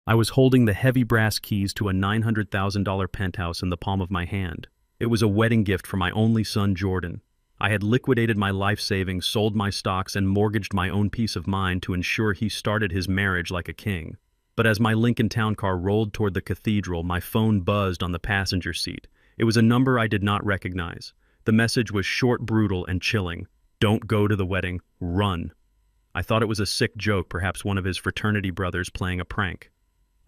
I was holding the heavy brass keys to a $900,000 penthouse in the palm of my hand. It was a wedding gift for my only son, Jordan. I had liquidated my life savings, sold my stocks, and mortgaged my own peace of mind to ensure he started his marriage like a king. But as my Lincoln Town Car rolled toward the cathedral, my phone buzzed on the passenger seat. It was a number I did not recognize. The message was short, brutal, and chilling. "Don't go to the wedding. Run." I thought it was a sick joke, perhaps one of his fraternity brothers playing a prank.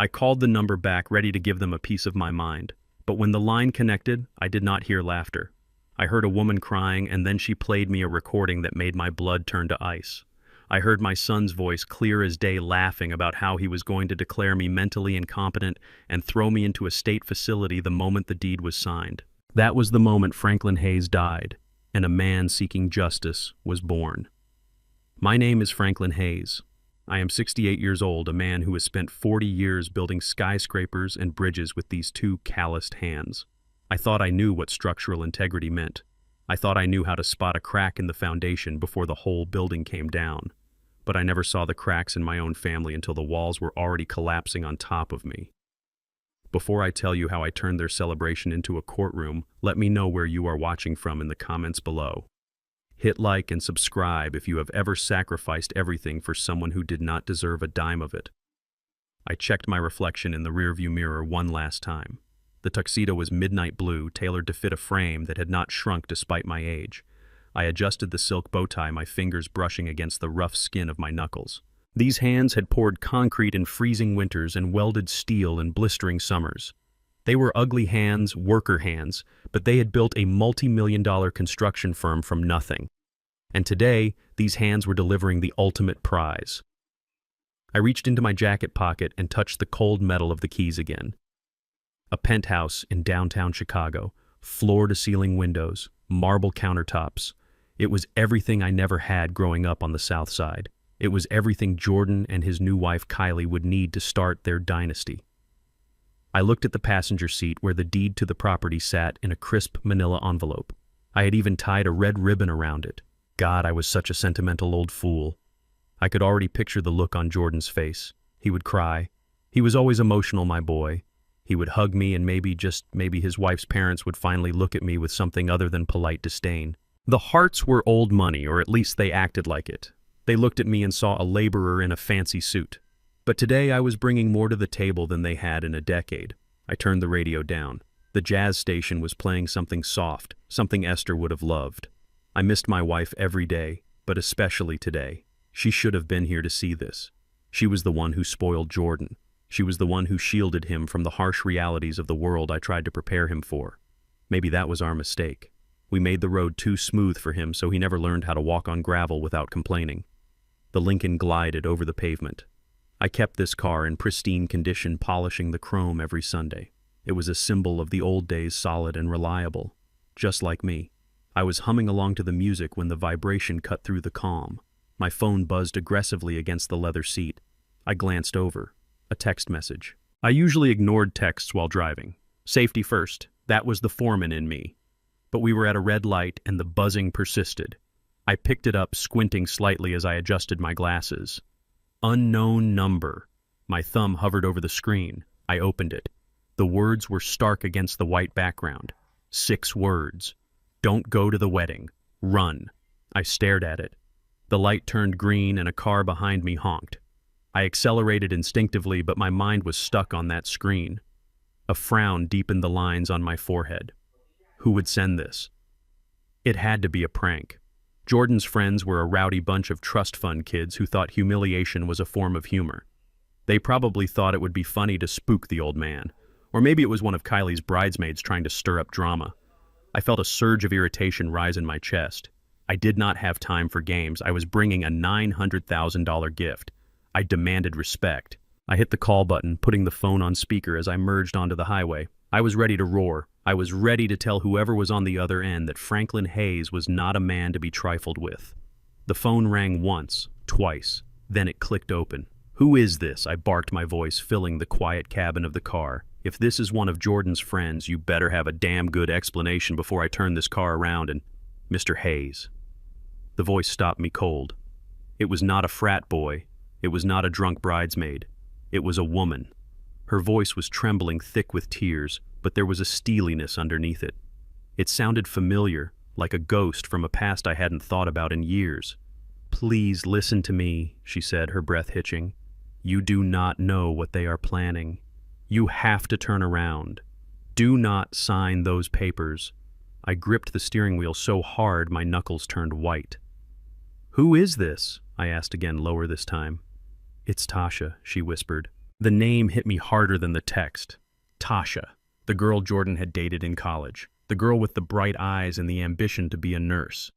I called the number back, ready to give them a piece of my mind. But when the line connected, I did not hear laughter. I heard a woman crying, and then she played me a recording that made my blood turn to ice. I heard my son's voice, clear as day, laughing about how he was going to declare me mentally incompetent and throw me into a state facility the moment the deed was signed. That was the moment Franklin Hayes died, and a man seeking justice was born. My name is Franklin Hayes. I am 68 years old, a man who has spent 40 years building skyscrapers and bridges with these two calloused hands. I thought I knew what structural integrity meant. I thought I knew how to spot a crack in the foundation before the whole building came down. But I never saw the cracks in my own family until the walls were already collapsing on top of me. Before I tell you how I turned their celebration into a courtroom, let me know where you are watching from in the comments below. Hit like and subscribe if you have ever sacrificed everything for someone who did not deserve a dime of it. I checked my reflection in the rearview mirror one last time. The tuxedo was midnight blue, tailored to fit a frame that had not shrunk despite my age. I adjusted the silk bow tie, my fingers brushing against the rough skin of my knuckles. These hands had poured concrete in freezing winters and welded steel in blistering summers. They were ugly hands, worker hands, but they had built a multi-million-dollar construction firm from nothing. And today, these hands were delivering the ultimate prize. I reached into my jacket pocket and touched the cold metal of the keys again. A penthouse in downtown Chicago, floor-to-ceiling windows, marble countertops. It was everything I never had growing up on the South Side. It was everything Jordan and his new wife Kylie would need to start their dynasty. I looked at the passenger seat where the deed to the property sat in a crisp manila envelope. I had even tied a red ribbon around it. God, I was such a sentimental old fool. I could already picture the look on Jordan's face. He would cry. He was always emotional, my boy. He would hug me, and maybe his wife's parents would finally look at me with something other than polite disdain. The Harts were old money, or at least they acted like it. They looked at me and saw a laborer in a fancy suit. But today I was bringing more to the table than they had in a decade. I turned the radio down. The jazz station was playing something soft, something Esther would have loved. I missed my wife every day, but especially today. She should have been here to see this. She was the one who spoiled Jordan. She was the one who shielded him from the harsh realities of the world I tried to prepare him for. Maybe that was our mistake. We made the road too smooth for him, so he never learned how to walk on gravel without complaining. The Lincoln glided over the pavement. I kept this car in pristine condition, polishing the chrome every Sunday. It was a symbol of the old days, solid and reliable. Just like me. I was humming along to the music when the vibration cut through the calm. My phone buzzed aggressively against the leather seat. I glanced over. A text message. I usually ignored texts while driving. Safety first. That was the foreman in me. But we were at a red light and the buzzing persisted. I picked it up, squinting slightly as I adjusted my glasses. Unknown number. My thumb hovered over the screen. I opened it. The words were stark against the white background. 6 words. Don't go to the wedding. Run. I stared at it. The light turned green and a car behind me honked. I accelerated instinctively, but my mind was stuck on that screen. A frown deepened the lines on my forehead. Who would send this? It had to be a prank. Jordan's friends were a rowdy bunch of trust fund kids who thought humiliation was a form of humor. They probably thought it would be funny to spook the old man. Or maybe it was one of Kylie's bridesmaids trying to stir up drama. I felt a surge of irritation rise in my chest. I did not have time for games. I was bringing a $900,000 gift. I demanded respect. I hit the call button, putting the phone on speaker as I merged onto the highway. I was ready to roar. I was ready to tell whoever was on the other end that Franklin Hayes was not a man to be trifled with. The phone rang once, twice, then it clicked open. Who is this? I barked, my voice filling the quiet cabin of the car. If this is one of Jordan's friends, you better have a damn good explanation before I turn this car around and... Mr. Hayes. The voice stopped me cold. It was not a frat boy. It was not a drunk bridesmaid. It was a woman. Her voice was trembling thick with tears, but there was a steeliness underneath it. It sounded familiar, like a ghost from a past I hadn't thought about in years. "Please listen to me," she said, her breath hitching. "You do not know what they are planning. You have to turn around. Do not sign those papers." I gripped the steering wheel so hard my knuckles turned white. "Who is this?" I asked again, lower this time. "It's Tasha," she whispered. The name hit me harder than the text. Tasha, the girl Jordan had dated in college. The girl with the bright eyes and the ambition to be a nurse.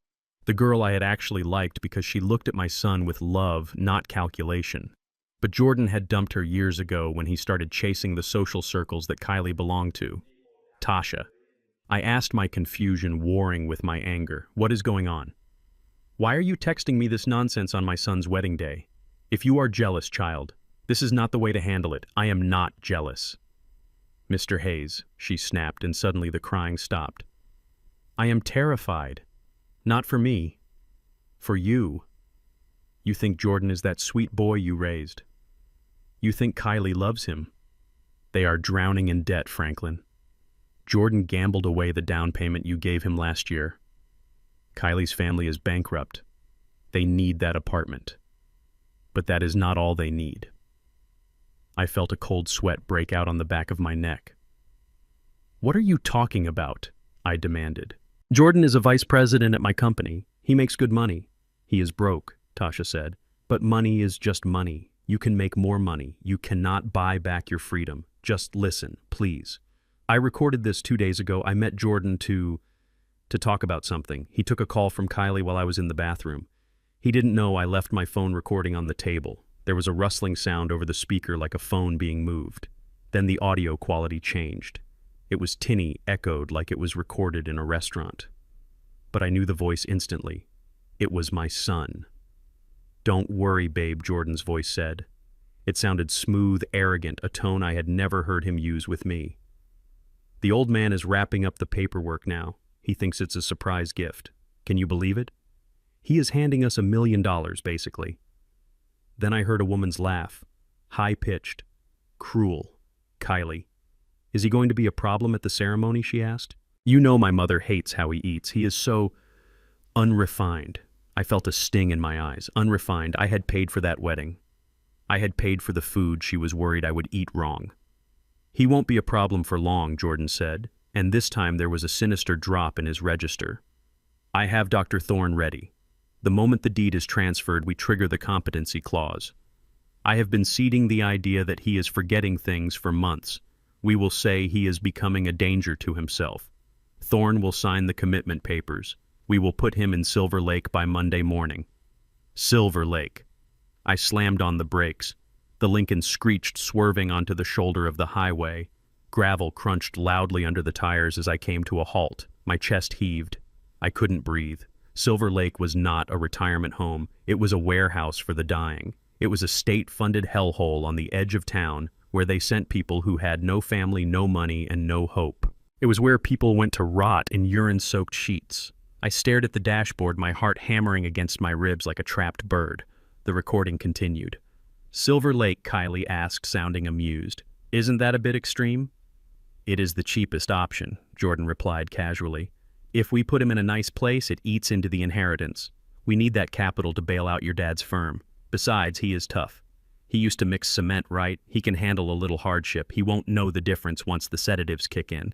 The girl I had actually liked because she looked at my son with love, not calculation. But Jordan had dumped her years ago when he started chasing the social circles that Kylie belonged to. Tasha. I asked, my confusion warring with my anger. "What is going on? Why are you texting me this nonsense on my son's wedding day? If you are jealous, child, this is not the way to handle it. I am not jealous." "Mr. Hayes," she snapped, and suddenly the crying stopped. "I am terrified. Not for me. For you. You think Jordan is that sweet boy you raised. You think Kylie loves him. They are drowning in debt, Franklin. Jordan gambled away the down payment you gave him last year. Kylie's family is bankrupt. They need that apartment. But that is not all they need." I felt a cold sweat break out on the back of my neck. "What are you talking about?" I demanded. "Jordan is a vice president at my company. He makes good money." "He is broke," Tasha said. "But money is just money. You can make more money. You cannot buy back your freedom. Just listen, please. I recorded this 2 days ago. I met Jordan to talk about something. He took a call from Kylie while I was in the bathroom. He didn't know I left my phone recording on the table. There was a rustling sound over the speaker like a phone being moved. Then the audio quality changed. It was tinny, echoed like it was recorded in a restaurant. But I knew the voice instantly. It was my son. "Don't worry, babe," Jordan's voice said. It sounded smooth, arrogant, a tone I had never heard him use with me. "The old man is wrapping up the paperwork now. He thinks it's a surprise gift. Can you believe it? He is handing us $1 million, basically." Then I heard a woman's laugh. High-pitched. Cruel. "Kylie. Is he going to be a problem at the ceremony?" she asked. "You know my mother hates how he eats. He is so unrefined." I felt a sting in my eyes. Unrefined. I had paid for that wedding. I had paid for the food she was worried I would eat wrong. "He won't be a problem for long," Jordan said, and this time there was a sinister drop in his register. "I have Dr. Thorne ready. The moment the deed is transferred, we trigger the competency clause. I have been seeding the idea that he is forgetting things for months. We will say he is becoming a danger to himself. Thorne will sign the commitment papers. We will put him in Silver Lake by Monday morning." Silver Lake. I slammed on the brakes. The Lincoln screeched, swerving onto the shoulder of the highway. Gravel crunched loudly under the tires as I came to a halt. My chest heaved. I couldn't breathe. Silver Lake was not a retirement home. It was a warehouse for the dying. It was a state-funded hellhole on the edge of town where they sent people who had no family, no money, and no hope. It was where people went to rot in urine-soaked sheets. I stared at the dashboard, my heart hammering against my ribs like a trapped bird. The recording continued. "Silver Lake," Kylie asked, sounding amused. "Isn't that a bit extreme?" "It is the cheapest option," Jordan replied casually. "If we put him in a nice place, it eats into the inheritance. We need that capital to bail out your dad's firm. Besides, he is tough. He used to mix cement, right? He can handle a little hardship. He won't know the difference once the sedatives kick in."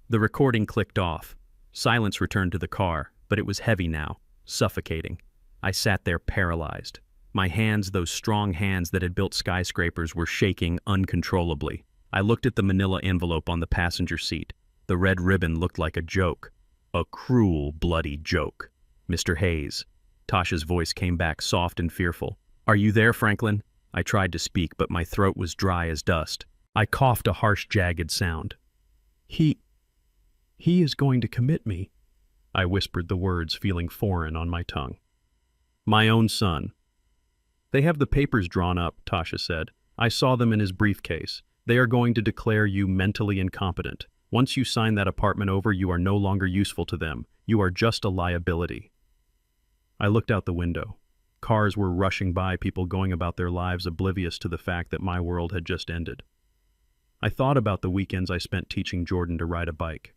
The recording clicked off. Silence returned to the car, but it was heavy now, suffocating. I sat there paralyzed. My hands, those strong hands that had built skyscrapers, were shaking uncontrollably. I looked at the manila envelope on the passenger seat. The red ribbon looked like a joke. A cruel, bloody joke. "Mr. Hayes." Tasha's voice came back soft and fearful. "Are you there, Franklin?" I tried to speak, but my throat was dry as dust. I coughed a harsh, jagged sound. He is going to commit me." I whispered the words, feeling foreign on my tongue. "My own son." "They have the papers drawn up," Tasha said. "I saw them in his briefcase. They are going to declare you mentally incompetent. Once you sign that apartment over, you are no longer useful to them. You are just a liability." I looked out the window. Cars were rushing by, people going about their lives oblivious to the fact that my world had just ended. I thought about the weekends I spent teaching Jordan to ride a bike.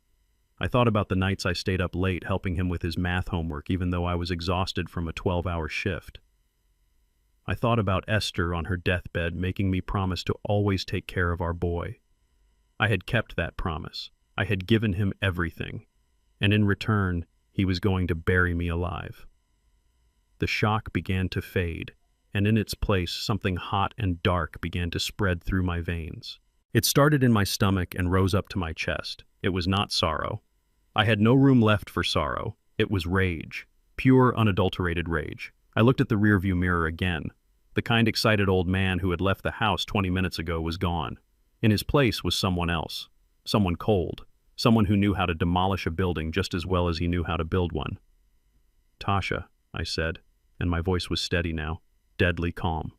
I thought about the nights I stayed up late helping him with his math homework even though I was exhausted from a 12-hour shift. I thought about Esther on her deathbed making me promise to always take care of our boy. I had kept that promise. I had given him everything, and in return, he was going to bury me alive. The shock began to fade, and in its place, something hot and dark began to spread through my veins. It started in my stomach and rose up to my chest. It was not sorrow. I had no room left for sorrow. It was rage. Pure, unadulterated rage. I looked at the rearview mirror again. The kind, excited old man who had left the house 20 minutes ago was gone. In his place was someone else. Someone cold. Someone who knew how to demolish a building just as well as he knew how to build one. "Tasha," I said, and my voice was steady now, deadly calm.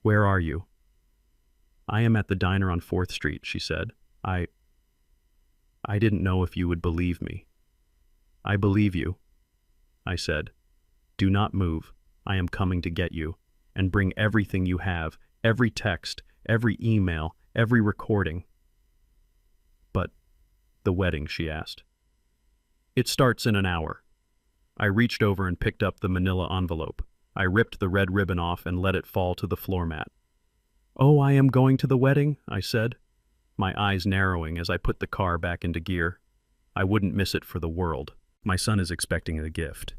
"Where are you?" "I am at the diner on 4th Street, she said. I didn't know if you would believe me." "I believe you," I said. "Do not move. I am coming to get you, and bring everything you have, every text, every email, every recording." "But the wedding?" she asked. "It starts in an hour." I reached over and picked up the manila envelope. I ripped the red ribbon off and let it fall to the floor mat. "Oh, I am going to the wedding?" I said, my eyes narrowing as I put the car back into gear. I wouldn't miss it for the world. My son is expecting a gift,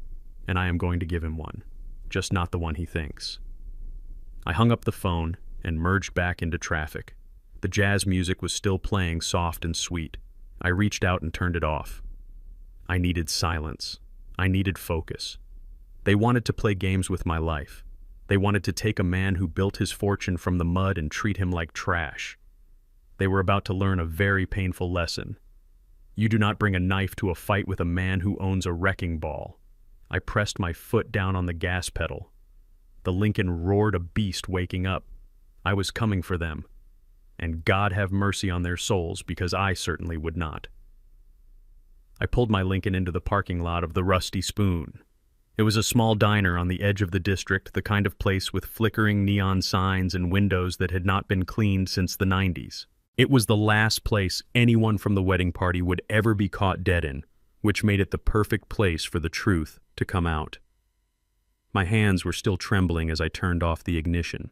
and I am going to give him one, just not the one he thinks. I hung up the phone and merged back into traffic. The jazz music was still playing soft and sweet. I reached out and turned it off. I needed silence. I needed focus. They wanted to play games with my life. They wanted to take a man who built his fortune from the mud and treat him like trash. They were about to learn a very painful lesson. You do not bring a knife to a fight with a man who owns a wrecking ball. I pressed my foot down on the gas pedal. The Lincoln roared, a beast waking up. I was coming for them. And God have mercy on their souls, because I certainly would not. I pulled my Lincoln into the parking lot of the Rusty Spoon. It was a small diner on the edge of the district, the kind of place with flickering neon signs and windows that had not been cleaned since the 90s. It was the last place anyone from the wedding party would ever be caught dead in, which made it the perfect place for the truth to come out. My hands were still trembling as I turned off the ignition.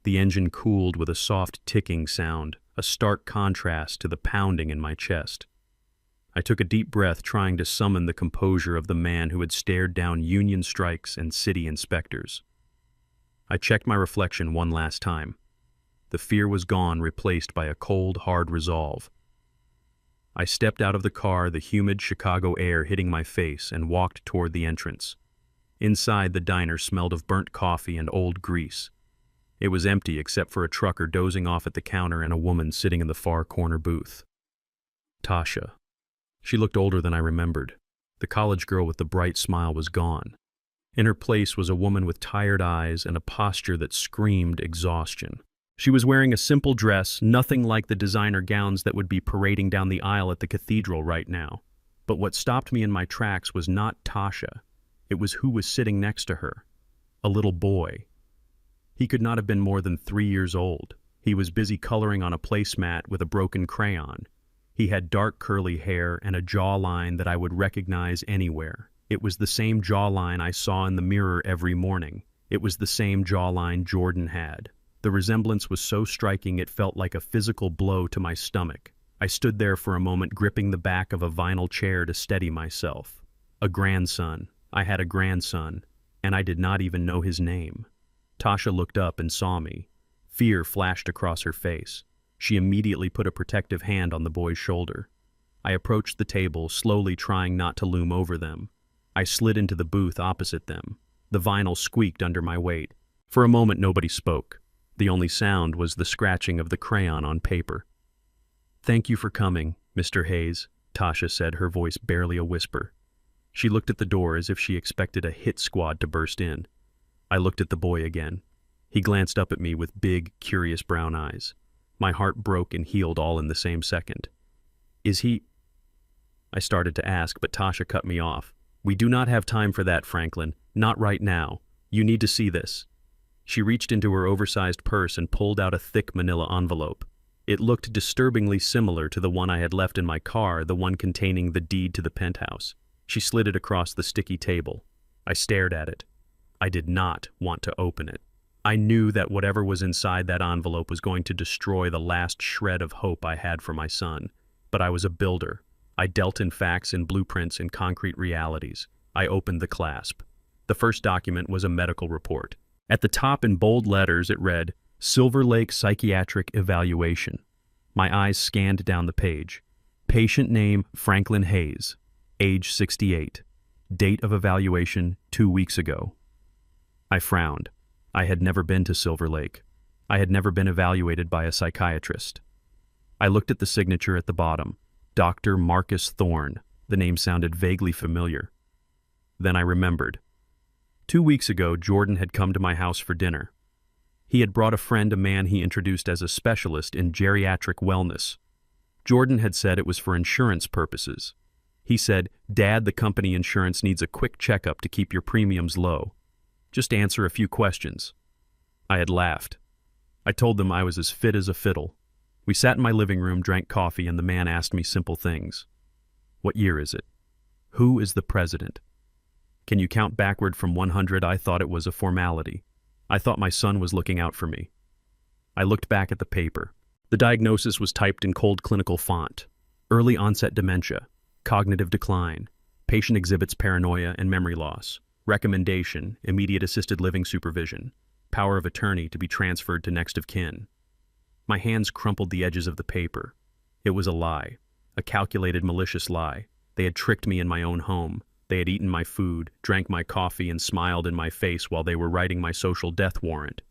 The engine cooled with a soft ticking sound, a stark contrast to the pounding in my chest. I took a deep breath, trying to summon the composure of the man who had stared down union strikes and city inspectors. I checked my reflection one last time. The fear was gone, replaced by a cold, hard resolve. I stepped out of the car, the humid Chicago air hitting my face, and walked toward the entrance. Inside, the diner smelled of burnt coffee and old grease. It was empty except for a trucker dozing off at the counter and a woman sitting in the far corner booth. Tasha. She looked older than I remembered. The college girl with the bright smile was gone. In her place was a woman with tired eyes and a posture that screamed exhaustion. She was wearing a simple dress, nothing like the designer gowns that would be parading down the aisle at the cathedral right now. But what stopped me in my tracks was not Tasha. It was who was sitting next to her. A little boy. He could not have been more than 3 years old. He was busy coloring on a placemat with a broken crayon. He had dark curly hair and a jawline that I would recognize anywhere. It was the same jawline I saw in the mirror every morning. It was the same jawline Jordan had. The resemblance was so striking it felt like a physical blow to my stomach. I stood there for a moment, gripping the back of a vinyl chair to steady myself. A grandson. I had a grandson, and I did not even know his name. Tasha looked up and saw me. Fear flashed across her face. She immediately put a protective hand on the boy's shoulder. I approached the table, slowly trying not to loom over them. I slid into the booth opposite them. The vinyl squeaked under my weight. For a moment, nobody spoke. The only sound was the scratching of the crayon on paper. "Thank you for coming, Mr. Hayes," Tasha said, her voice barely a whisper. She looked at the door as if she expected a hit squad to burst in. I looked at the boy again. He glanced up at me with big, curious brown eyes. My heart broke and healed all in the same second. "Is he—" I started to ask, but Tasha cut me off. "We do not have time for that, Franklin. Not right now. You need to see this." She reached into her oversized purse and pulled out a thick manila envelope. It looked disturbingly similar to the one I had left in my car, the one containing the deed to the penthouse. She slid it across the sticky table. I stared at it. I did not want to open it. I knew that whatever was inside that envelope was going to destroy the last shred of hope I had for my son. But I was a builder. I dealt in facts and blueprints and concrete realities. I opened the clasp. The first document was a medical report. At the top in bold letters it read, Silver Lake Psychiatric Evaluation. My eyes scanned down the page. Patient name Franklin Hayes. Age 68. Date of evaluation 2 weeks ago. I frowned. I had never been to Silver Lake. I had never been evaluated by a psychiatrist. I looked at the signature at the bottom. Dr. Marcus Thorne. The name sounded vaguely familiar. Then I remembered. 2 weeks ago, Jordan had come to my house for dinner. He had brought a friend, a man he introduced as a specialist in geriatric wellness. Jordan had said it was for insurance purposes. He said, Dad, the company insurance needs a quick checkup to keep your premiums low. Just answer a few questions. I had laughed. I told them I was as fit as a fiddle. We sat in my living room, drank coffee, and the man asked me simple things. What year is it? Who is the president? Can you count backward from 100? I thought it was a formality. I thought my son was looking out for me. I looked back at the paper. The diagnosis was typed in cold clinical font. Early onset dementia, cognitive decline, patient exhibits paranoia and memory loss. Recommendation, immediate assisted living supervision. Power of attorney to be transferred to next of kin. My hands crumpled the edges of the paper. It was a lie, a calculated, malicious lie. They had tricked me in my own home. They had eaten my food, drank my coffee, and smiled in my face while they were writing my social death warrant.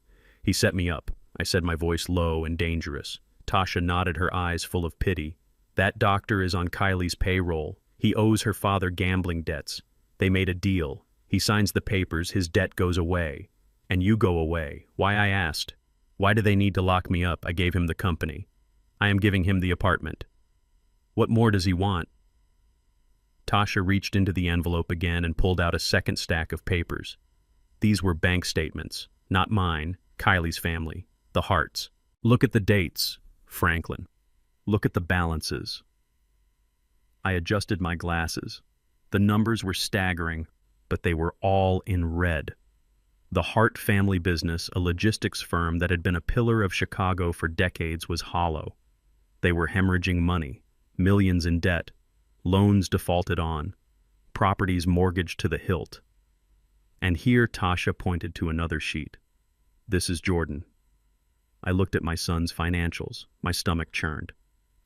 He set me up. I said, my voice low and dangerous. Tasha nodded, her eyes full of pity. That doctor is on Kylie's payroll. He owes her father gambling debts. They made a deal. He signs the papers, his debt goes away. And you go away. Why, I asked. Why do they need to lock me up? I gave him the company. I am giving him the apartment. What more does he want? Tasha reached into the envelope again and pulled out a second stack of papers. These were bank statements. Not mine, Kylie's family. The Harts. Look at the dates, Franklin. Look at the balances. I adjusted my glasses. The numbers were staggering, but they were all in red. The Hart family business, a logistics firm that had been a pillar of Chicago for decades, was hollow. They were hemorrhaging money, millions in debt, loans defaulted on, properties mortgaged to the hilt. And here Tasha pointed to another sheet. This is Jordan. I looked at my son's financials. My stomach churned.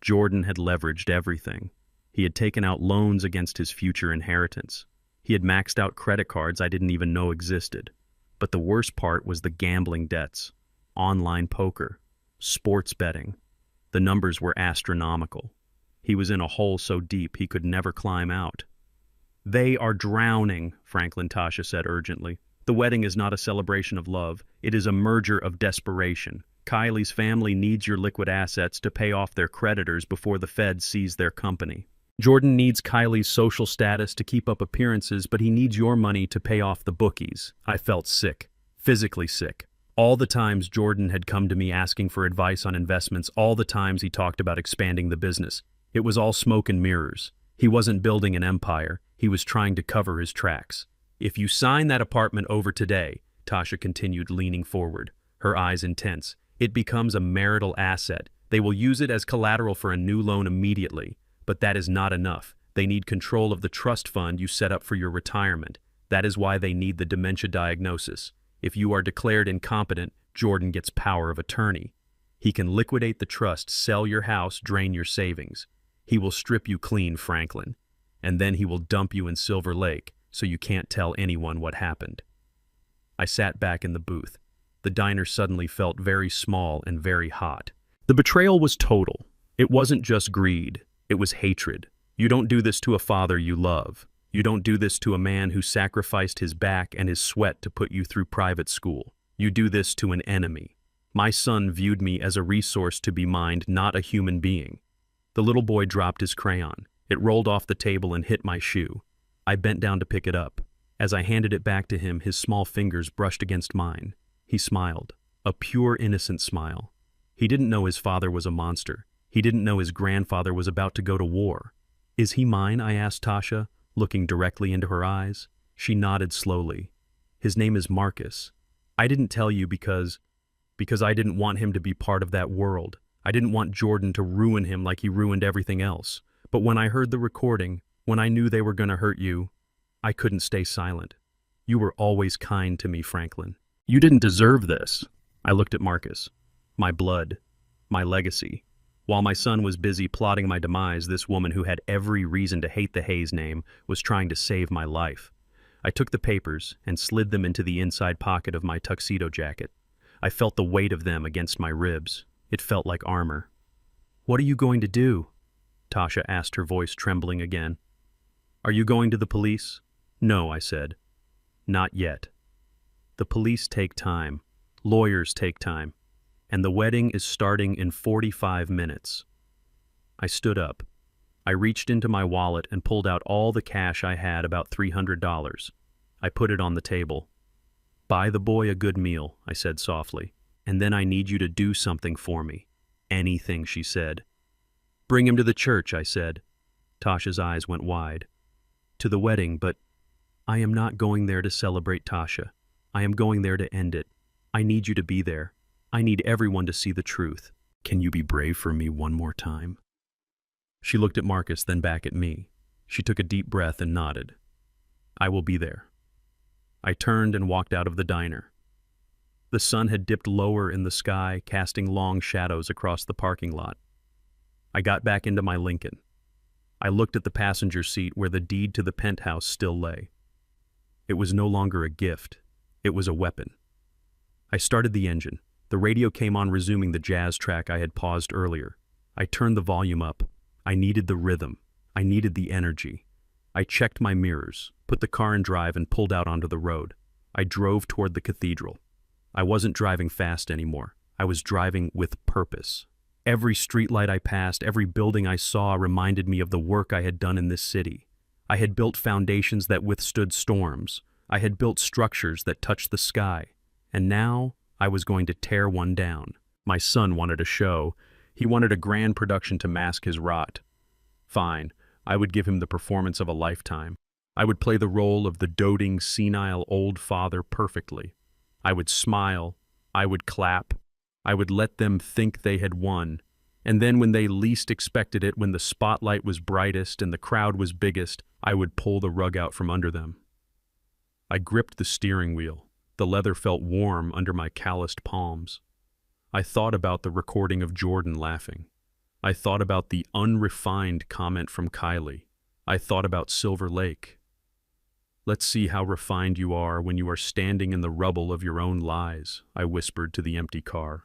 Jordan had leveraged everything. He had taken out loans against his future inheritance. He had maxed out credit cards I didn't even know existed. But the worst part was the gambling debts, online poker, sports betting. The numbers were astronomical. He was in a hole so deep he could never climb out. They are drowning, Franklin, Tasha said urgently. The wedding is not a celebration of love. It is a merger of desperation. Kylie's family needs your liquid assets to pay off their creditors before the Fed seize their company. Jordan needs Kylie's social status to keep up appearances, but he needs your money to pay off the bookies. I felt sick, physically sick. All the times Jordan had come to me asking for advice on investments, all the times he talked about expanding the business. It was all smoke and mirrors. He wasn't building an empire. He was trying to cover his tracks. If you sign that apartment over today, Tasha continued, leaning forward, her eyes intense, it becomes a marital asset. They will use it as collateral for a new loan immediately. But that is not enough. They need control of the trust fund you set up for your retirement. That is why they need the dementia diagnosis. If you are declared incompetent, Jordan gets power of attorney. He can liquidate the trust, sell your house, drain your savings. He will strip you clean, Franklin. And then he will dump you in Silver Lake so you can't tell anyone what happened. I sat back in the booth. The diner suddenly felt very small and very hot. The betrayal was total. It wasn't just greed. It was hatred. You don't do this to a father you love. You don't do this to a man who sacrificed his back and his sweat to put you through private school. You do this to an enemy. My son viewed me as a resource to be mined, not a human being. The little boy dropped his crayon. It rolled off the table and hit my shoe. I bent down to pick it up. As I handed it back to him, his small fingers brushed against mine. He smiled, a pure, innocent smile. He didn't know his father was a monster. He didn't know his grandfather was about to go to war. Is he mine? I asked Tasha, looking directly into her eyes. She nodded slowly. His name is Marcus. I didn't tell you because I didn't want him to be part of that world. I didn't want Jordan to ruin him like he ruined everything else. But when I heard the recording, when I knew they were going to hurt you, I couldn't stay silent. You were always kind to me, Franklin. You didn't deserve this. I looked at Marcus. My blood. My legacy. While my son was busy plotting my demise, this woman who had every reason to hate the Hayes name was trying to save my life. I took the papers and slid them into the inside pocket of my tuxedo jacket. I felt the weight of them against my ribs. It felt like armor. What are you going to do? Tasha asked, her voice trembling again. Are you going to the police? No, I said. Not yet. The police take time. Lawyers take time. And the wedding is starting in 45 minutes. I stood up. I reached into my wallet and pulled out all the cash I had, about $300. I put it on the table. Buy the boy a good meal, I said softly, and then I need you to do something for me. Anything, she said. Bring him to the church, I said. Tasha's eyes went wide. To the wedding, but I am not going there to celebrate Tasha. I am going there to end it. I need you to be there. I need everyone to see the truth. Can you be brave for me one more time? She looked at Marcus, then back at me. She took a deep breath and nodded. I will be there. I turned and walked out of the diner. The sun had dipped lower in the sky, casting long shadows across the parking lot. I got back into my Lincoln. I looked at the passenger seat where the deed to the penthouse still lay. It was no longer a gift. It was a weapon. I started the engine. The radio came on, resuming the jazz track I had paused earlier. I turned the volume up. I needed the rhythm. I needed the energy. I checked my mirrors, put the car in drive, and pulled out onto the road. I drove toward the cathedral. I wasn't driving fast anymore. I was driving with purpose. Every streetlight I passed, every building I saw reminded me of the work I had done in this city. I had built foundations that withstood storms. I had built structures that touched the sky. And now I was going to tear one down. My son wanted a show. He wanted a grand production to mask his rot. Fine, I would give him the performance of a lifetime. I would play the role of the doting, senile old father perfectly. I would smile. I would clap. I would let them think they had won. And then when they least expected it, when the spotlight was brightest and the crowd was biggest, I would pull the rug out from under them. I gripped the steering wheel. The leather felt warm under my calloused palms. I thought about the recording of Jordan laughing. I thought about the unrefined comment from Kylie. I thought about Silver Lake. Let's see how refined you are when you are standing in the rubble of your own lies, I whispered to the empty car.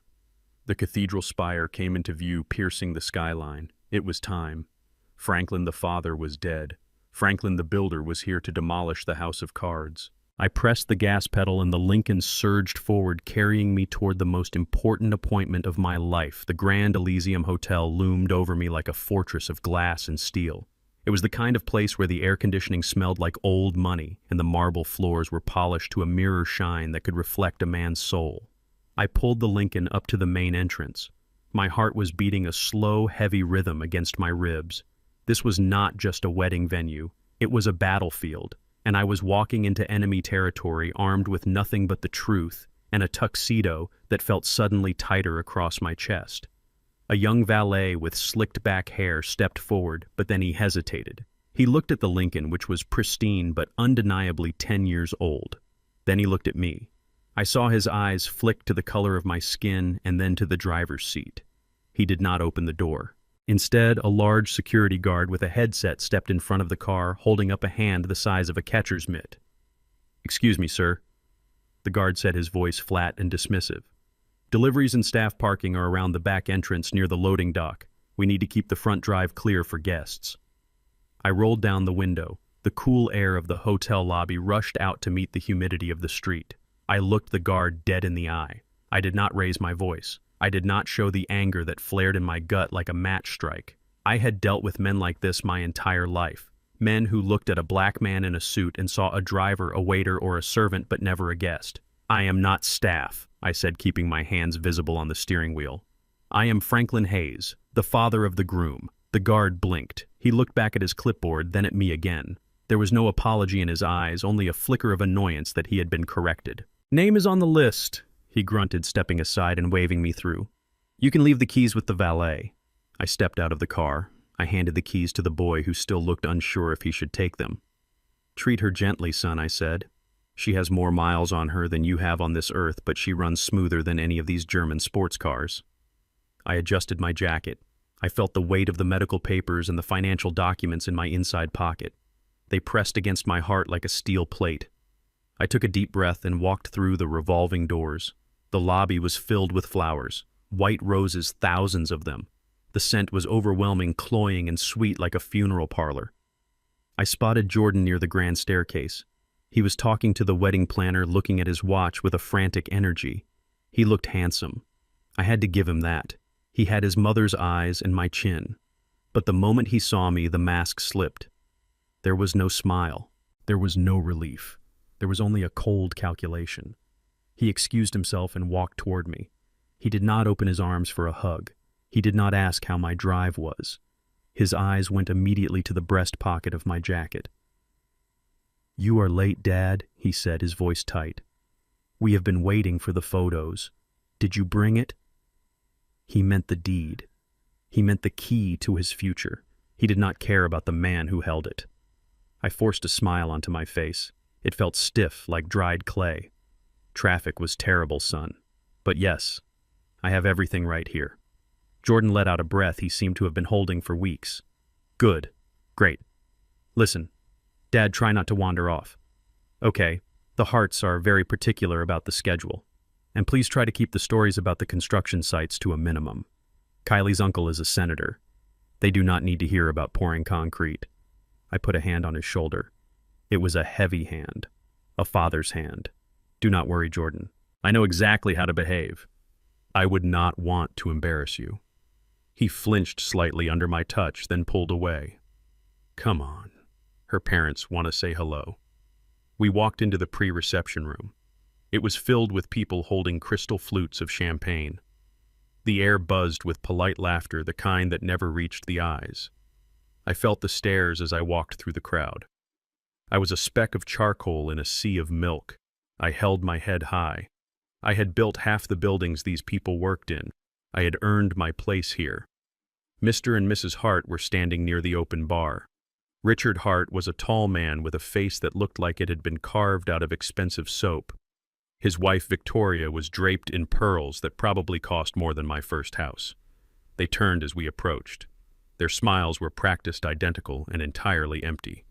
The cathedral spire came into view, piercing the skyline. It was time. Franklin the father was dead. Franklin the builder was here to demolish the house of cards. I pressed the gas pedal and the Lincoln surged forward, carrying me toward the most important appointment of my life. The Grand Elysium Hotel loomed over me like a fortress of glass and steel. It was the kind of place where the air conditioning smelled like old money and the marble floors were polished to a mirror shine that could reflect a man's soul. I pulled the Lincoln up to the main entrance. My heart was beating a slow, heavy rhythm against my ribs. This was not just a wedding venue. It was a battlefield, and I was walking into enemy territory armed with nothing but the truth and a tuxedo that felt suddenly tighter across my chest. A young valet with slicked-back hair stepped forward, but then he hesitated. He looked at the Lincoln, which was pristine but undeniably 10 years old. Then he looked at me. I saw his eyes flick to the color of my skin and then to the driver's seat. He did not open the door. Instead, a large security guard with a headset stepped in front of the car, holding up a hand the size of a catcher's mitt. "Excuse me, sir." The guard said, his voice flat and dismissive. "Deliveries and staff parking are around the back entrance near the loading dock. We need to keep the front drive clear for guests." I rolled down the window. The cool air of the hotel lobby rushed out to meet the humidity of the street. I looked the guard dead in the eye. I did not raise my voice. I did not show the anger that flared in my gut like a match strike. I had dealt with men like this my entire life. Men who looked at a black man in a suit and saw a driver, a waiter, or a servant, but never a guest. "I am not staff," I said, keeping my hands visible on the steering wheel. I am Franklin Hayes, the father of the groom. The guard blinked. He looked back at his clipboard, then at me again. There was no apology in his eyes, only a flicker of annoyance that he had been corrected. Name is on the list, he grunted, stepping aside and waving me through. You can leave the keys with the valet. I stepped out of the car. I handed the keys to the boy, who still looked unsure if he should take them. Treat her gently, son, I said. She has more miles on her than you have on this earth, but she runs smoother than any of these German sports cars. I adjusted my jacket. I felt the weight of the medical papers and the financial documents in my inside pocket. They pressed against my heart like a steel plate. I took a deep breath and walked through the revolving doors. The lobby was filled with flowers, white roses, thousands of them. The scent was overwhelming, cloying, and sweet like a funeral parlor. I spotted Jordan near the grand staircase. He was talking to the wedding planner, looking at his watch with a frantic energy. He looked handsome. I had to give him that. He had his mother's eyes and my chin. But the moment he saw me, the mask slipped. There was no smile. There was no relief. There was only a cold calculation. He excused himself and walked toward me. He did not open his arms for a hug. He did not ask how my drive was. His eyes went immediately to the breast pocket of my jacket. "You are late, Dad," he said, his voice tight. "We have been waiting for the photos. Did you bring it?" He meant the deed. He meant the key to his future. He did not care about the man who held it. I forced a smile onto my face. It felt stiff, like dried clay. Traffic was terrible, son. But yes, I have everything right here. Jordan let out a breath he seemed to have been holding for weeks. Good. Great. Listen, Dad, try not to wander off. Okay, the Harts are very particular about the schedule. And please try to keep the stories about the construction sites to a minimum. Kylie's uncle is a senator. They do not need to hear about pouring concrete. I put a hand on his shoulder. It was a heavy hand. A father's hand. Do not worry, Jordan. I know exactly how to behave. I would not want to embarrass you. He flinched slightly under my touch, then pulled away. Come on. Her parents want to say hello. We walked into the pre-reception room. It was filled with people holding crystal flutes of champagne. The air buzzed with polite laughter, the kind that never reached the eyes. I felt the stares as I walked through the crowd. I was a speck of charcoal in a sea of milk. I held my head high. I had built half the buildings these people worked in. I had earned my place here. Mr. and Mrs. Hart were standing near the open bar. Richard Hart was a tall man with a face that looked like it had been carved out of expensive soap. His wife Victoria was draped in pearls that probably cost more than my first house. They turned as we approached. Their smiles were practiced identical and entirely empty.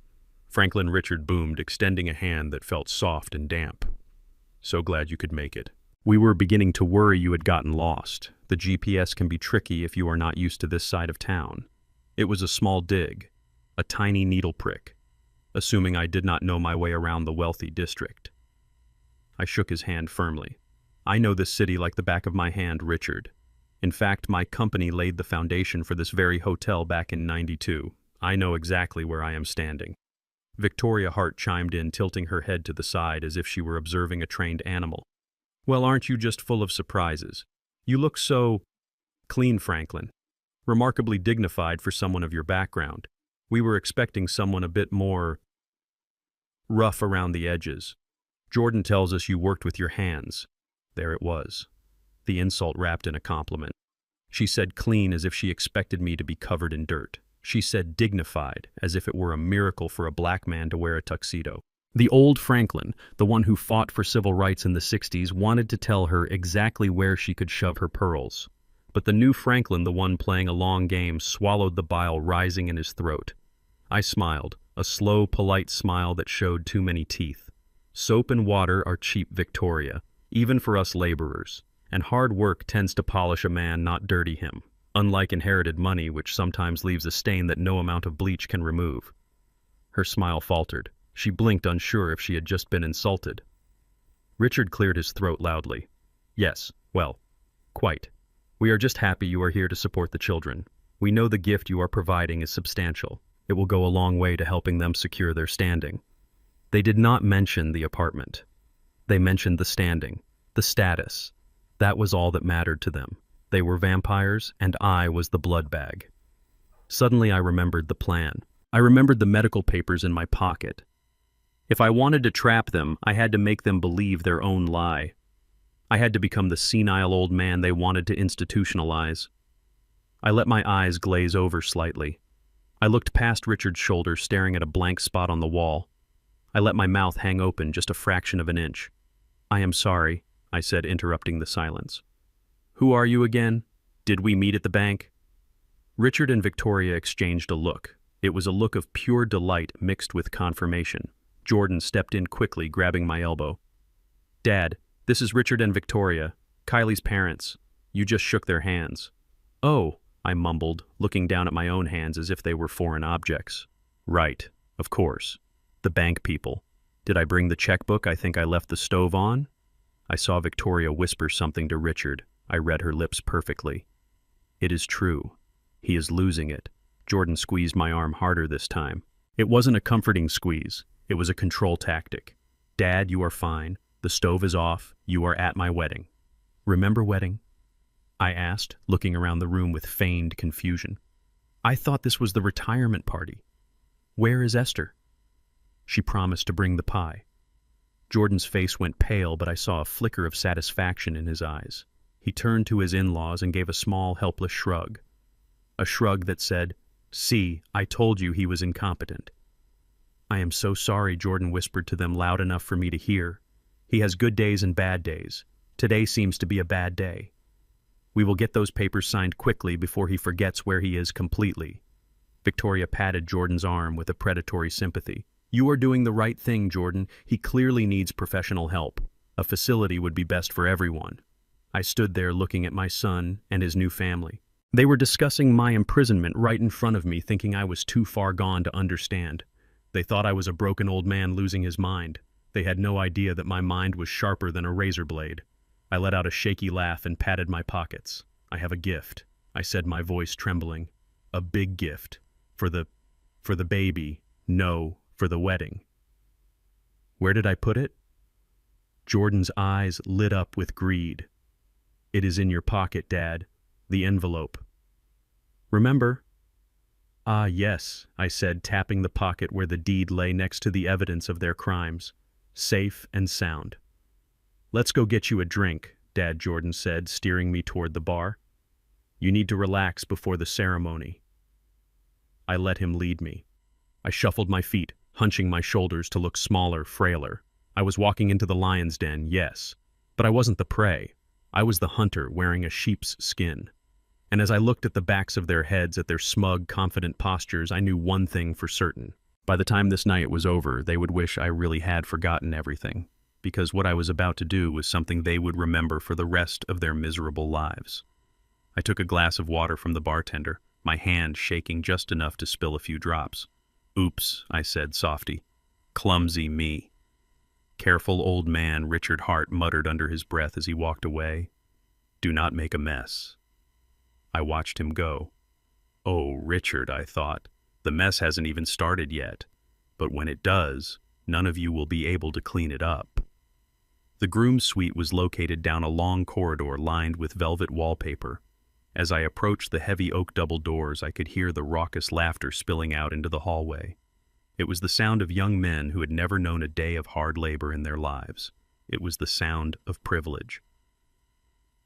Franklin Richard boomed, extending a hand that felt soft and damp. So glad you could make it. We were beginning to worry you had gotten lost. The GPS can be tricky if you are not used to this side of town. It was a small dig, a tiny needle prick, assuming I did not know my way around the wealthy district. I shook his hand firmly. I know this city like the back of my hand, Richard. In fact, my company laid the foundation for this very hotel back in '92. I know exactly where I am standing. Victoria Hart chimed in, tilting her head to the side as if she were observing a trained animal. Well, aren't you just full of surprises? You look so clean, Franklin. Remarkably dignified for someone of your background. We were expecting someone a bit more rough around the edges. Jordan tells us you worked with your hands. There it was. The insult wrapped in a compliment. She said clean as if she expected me to be covered in dirt. She said dignified as if it were a miracle for a black man to wear a tuxedo. The old Franklin, the one who fought for civil rights in the '60s, wanted to tell her exactly where she could shove her pearls. But the new Franklin, the one playing a long game, swallowed the bile rising in his throat. I smiled, a slow, polite smile that showed too many teeth. Soap and water are cheap, Victoria, even for us laborers, and hard work tends to polish a man, not dirty him, unlike inherited money, which sometimes leaves a stain that no amount of bleach can remove. Her smile faltered. She blinked, unsure if she had just been insulted. Richard cleared his throat loudly. Yes, well, quite. We are just happy you are here to support the children. We know the gift you are providing is substantial. It will go a long way to helping them secure their standing. They did not mention the apartment. They mentioned the standing, the status. That was all that mattered to them. They were vampires, and I was the blood bag. Suddenly I remembered the plan. I remembered the medical papers in my pocket. If I wanted to trap them, I had to make them believe their own lie. I had to become the senile old man they wanted to institutionalize. I let my eyes glaze over slightly. I looked past Richard's shoulder, staring at a blank spot on the wall. I let my mouth hang open just a fraction of an inch. "I am sorry," I said, interrupting the silence. "Who are you again? Did we meet at the bank?" Richard and Victoria exchanged a look. It was a look of pure delight mixed with confirmation. Jordan stepped in quickly, grabbing my elbow. "Dad, this is Richard and Victoria, Kylie's parents. You just shook their hands." "Oh," I mumbled, looking down at my own hands as if they were foreign objects. "Right, of course. The bank people. Did I bring the checkbook I think I left the stove on?" I saw Victoria whisper something to Richard. I read her lips perfectly. "It is true. He is losing it." Jordan squeezed my arm harder this time. It wasn't a comforting squeeze. It was a control tactic. "Dad, you are fine. The stove is off. You are at my wedding." "Remember wedding?" I asked, looking around the room with feigned confusion. "I thought this was the retirement party. Where is Esther?" "She promised to bring the pie." Jordan's face went pale, but I saw a flicker of satisfaction in his eyes. He turned to his in-laws and gave a small, helpless shrug. A shrug that said, "See, I told you he was incompetent." "I am so sorry," Jordan whispered to them loud enough for me to hear. "He has good days and bad days. Today seems to be a bad day. We will get those papers signed quickly before he forgets where he is completely." Victoria patted Jordan's arm with a predatory sympathy. "You are doing the right thing, Jordan. He clearly needs professional help. A facility would be best for everyone." I stood there looking at my son and his new family. They were discussing my imprisonment right in front of me, thinking I was too far gone to understand. They thought I was a broken old man losing his mind. They had no idea that my mind was sharper than a razor blade. I let out a shaky laugh and patted my pockets. "I have a gift," I said, my voice trembling. "A big gift. For the baby. No, for the wedding." "Where did I put it?" Jordan's eyes lit up with greed. "It is in your pocket, Dad. The envelope. Remember?" "Ah, yes," I said, tapping the pocket where the deed lay next to the evidence of their crimes. Safe and sound. "Let's go get you a drink," Dad Jordan said, steering me toward the bar. "You need to relax before the ceremony." I let him lead me. I shuffled my feet, hunching my shoulders to look smaller, frailer. I was walking into the lion's den, yes, but I wasn't the prey. I was the hunter wearing a sheep's skin. And as I looked at the backs of their heads, at their smug, confident postures, I knew one thing for certain. By the time this night was over, they would wish I really had forgotten everything, because what I was about to do was something they would remember for the rest of their miserable lives. I took a glass of water from the bartender, my hand shaking just enough to spill a few drops. "Oops," I said, softy. "Clumsy me." "Careful, old man," Richard Hart muttered under his breath as he walked away. "Do not make a mess." I watched him go. "Oh, Richard," I thought, "the mess hasn't even started yet. But when it does, none of you will be able to clean it up." The groom's suite was located down a long corridor lined with velvet wallpaper. As I approached the heavy oak double doors, I could hear the raucous laughter spilling out into the hallway. It was the sound of young men who had never known a day of hard labor in their lives. It was the sound of privilege.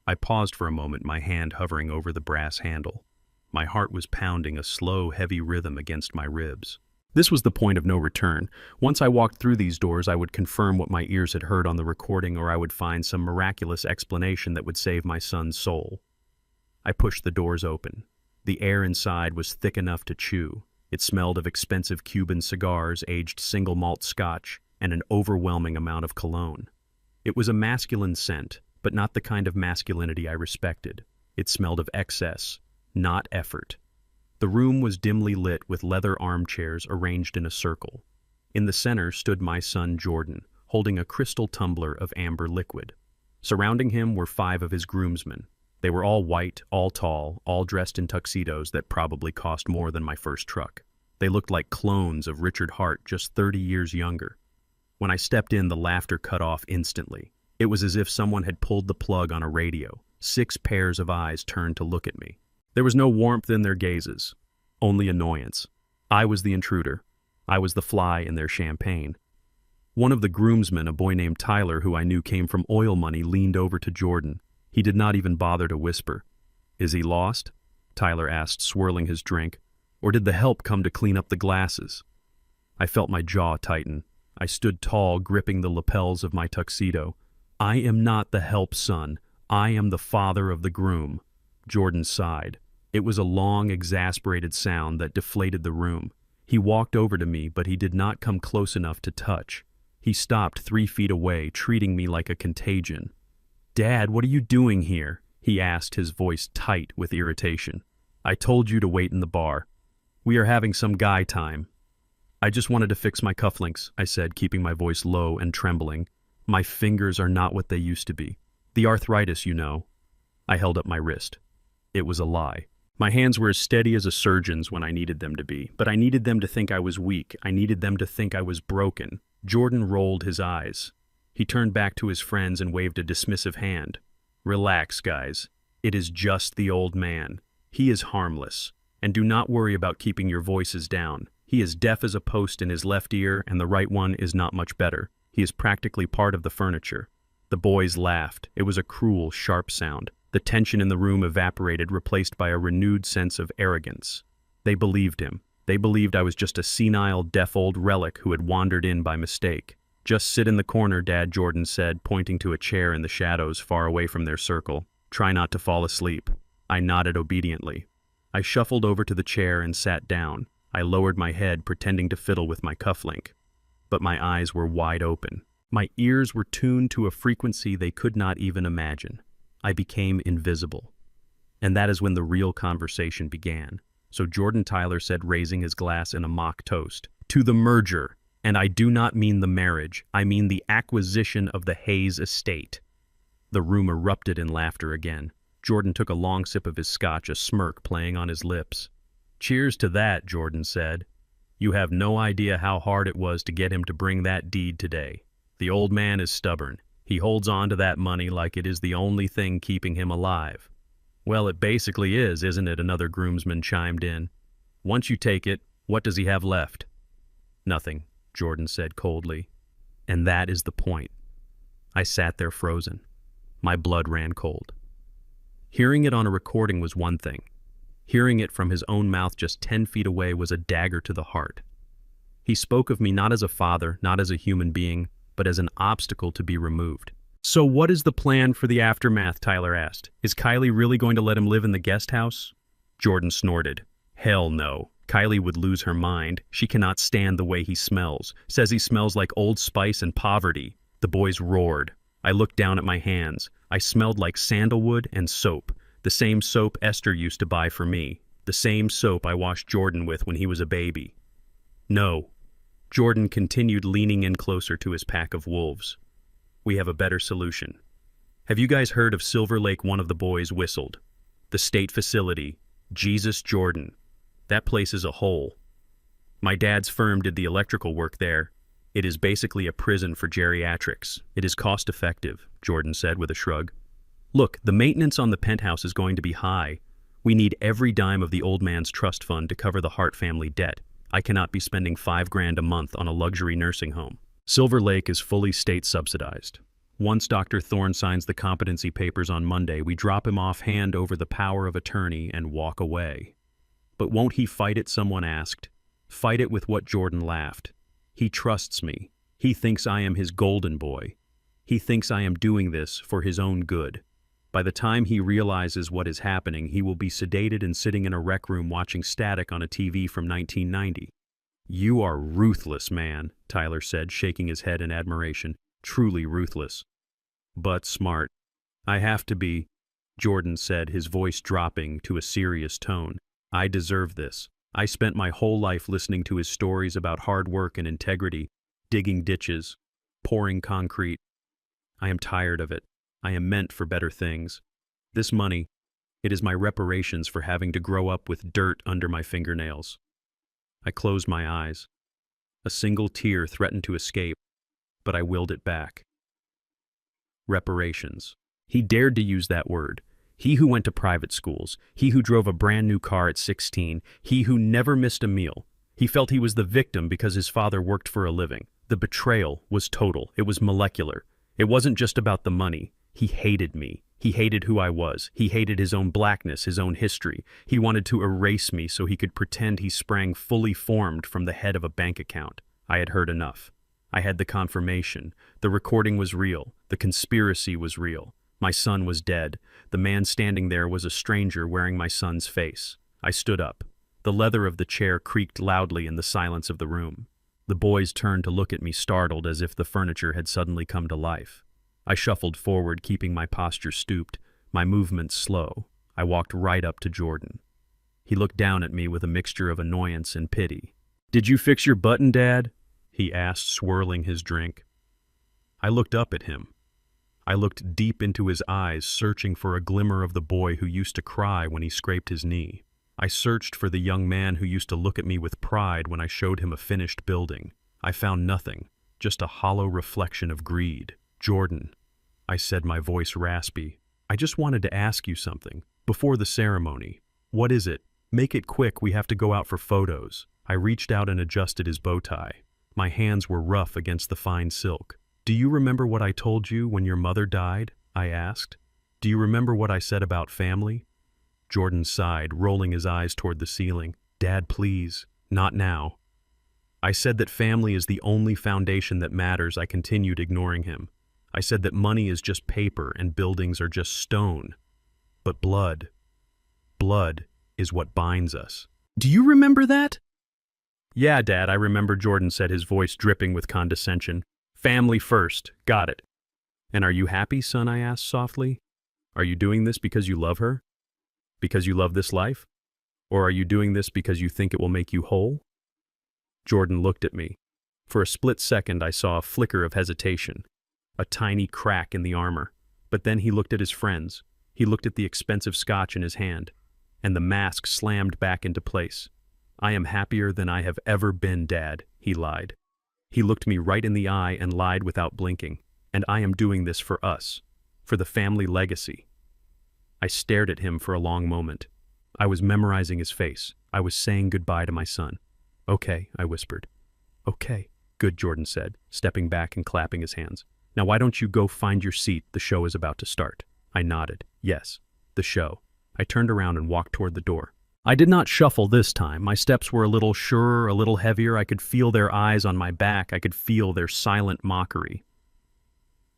I paused for a moment, my hand hovering over the brass handle. My heart was pounding a slow, heavy rhythm against my ribs. This was the point of no return. Once I walked through these doors, I would confirm what my ears had heard on the recording, or I would find some miraculous explanation that would save my son's soul. I pushed the doors open. The air inside was thick enough to chew. It smelled of expensive Cuban cigars, aged single malt scotch, and an overwhelming amount of cologne. It was a masculine scent, but not the kind of masculinity I respected. It smelled of excess, not effort. The room was dimly lit with leather armchairs arranged in a circle. In the center stood my son Jordan, holding a crystal tumbler of amber liquid. Surrounding him were 5 of his groomsmen. They were all white, all tall, all dressed in tuxedos that probably cost more than my first truck. They looked like clones of Richard Hart, just 30 years younger. When I stepped in, the laughter cut off instantly. It was as if someone had pulled the plug on a radio. 6 pairs of eyes turned to look at me. There was no warmth in their gazes, only annoyance. I was the intruder. I was the fly in their champagne. One of the groomsmen, a boy named Tyler who I knew came from oil money, leaned over to Jordan. He did not even bother to whisper. "Is he lost?" Tyler asked, swirling his drink. "Or did the help come to clean up the glasses?" I felt my jaw tighten. I stood tall, gripping the lapels of my tuxedo. "I am not the help, son. I am the father of the groom." Jordan sighed. It was a long, exasperated sound that deflated the room. He walked over to me, but he did not come close enough to touch. He stopped 3 feet away, treating me like a contagion. "Dad, what are you doing here?" he asked, his voice tight with irritation. "I told you to wait in the bar. We are having some guy time." "I just wanted to fix my cufflinks," I said, keeping my voice low and trembling. "My fingers are not what they used to be. The arthritis, you know." I held up my wrist. It was a lie. My hands were as steady as a surgeon's when I needed them to be, but I needed them to think I was weak. I needed them to think I was broken. Jordan rolled his eyes. He turned back to his friends and waved a dismissive hand. "Relax, guys. It is just the old man. He is harmless. And do not worry about keeping your voices down. He is deaf as a post in his left ear, and the right one is not much better. He is practically part of the furniture." The boys laughed. It was a cruel, sharp sound. The tension in the room evaporated, replaced by a renewed sense of arrogance. They believed him. They believed I was just a senile, deaf old relic who had wandered in by mistake. "Just sit in the corner, Dad," Jordan said, pointing to a chair in the shadows far away from their circle. "Try not to fall asleep." I nodded obediently. I shuffled over to the chair and sat down. I lowered my head, pretending to fiddle with my cufflink. But my eyes were wide open. My ears were tuned to a frequency they could not even imagine. I became invisible. And that is when the real conversation began. So Jordan Tyler said, raising his glass in a mock toast, "To the merger. And I do not mean the marriage. I mean the acquisition of the Hayes estate." The room erupted in laughter again. Jordan took a long sip of his scotch, a smirk playing on his lips. "Cheers to that," Jordan said. "You have no idea how hard it was to get him to bring that deed today. The old man is stubborn. He holds on to that money like it is the only thing keeping him alive." "Well, it basically is, isn't it?" another groomsman chimed in. "Once you take it, what does he have left?" "Nothing," Jordan said coldly. And that is the point. I sat there frozen. My blood ran cold. Hearing it on a recording was one thing. Hearing it from his own mouth just 10 feet away was a dagger to the heart. He spoke of me not as a father, not as a human being, but as an obstacle to be removed. "So what is the plan for the aftermath?" Tyler asked. "Is Kylie really going to let him live in the guest house?" Jordan snorted. "Hell no. Kylie would lose her mind. She cannot stand the way he smells. Says he smells like Old Spice and poverty." The boys roared. I looked down at my hands. I smelled like sandalwood and soap. The same soap Esther used to buy for me. The same soap I washed Jordan with when he was a baby. "No." Jordan continued, leaning in closer to his pack of wolves. "We have a better solution. Have you guys heard of Silver Lake?" One of the boys whistled. "The state facility. Jesus Jordan. That place is a hole. My dad's firm did the electrical work there. It is basically a prison for geriatrics. It is cost-effective," Jordan said with a shrug. "Look, the maintenance on the penthouse is going to be high. We need every dime of the old man's trust fund to cover the Hart family debt. I cannot be spending $5,000 a month on a luxury nursing home. Silver Lake is fully state-subsidized. Once Dr. Thorne signs the competency papers on Monday, we drop him off hand over the power of attorney and walk away." "But won't he fight it?" someone asked. "Fight it with what?" Jordan laughed. "He trusts me. He thinks I am his golden boy. He thinks I am doing this for his own good. By the time he realizes what is happening, he will be sedated and sitting in a rec room watching Static on a TV from 1990. "You are ruthless, man," Tyler said, shaking his head in admiration. "Truly ruthless. But smart." "I have to be," Jordan said, his voice dropping to a serious tone. "I deserve this. I spent my whole life listening to his stories about hard work and integrity, digging ditches, pouring concrete. I am tired of it. I am meant for better things. This money, it is my reparations for having to grow up with dirt under my fingernails." I closed my eyes. A single tear threatened to escape, but I willed it back. Reparations. He dared to use that word. He who went to private schools, he who drove a brand new car at 16, he who never missed a meal. He felt he was the victim because his father worked for a living. The betrayal was total. It was molecular. It wasn't just about the money. He hated me. He hated who I was. He hated his own blackness, his own history. He wanted to erase me so he could pretend he sprang fully formed from the head of a bank account. I had heard enough. I had the confirmation. The recording was real. The conspiracy was real. My son was dead. The man standing there was a stranger wearing my son's face. I stood up. The leather of the chair creaked loudly in the silence of the room. The boys turned to look at me, startled, as if the furniture had suddenly come to life. I shuffled forward, keeping my posture stooped, my movements slow. I walked right up to Jordan. He looked down at me with a mixture of annoyance and pity. "Did you fix your button, Dad?" he asked, swirling his drink. I looked up at him. I looked deep into his eyes, searching for a glimmer of the boy who used to cry when he scraped his knee. I searched for the young man who used to look at me with pride when I showed him a finished building. I found nothing, just a hollow reflection of greed. "Jordan," I said, my voice raspy, "I just wanted to ask you something. Before the ceremony. What is it? Make it quick, we have to go out for photos." I reached out and adjusted his bow tie. My hands were rough against the fine silk. "Do you remember what I told you when your mother died?" I asked. "Do you remember what I said about family?" Jordan sighed, rolling his eyes toward the ceiling. "Dad, please, not now." I said that family is the only foundation that matters. I continued, ignoring him. I said that money is just paper and buildings are just stone. But blood is what binds us. "Do you remember that?" "Yeah, Dad, I remember," Jordan said, his voice dripping with condescension. "Family first, got it." "And are you happy, son?" I asked softly. "Are you doing this because you love her? Because you love this life? Or are you doing this because you think it will make you whole?" Jordan looked at me. For a split second I saw a flicker of hesitation, a tiny crack in the armor. But then he looked at his friends. He looked at the expensive scotch in his hand, and the mask slammed back into place. "I am happier than I have ever been, Dad," he lied. He looked me right in the eye and lied without blinking. "And I am doing this for us, for the family legacy." I stared at him for a long moment. I was memorizing his face. I was saying goodbye to my son. "Okay," I whispered. "Okay, good," Jordan said, stepping back and clapping his hands. "Now why don't you go find your seat? The show is about to start." I nodded. Yes, the show. I turned around and walked toward the door. I did not shuffle this time. My steps were a little surer, a little heavier. I could feel their eyes on my back. I could feel their silent mockery.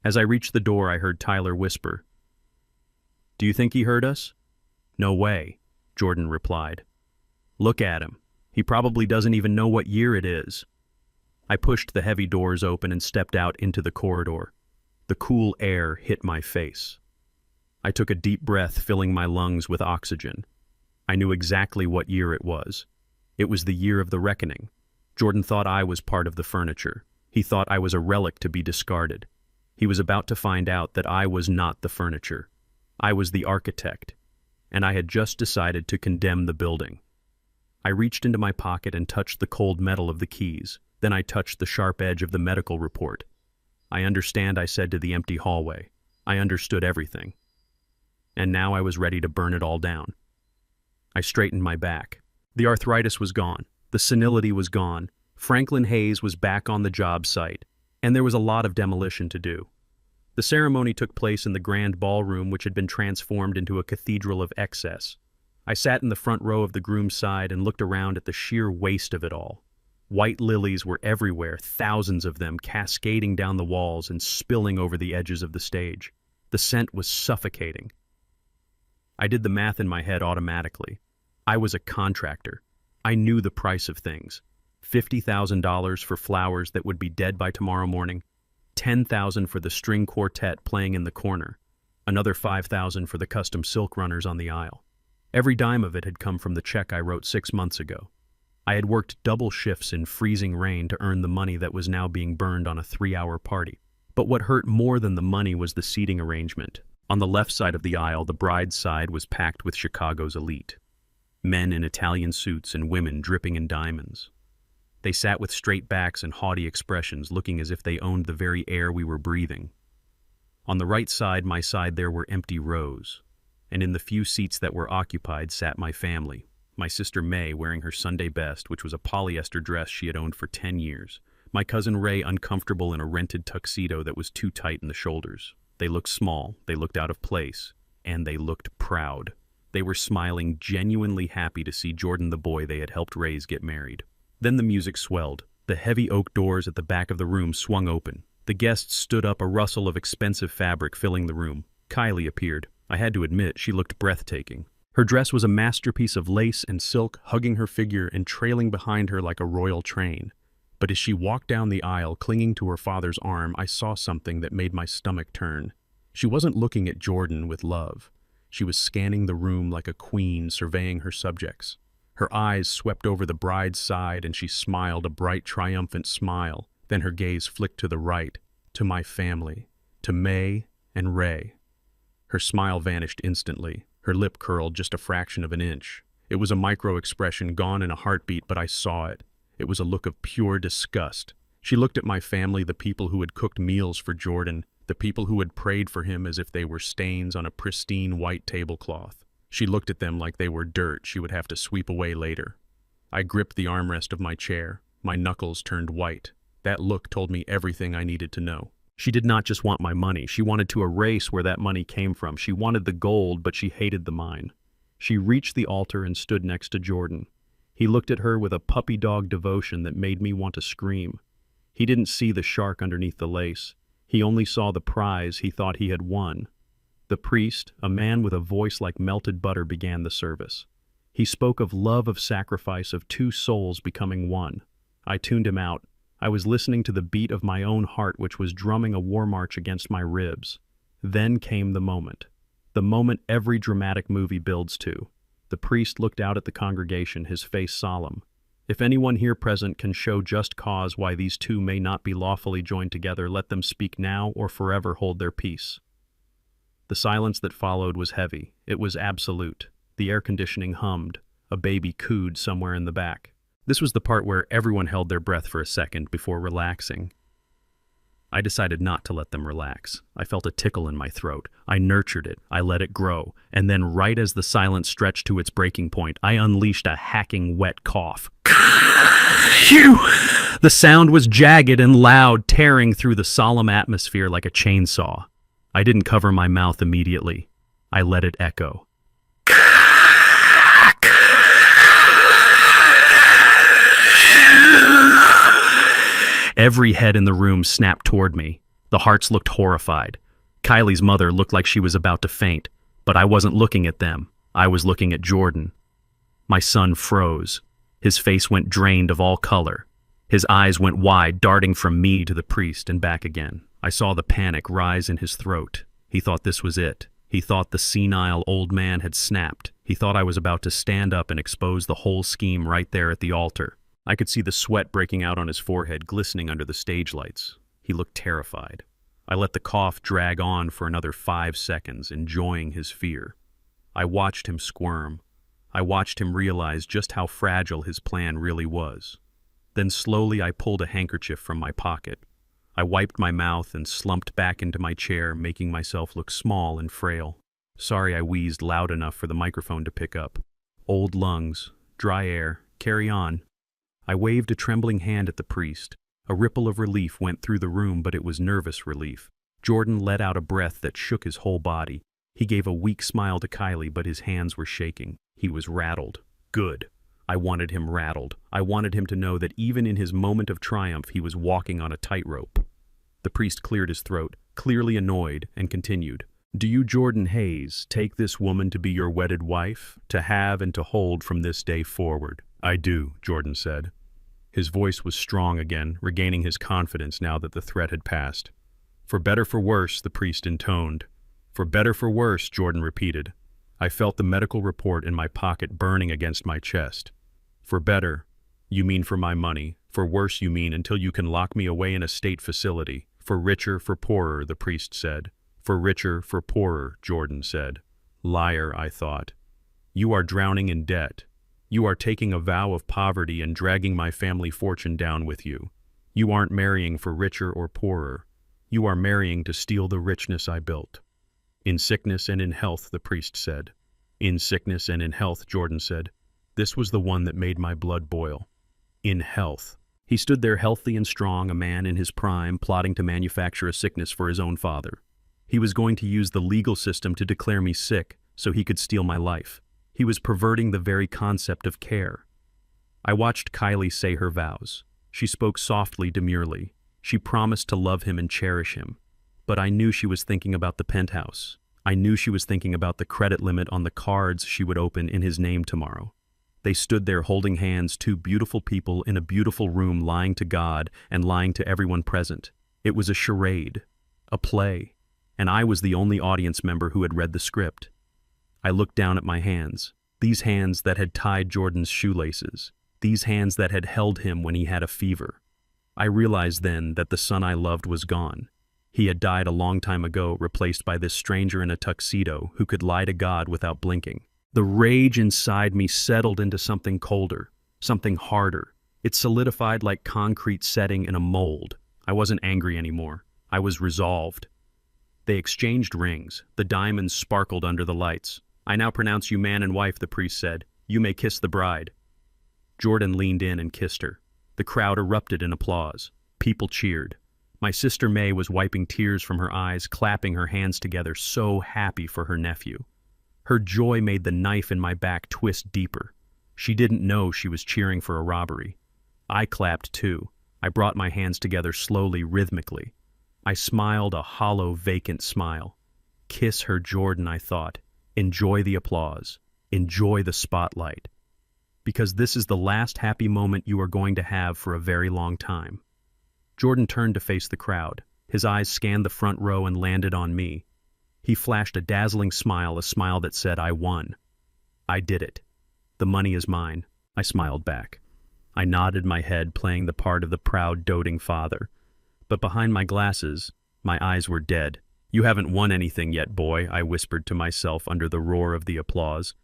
As I reached the door, I heard Tyler whisper, "Do you think he heard us?" "No way," Jordan replied. "Look at him. He probably doesn't even know what year it is." I pushed the heavy doors open and stepped out into the corridor. The cool air hit my face. I took a deep breath, filling my lungs with oxygen. I knew exactly what year it was. It was the year of the reckoning. Jordan thought I was part of the furniture. He thought I was a relic to be discarded. He was about to find out that I was not the furniture. I was the architect, and I had just decided to condemn the building. I reached into my pocket and touched the cold metal of the keys. Then I touched the sharp edge of the medical report. "I understand," I said to the empty hallway. I understood everything. And now I was ready to burn it all down. I straightened my back. The arthritis was gone. The senility was gone. Franklin Hayes was back on the job site, and there was a lot of demolition to do. The ceremony took place in the grand ballroom, which had been transformed into a cathedral of excess. I sat in the front row of the groom's side and looked around at the sheer waste of it all. White lilies were everywhere, thousands of them cascading down the walls and spilling over the edges of the stage. The scent was suffocating. I did the math in my head automatically. I was a contractor. I knew the price of things. $50,000 for flowers that would be dead by tomorrow morning, $10,000 for the string quartet playing in the corner, another $5,000 for the custom silk runners on the aisle. Every dime of it had come from the check I wrote 6 months ago. I had worked double shifts in freezing rain to earn the money that was now being burned on a 3-hour party. But what hurt more than the money was the seating arrangement. On the left side of the aisle, the bride's side was packed with Chicago's elite. Men in Italian suits and women dripping in diamonds. They sat with straight backs and haughty expressions, looking as if they owned the very air we were breathing. On the right side, my side, there were empty rows. And in the few seats that were occupied sat my family. My sister May wearing her Sunday best, which was a polyester dress she had owned for 10 years. My cousin Ray uncomfortable in a rented tuxedo that was too tight in the shoulders. They looked small, they looked out of place, and they looked proud. They were smiling, genuinely happy to see Jordan the boy they had helped raise get married. Then the music swelled. The heavy oak doors at the back of the room swung open. The guests stood up, a rustle of expensive fabric filling the room. Kylie appeared. I had to admit, she looked breathtaking. Her dress was a masterpiece of lace and silk, hugging her figure and trailing behind her like a royal train. But as she walked down the aisle, clinging to her father's arm, I saw something that made my stomach turn. She wasn't looking at Jordan with love. She was scanning the room like a queen surveying her subjects. Her eyes swept over the bride's side and she smiled a bright, triumphant smile. Then her gaze flicked to the right, to my family, to May and Ray. Her smile vanished instantly. Her lip curled just a fraction of an inch. It was a micro-expression gone in a heartbeat, but I saw it. It was a look of pure disgust. She looked at my family, the people who had cooked meals for Jordan, the people who had prayed for him as if they were stains on a pristine white tablecloth. She looked at them like they were dirt she would have to sweep away later. I gripped the armrest of my chair. My knuckles turned white. That look told me everything I needed to know. She did not just want my money. She wanted to erase where that money came from. She wanted the gold, but she hated the mine. She reached the altar and stood next to Jordan. He looked at her with a puppy dog devotion that made me want to scream. He didn't see the shark underneath the lace. He only saw the prize he thought he had won. The priest, a man with a voice like melted butter, began the service. He spoke of love, of sacrifice, of two souls becoming one. I tuned him out. I was listening to the beat of my own heart, which was drumming a war march against my ribs. Then came the moment every dramatic movie builds to. The priest looked out at the congregation, his face solemn. If anyone here present can show just cause why these two may not be lawfully joined together, let them speak now or forever hold their peace. The silence that followed was heavy. It was absolute. The air conditioning hummed. A baby cooed somewhere in the back. This was the part where everyone held their breath for a second before relaxing. I decided not to let them relax. I felt a tickle in my throat. I nurtured it. I let it grow. And then right as the silence stretched to its breaking point, I unleashed a hacking, wet cough. Phew! The sound was jagged and loud, tearing through the solemn atmosphere like a chainsaw. I didn't cover my mouth immediately. I let it echo. Every head in the room snapped toward me. The hearts looked horrified. Kylie's mother looked like she was about to faint, but I wasn't looking at them. I was looking at Jordan. My son froze. His face went drained of all color. His eyes went wide, darting from me to the priest and back again. I saw the panic rise in his throat. He thought this was it. He thought the senile old man had snapped. He thought I was about to stand up and expose the whole scheme right there at the altar. I could see the sweat breaking out on his forehead, glistening under the stage lights. He looked terrified. I let the cough drag on for another 5 seconds, enjoying his fear. I watched him squirm. I watched him realize just how fragile his plan really was. Then slowly I pulled a handkerchief from my pocket. I wiped my mouth and slumped back into my chair, making myself look small and frail. Sorry I wheezed loud enough for the microphone to pick up. Old lungs, dry air, carry on. I waved a trembling hand at the priest. A ripple of relief went through the room, but it was nervous relief. Jordan let out a breath that shook his whole body. He gave a weak smile to Kylie, but his hands were shaking. He was rattled. Good. I wanted him rattled. I wanted him to know that even in his moment of triumph, he was walking on a tightrope. The priest cleared his throat, clearly annoyed, and continued. Do you, Jordan Hayes, take this woman to be your wedded wife, to have and to hold from this day forward? I do, Jordan said. His voice was strong again, regaining his confidence now that the threat had passed. For better for worse, the priest intoned. For better for worse, Jordan repeated. I felt the medical report in my pocket burning against my chest. For better, you mean for my money. For worse, you mean until you can lock me away in a state facility. For richer, for poorer, the priest said. For richer, for poorer, Jordan said. Liar, I thought. You are drowning in debt. You are taking a vow of poverty and dragging my family fortune down with you. You aren't marrying for richer or poorer. You are marrying to steal the richness I built. In sickness and in health, the priest said. In sickness and in health, Jordan said. This was the one that made my blood boil. In health. He stood there healthy and strong, a man in his prime, plotting to manufacture a sickness for his own father. He was going to use the legal system to declare me sick so he could steal my life. He was perverting the very concept of care. I watched Kylie say her vows. She spoke softly, demurely. She promised to love him and cherish him. But I knew she was thinking about the penthouse. I knew she was thinking about the credit limit on the cards she would open in his name tomorrow. They stood there holding hands, two beautiful people in a beautiful room, lying to God and lying to everyone present. It was a charade, a play, and I was the only audience member who had read the script. I looked down at my hands, these hands that had tied Jordan's shoelaces, these hands that had held him when he had a fever. I realized then that the son I loved was gone. He had died a long time ago, replaced by this stranger in a tuxedo who could lie to God without blinking. The rage inside me settled into something colder, something harder. It solidified like concrete setting in a mold. I wasn't angry anymore. I was resolved. They exchanged rings. The diamonds sparkled under the lights. I now pronounce you man and wife, the priest said. You may kiss the bride. Jordan leaned in and kissed her. The crowd erupted in applause. People cheered. My sister May was wiping tears from her eyes, clapping her hands together, so happy for her nephew. Her joy made the knife in my back twist deeper. She didn't know she was cheering for a robbery. I clapped too. I brought my hands together slowly, rhythmically. I smiled a hollow, vacant smile. Kiss her, Jordan, I thought. Enjoy the applause. Enjoy the spotlight. Because this is the last happy moment you are going to have for a very long time. Jordan turned to face the crowd. His eyes scanned the front row and landed on me. He flashed a dazzling smile, a smile that said, I won. I did it. The money is mine. I smiled back. I nodded my head, playing the part of the proud, doting father. But behind my glasses, my eyes were dead. You haven't won anything yet, boy, I whispered to myself under the roar of the applause.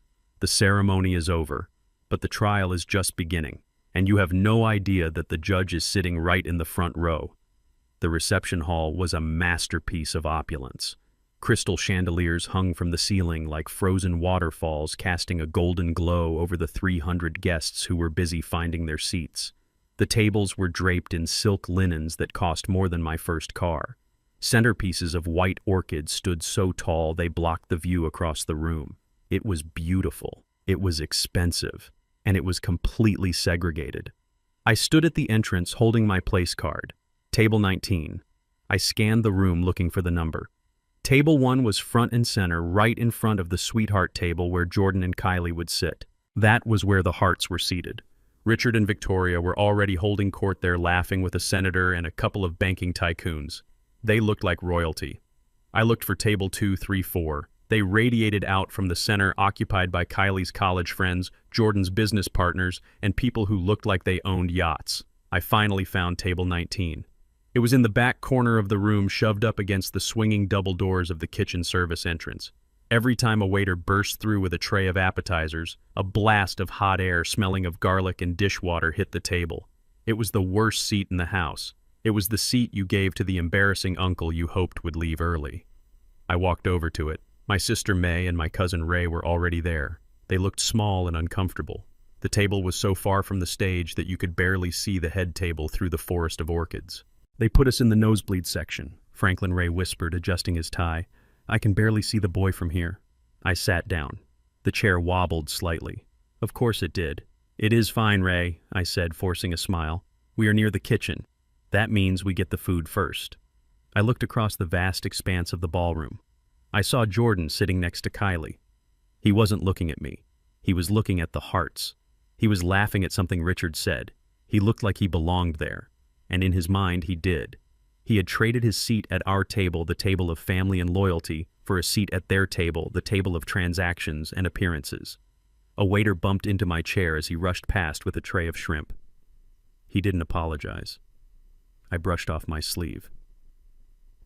The ceremony is over, but the trial is just beginning, and you have no idea that the judge is sitting right in the front row. The reception hall was a masterpiece of opulence. Crystal chandeliers hung from the ceiling like frozen waterfalls, casting a golden glow over the 300 guests who were busy finding their seats. The tables were draped in silk linens that cost more than my first car. Centerpieces of white orchids stood so tall they blocked the view across the room. It was beautiful, it was expensive, and it was completely segregated. I stood at the entrance holding my place card. Table 19. I scanned the room looking for the number. Table 1 was front and center, right in front of the sweetheart table where Jordan and Kylie would sit. That was where the hearts were seated. Richard and Victoria were already holding court there, laughing with a senator and a couple of banking tycoons. They looked like royalty. I looked for table 2, 3, 4. They radiated out from the center, occupied by Kylie's college friends, Jordan's business partners, and people who looked like they owned yachts. I finally found table 19. It was in the back corner of the room, shoved up against the swinging double doors of the kitchen service entrance. Every time a waiter burst through with a tray of appetizers, a blast of hot air smelling of garlic and dishwater hit the table. It was the worst seat in the house. It was the seat you gave to the embarrassing uncle you hoped would leave early. I walked over to it. My sister May and my cousin Ray were already there. They looked small and uncomfortable. The table was so far from the stage that you could barely see the head table through the forest of orchids. They put us in the nosebleed section, Franklin Ray whispered, adjusting his tie. I can barely see the boy from here. I sat down. The chair wobbled slightly. Of course it did. It is fine, Ray, I said, forcing a smile. We are near the kitchen. That means we get the food first. I looked across the vast expanse of the ballroom. I saw Jordan sitting next to Kylie. He wasn't looking at me. He was looking at the hearts. He was laughing at something Richard said. He looked like he belonged there. And in his mind, he did. He had traded his seat at our table, the table of family and loyalty, for a seat at their table, the table of transactions and appearances. A waiter bumped into my chair as he rushed past with a tray of shrimp. He didn't apologize. I brushed off my sleeve.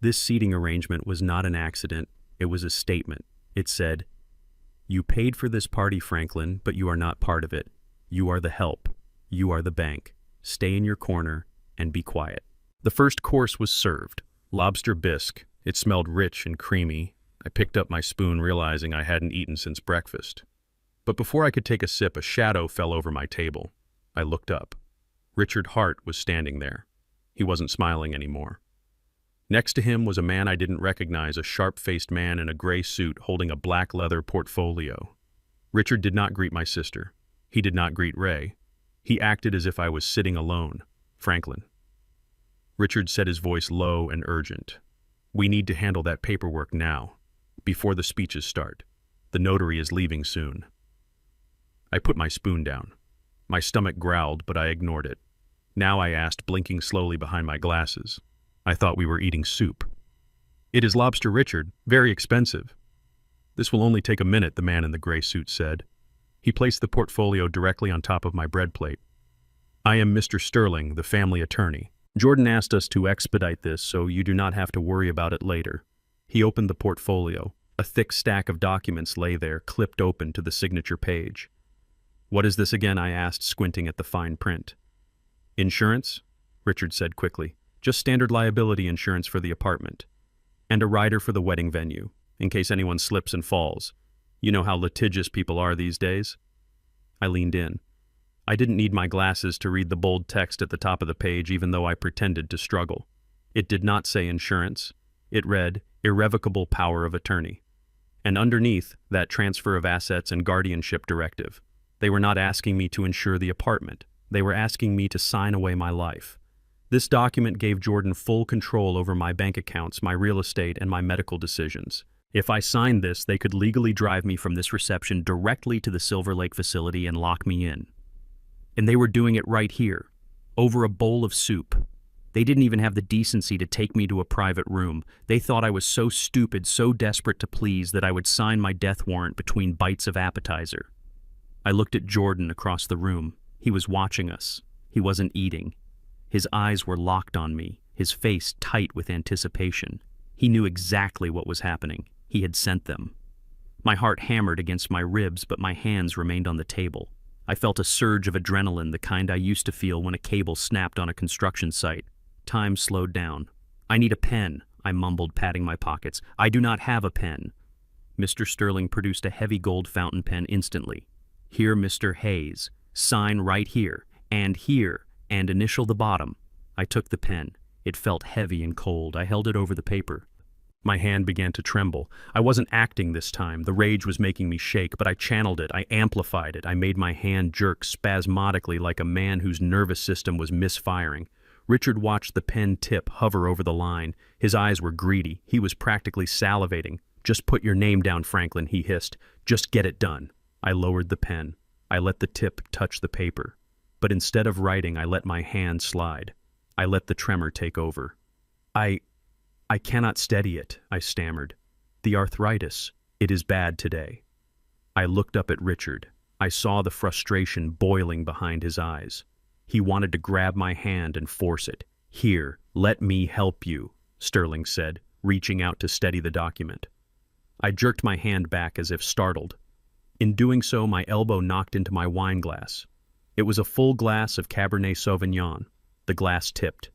This seating arrangement was not an accident. It was a statement. It said, "You paid for this party, Franklin, but you are not part of it. You are the help. You are the bank. Stay in your corner and be quiet." The first course was served. Lobster bisque. It smelled rich and creamy. I picked up my spoon, realizing I hadn't eaten since breakfast. But before I could take a sip, a shadow fell over my table. I looked up. Richard Hart was standing there. He wasn't smiling anymore. Next to him was a man I didn't recognize, a sharp-faced man in a gray suit holding a black leather portfolio. Richard did not greet my sister. He did not greet Ray. He acted as if I was sitting alone. Franklin. Richard said, his voice low and urgent. We need to handle that paperwork now, before the speeches start. The notary is leaving soon. I put my spoon down. My stomach growled, but I ignored it. Now I asked, blinking slowly behind my glasses. I thought we were eating soup. It is lobster, Richard. Very expensive. This will only take a minute, the man in the gray suit said. He placed the portfolio directly on top of my bread plate. I am Mr. Sterling, the family attorney. Jordan asked us to expedite this so you do not have to worry about it later. He opened the portfolio. A thick stack of documents lay there, clipped open to the signature page. What is this again? I asked, squinting at the fine print. Insurance? Richard said quickly. Just standard liability insurance for the apartment. And a rider for the wedding venue, in case anyone slips and falls. You know how litigious people are these days? I leaned in. I didn't need my glasses to read the bold text at the top of the page, even though I pretended to struggle. It did not say insurance. It read, irrevocable power of attorney. And underneath, that transfer of assets and guardianship directive. They were not asking me to insure the apartment. They were asking me to sign away my life. This document gave Jordan full control over my bank accounts, my real estate, and my medical decisions. If I signed this, they could legally drive me from this reception directly to the Silver Lake facility and lock me in. And they were doing it right here, over a bowl of soup. They didn't even have the decency to take me to a private room. They thought I was so stupid, so desperate to please, that I would sign my death warrant between bites of appetizer. I looked at Jordan across the room. He was watching us. He wasn't eating. His eyes were locked on me, his face tight with anticipation. He knew exactly what was happening. He had sent them. My heart hammered against my ribs, but my hands remained on the table. I felt a surge of adrenaline, the kind I used to feel when a cable snapped on a construction site. Time slowed down. I need a pen, I mumbled, patting my pockets. I do not have a pen. Mr. Sterling produced a heavy gold fountain pen instantly. Here, Mr. Hayes. Sign right here, and initial the bottom. I took the pen. It felt heavy and cold. I held it over the paper. My hand began to tremble. I wasn't acting this time. The rage was making me shake, but I channeled it. I amplified it. I made my hand jerk spasmodically like a man whose nervous system was misfiring. Richard watched the pen tip hover over the line. His eyes were greedy. He was practically salivating. Just put your name down, Franklin, he hissed. Just get it done. I lowered the pen. I let the tip touch the paper. But instead of writing, I let my hand slide. I let the tremor take over. I cannot steady it, I stammered. The arthritis. It is bad today. I looked up at Richard. I saw the frustration boiling behind his eyes. He wanted to grab my hand and force it. Here, let me help you, Sterling said, reaching out to steady the document. I jerked my hand back as if startled. In doing so, my elbow knocked into my wine glass. It was a full glass of Cabernet Sauvignon. The glass tipped.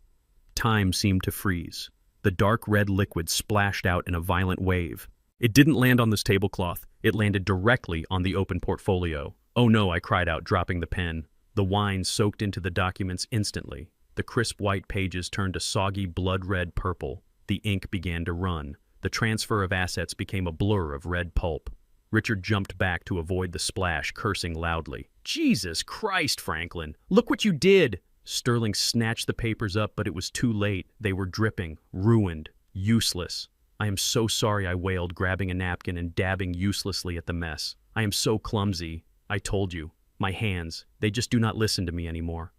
Time seemed to freeze. The dark red liquid splashed out in a violent wave. It didn't land on this tablecloth. It landed directly on the open portfolio. Oh no, I cried out, dropping the pen. The wine soaked into the documents instantly. The crisp white pages turned a soggy blood-red purple. The ink began to run. The transfer of assets became a blur of red pulp. Richard jumped back to avoid the splash, cursing loudly. Jesus Christ, Franklin! Look what you did! Sterling snatched the papers up, but it was too late. They were dripping, ruined, useless. I am so sorry, I wailed, grabbing a napkin and dabbing uselessly at the mess. I am so clumsy. I told you. My hands, they just do not listen to me anymore.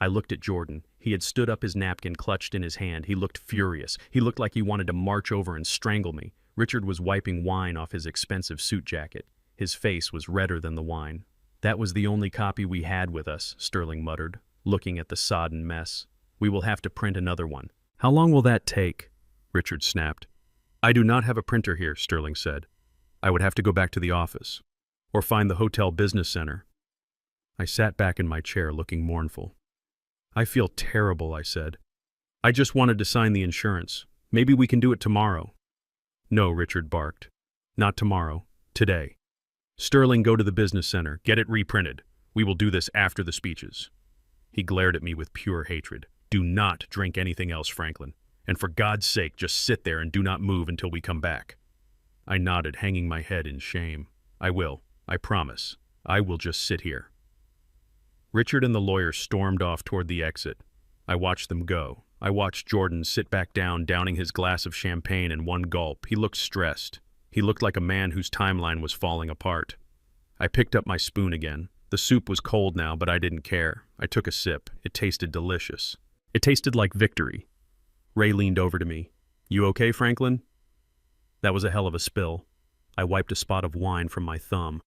I looked at Jordan. He had stood up, his napkin clutched in his hand. He looked furious. He looked like he wanted to march over and strangle me. Richard was wiping wine off his expensive suit jacket. His face was redder than the wine. That was the only copy we had with us, Sterling muttered, looking at the sodden mess. We will have to print another one. How long will that take? Richard snapped. I do not have a printer here, Sterling said. I would have to go back to the office, or find the hotel business center. I sat back in my chair, looking mournful. I feel terrible, I said. I just wanted to sign the insurance. Maybe we can do it tomorrow." "No," Richard barked. "Not tomorrow. Today. Sterling, go to the business center. Get it reprinted. We will do this after the speeches." He glared at me with pure hatred. "Do not drink anything else, Franklin. And for God's sake, just sit there and do not move until we come back." I nodded, hanging my head in shame. "I will. I promise. I will just sit here." Richard and the lawyer stormed off toward the exit. I watched them go. I watched Jordan sit back down, downing his glass of champagne in one gulp. He looked stressed. He looked like a man whose timeline was falling apart. I picked up my spoon again. The soup was cold now, but I didn't care. I took a sip. It tasted delicious. It tasted like victory. Ray leaned over to me. "You okay, Franklin?" That was a hell of a spill. I wiped a spot of wine from my thumb.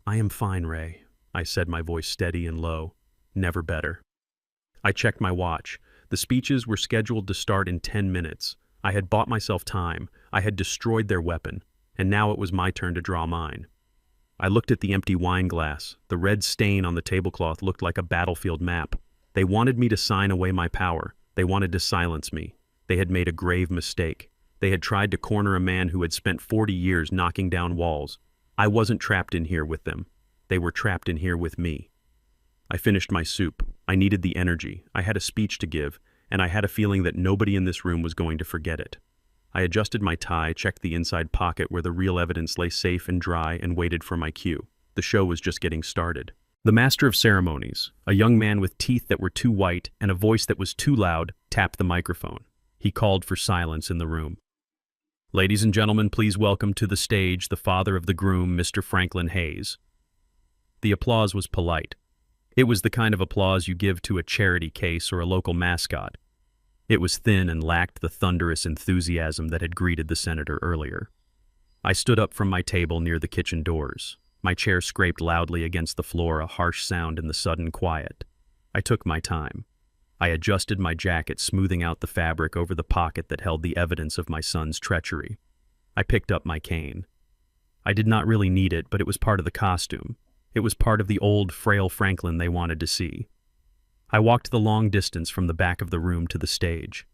"I am fine, Ray," I said, my voice steady and low. "Never better." I checked my watch. The speeches were scheduled to start in 10 minutes. I had bought myself time. I had destroyed their weapon, and now it was my turn to draw mine. I looked at the empty wine glass. The red stain on the tablecloth looked like a battlefield map. They wanted me to sign away my power. They wanted to silence me. They had made a grave mistake. They had tried to corner a man who had spent 40 years knocking down walls. I wasn't trapped in here with them. They were trapped in here with me. I finished my soup. I needed the energy. I had a speech to give, and I had a feeling that nobody in this room was going to forget it. I adjusted my tie, checked the inside pocket where the real evidence lay safe and dry, and waited for my cue. The show was just getting started. The master of ceremonies, a young man with teeth that were too white and a voice that was too loud, tapped the microphone. He called for silence in the room. "Ladies and gentlemen, please welcome to the stage the father of the groom, Mr. Franklin Hayes." The applause was polite. It was the kind of applause you give to a charity case or a local mascot. It was thin and lacked the thunderous enthusiasm that had greeted the senator earlier. I stood up from my table near the kitchen doors. My chair scraped loudly against the floor, a harsh sound in the sudden quiet. I took my time. I adjusted my jacket, smoothing out the fabric over the pocket that held the evidence of my son's treachery. I picked up my cane. I did not really need it, but it was part of the costume. It was part of the old, frail Franklin they wanted to see. I walked the long distance from the back of the room to the stage.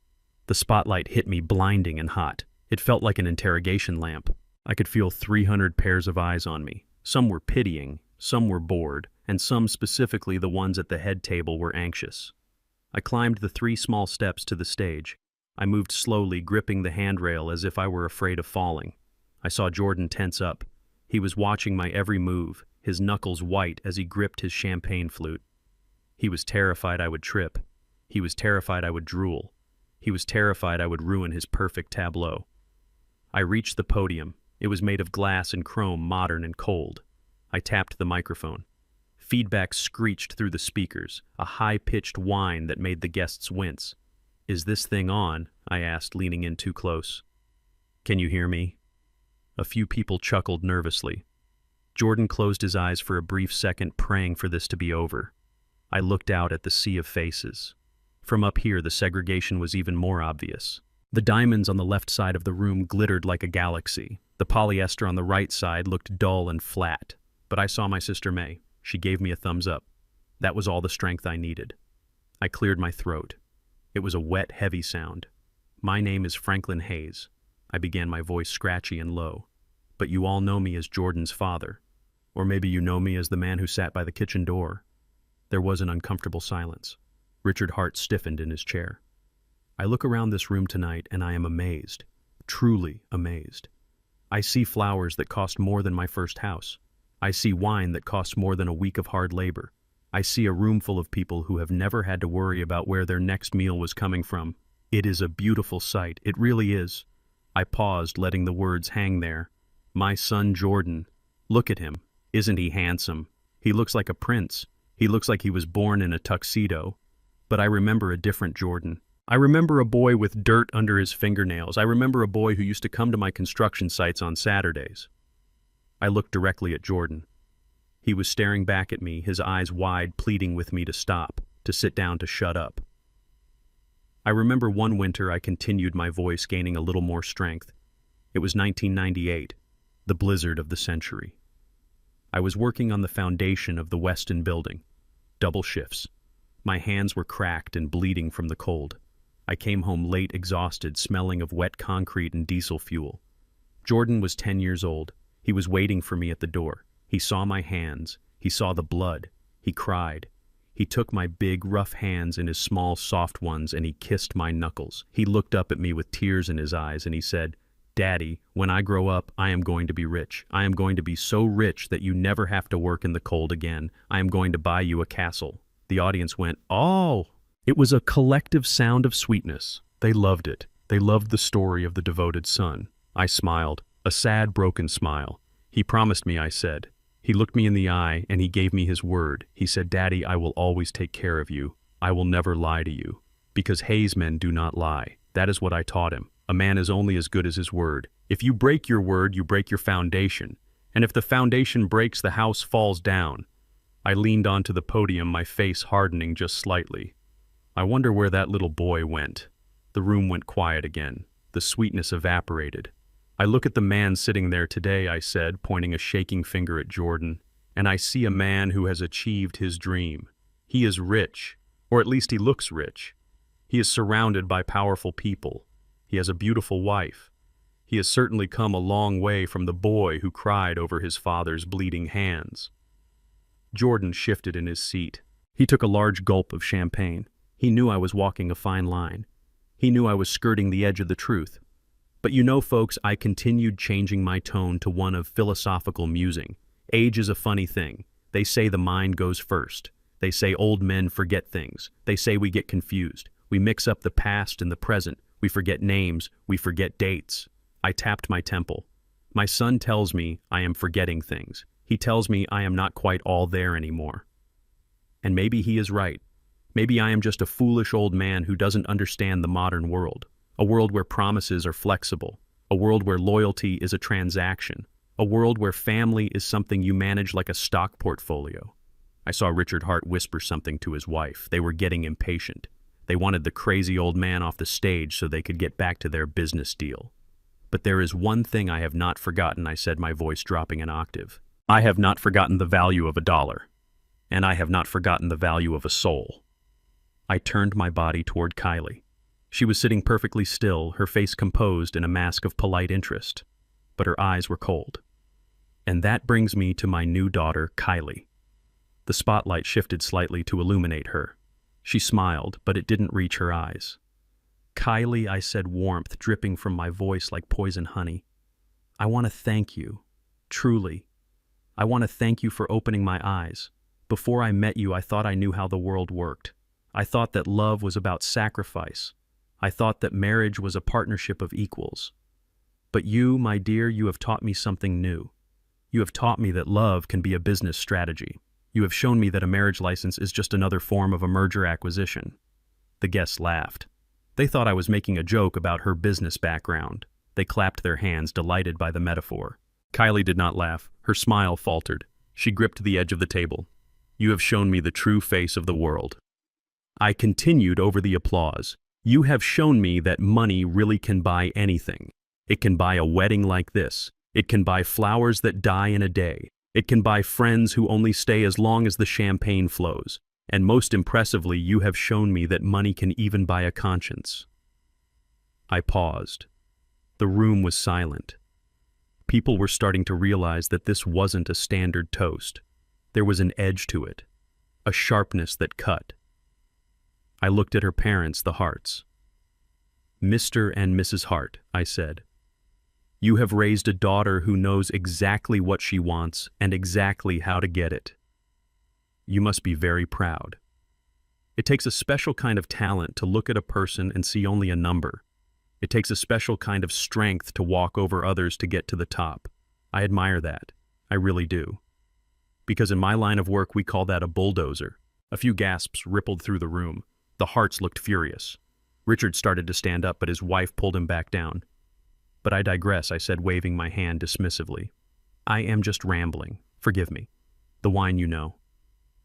The spotlight hit me blinding and hot. It felt like an interrogation lamp. I could feel 300 pairs of eyes on me. Some were pitying, some were bored, and some, specifically the ones at the head table, were anxious. I climbed the 3 small steps to the stage. I moved slowly, gripping the handrail as if I were afraid of falling. I saw Jordan tense up. He was watching my every move, his knuckles white as he gripped his champagne flute. He was terrified I would trip. He was terrified I would drool. He was terrified I would ruin his perfect tableau. I reached the podium. It was made of glass and chrome, modern and cold. I tapped the microphone. Feedback screeched through the speakers, a high-pitched whine that made the guests wince. "Is this thing on?" I asked, leaning in too close. "Can you hear me?" A few people chuckled nervously. Jordan closed his eyes for a brief second, praying for this to be over. I looked out at the sea of faces. From up here, the segregation was even more obvious. The diamonds on the left side of the room glittered like a galaxy. The polyester on the right side looked dull and flat. But I saw my sister May. She gave me a thumbs up. That was all the strength I needed. I cleared my throat. It was a wet, heavy sound. "My name is Franklin Hayes." I began, my voice scratchy and low. "But you all know me as Jordan's father. Or maybe you know me as the man who sat by the kitchen door." There was an uncomfortable silence. Richard Hart stiffened in his chair. I look around this room tonight and I am amazed. Truly amazed. I see flowers that cost more than my first house. I see wine that costs more than a week of hard labor. I see a room full of people who have never had to worry about where their next meal was coming from. It is a beautiful sight. It really is. I paused, letting the words hang there. My son Jordan. Look at him. Isn't he handsome? He looks like a prince. He looks like he was born in a tuxedo. But I remember a different Jordan. I remember a boy with dirt under his fingernails. I remember a boy who used to come to my construction sites on Saturdays. I looked directly at Jordan. He was staring back at me, his eyes wide, pleading with me to stop, to sit down, to shut up. I remember one winter I continued, my voice gaining a little more strength. It was 1998, the blizzard of the century. I was working on the foundation of the Weston building, double shifts. My hands were cracked and bleeding from the cold. I came home late, exhausted, smelling of wet concrete and diesel fuel. Jordan was 10 years old. He was waiting for me at the door. He saw my hands. He saw the blood. He cried. He took my big, rough hands in his small, soft ones, and he kissed my knuckles. He looked up at me with tears in his eyes, and he said, "Daddy, when I grow up, I am going to be rich. I am going to be so rich that you never have to work in the cold again. I am going to buy you a castle." The audience went, "Oh!" It was a collective sound of sweetness. They loved it. They loved the story of the devoted son. I smiled, a sad, broken smile. "He promised me," I said. He looked me in the eye, and he gave me his word. He said, "Daddy, I will always take care of you. I will never lie to you." Because Hayes men do not lie. That is what I taught him. A man is only as good as his word. If you break your word, you break your foundation. And if the foundation breaks, the house falls down. I leaned onto the podium, my face hardening just slightly. I wonder where that little boy went. The room went quiet again. The sweetness evaporated. "I look at the man sitting there today," I said, pointing a shaking finger at Jordan, "and I see a man who has achieved his dream. He is rich, or at least he looks rich. He is surrounded by powerful people. He has a beautiful wife. He has certainly come a long way from the boy who cried over his father's bleeding hands." Jordan shifted in his seat. He took a large gulp of champagne. He knew I was walking a fine line. He knew I was skirting the edge of the truth. But you know, folks, I continued changing my tone to one of philosophical musing. Age is a funny thing. They say the mind goes first. They say old men forget things. They say we get confused. We mix up the past and the present. We forget names. We forget dates. I tapped my temple. My son tells me I am forgetting things. He tells me I am not quite all there anymore. And maybe he is right. Maybe I am just a foolish old man who doesn't understand the modern world. A world where promises are flexible. A world where loyalty is a transaction. A world where family is something you manage like a stock portfolio. I saw Richard Hart whisper something to his wife. They were getting impatient. They wanted the crazy old man off the stage so they could get back to their business deal. "But there is one thing I have not forgotten," I said, my voice dropping an octave. "I have not forgotten the value of $1. And I have not forgotten the value of a soul." I turned my body toward Kylie. She was sitting perfectly still, her face composed in a mask of polite interest. But her eyes were cold. And that brings me to my new daughter, Kylie. The spotlight shifted slightly to illuminate her. She smiled, but it didn't reach her eyes. "Kylie," I said, warmth dripping from my voice like poison honey. "I want to thank you. Truly. I want to thank you for opening my eyes. Before I met you, I thought I knew how the world worked. I thought that love was about sacrifice. I thought that marriage was a partnership of equals. But you, my dear, you have taught me something new. You have taught me that love can be a business strategy. You have shown me that a marriage license is just another form of a merger acquisition." The guests laughed. They thought I was making a joke about her business background. They clapped their hands, delighted by the metaphor. Kylie did not laugh. Her smile faltered. She gripped the edge of the table. "You have shown me the true face of the world." I continued over the applause. "You have shown me that money really can buy anything. It can buy a wedding like this. It can buy flowers that die in a day. It can buy friends who only stay as long as the champagne flows. And most impressively, you have shown me that money can even buy a conscience." I paused. The room was silent. People were starting to realize that this wasn't a standard toast. There was an edge to it, a sharpness that cut. I looked at her parents, the Harts. "Mr. and Mrs. Hart," I said, "you have raised a daughter who knows exactly what she wants and exactly how to get it. You must be very proud. It takes a special kind of talent to look at a person and see only a number. It takes a special kind of strength to walk over others to get to the top. I admire that. I really do. Because in my line of work, we call that a bulldozer." A few gasps rippled through the room. The Harts looked furious. Richard started to stand up, but his wife pulled him back down. "But I digress," I said, waving my hand dismissively. "I am just rambling. Forgive me. The wine, you know."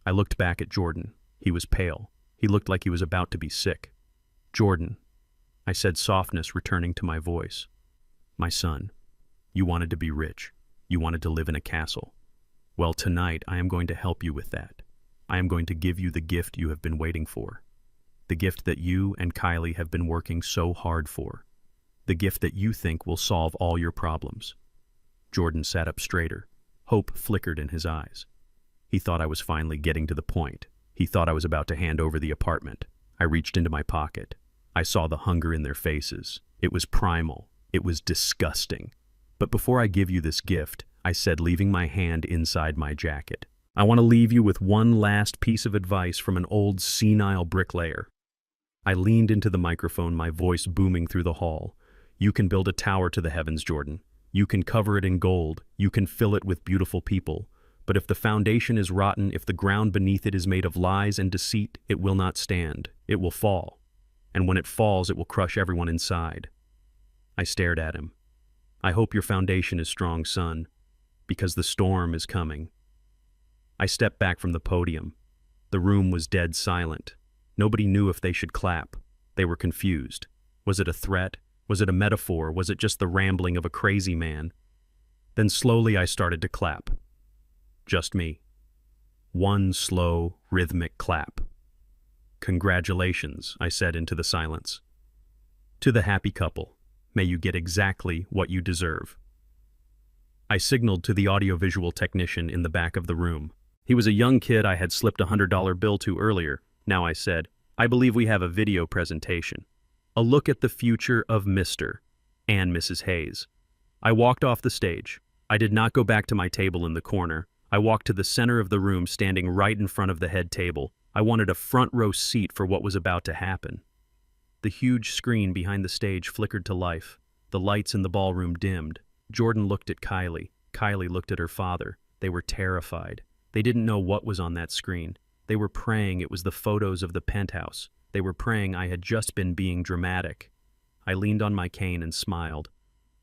I looked back at Jordan. He was pale. He looked like he was about to be sick. "Jordan," I said, softness returning to my voice. "My son, you wanted to be rich. You wanted to live in a castle. Well, tonight I am going to help you with that. I am going to give you the gift you have been waiting for. The gift that you and Kylie have been working so hard for. The gift that you think will solve all your problems. Jordan sat up straighter. Hope flickered in his eyes. He thought I was finally getting to the point. He thought I was about to hand over the apartment. I reached into my pocket. I saw the hunger in their faces. It was primal. It was disgusting. But before I give you this gift, I said, leaving my hand inside my jacket, I want to leave you with one last piece of advice from an old senile bricklayer. I leaned into the microphone, my voice booming through the hall. You can build a tower to the heavens, Jordan. You can cover it in gold. You can fill it with beautiful people. But if the foundation is rotten, if the ground beneath it is made of lies and deceit, it will not stand. It will fall. And when it falls, it will crush everyone inside. I stared at him. I hope your foundation is strong, son, because the storm is coming. I stepped back from the podium. The room was dead silent. Nobody knew if they should clap. They were confused. Was it a threat? Was it a metaphor? Was it just the rambling of a crazy man? Then slowly I started to clap. Just me. One slow, rhythmic clap. Congratulations, I said into the silence. To the happy couple, may you get exactly what you deserve. I signaled to the audiovisual technician in the back of the room. He was a young kid I had slipped a $100 bill to earlier. Now I said, I believe we have a video presentation. A look at the future of Mr. and Mrs. Hayes. I walked off the stage. I did not go back to my table in the corner. I walked to the center of the room, standing right in front of the head table. I wanted a front row seat for what was about to happen. The huge screen behind the stage flickered to life. The lights in the ballroom dimmed. Jordan looked at Kylie. Kylie looked at her father. They were terrified. They didn't know what was on that screen. They were praying it was the photos of the penthouse. They were praying I had just been being dramatic. I leaned on my cane and smiled.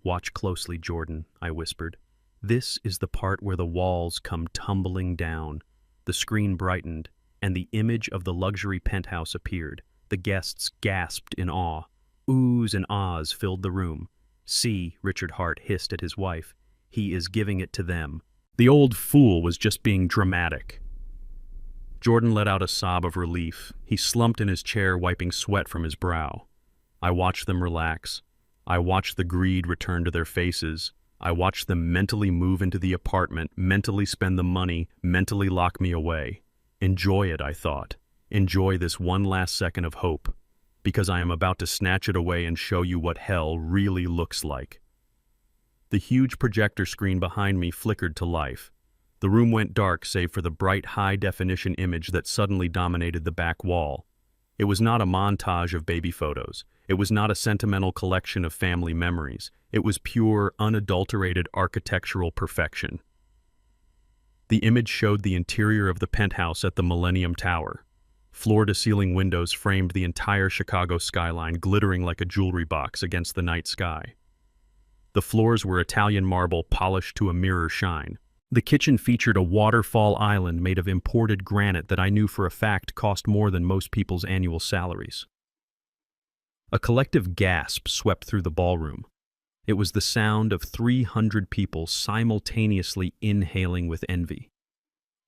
Watch closely, Jordan, I whispered. This is the part where the walls come tumbling down. The screen brightened, and the image of the luxury penthouse appeared. The guests gasped in awe. Oohs and ahs filled the room. See, Richard Hart hissed at his wife. He is giving it to them. The old fool was just being dramatic. Jordan let out a sob of relief. He slumped in his chair, wiping sweat from his brow. I watched them relax. I watched the greed return to their faces. I watched them mentally move into the apartment, mentally spend the money, mentally lock me away. Enjoy it, I thought. Enjoy this one last second of hope, because I am about to snatch it away and show you what hell really looks like. The huge projector screen behind me flickered to life. The room went dark save for the bright, high-definition image that suddenly dominated the back wall. It was not a montage of baby photos. It was not a sentimental collection of family memories. It was pure, unadulterated architectural perfection. The image showed the interior of the penthouse at the Millennium Tower. Floor-to-ceiling windows framed the entire Chicago skyline, glittering like a jewelry box against the night sky. The floors were Italian marble polished to a mirror shine. The kitchen featured a waterfall island made of imported granite that I knew for a fact cost more than most people's annual salaries. A collective gasp swept through the ballroom. It was the sound of 300 people simultaneously inhaling with envy.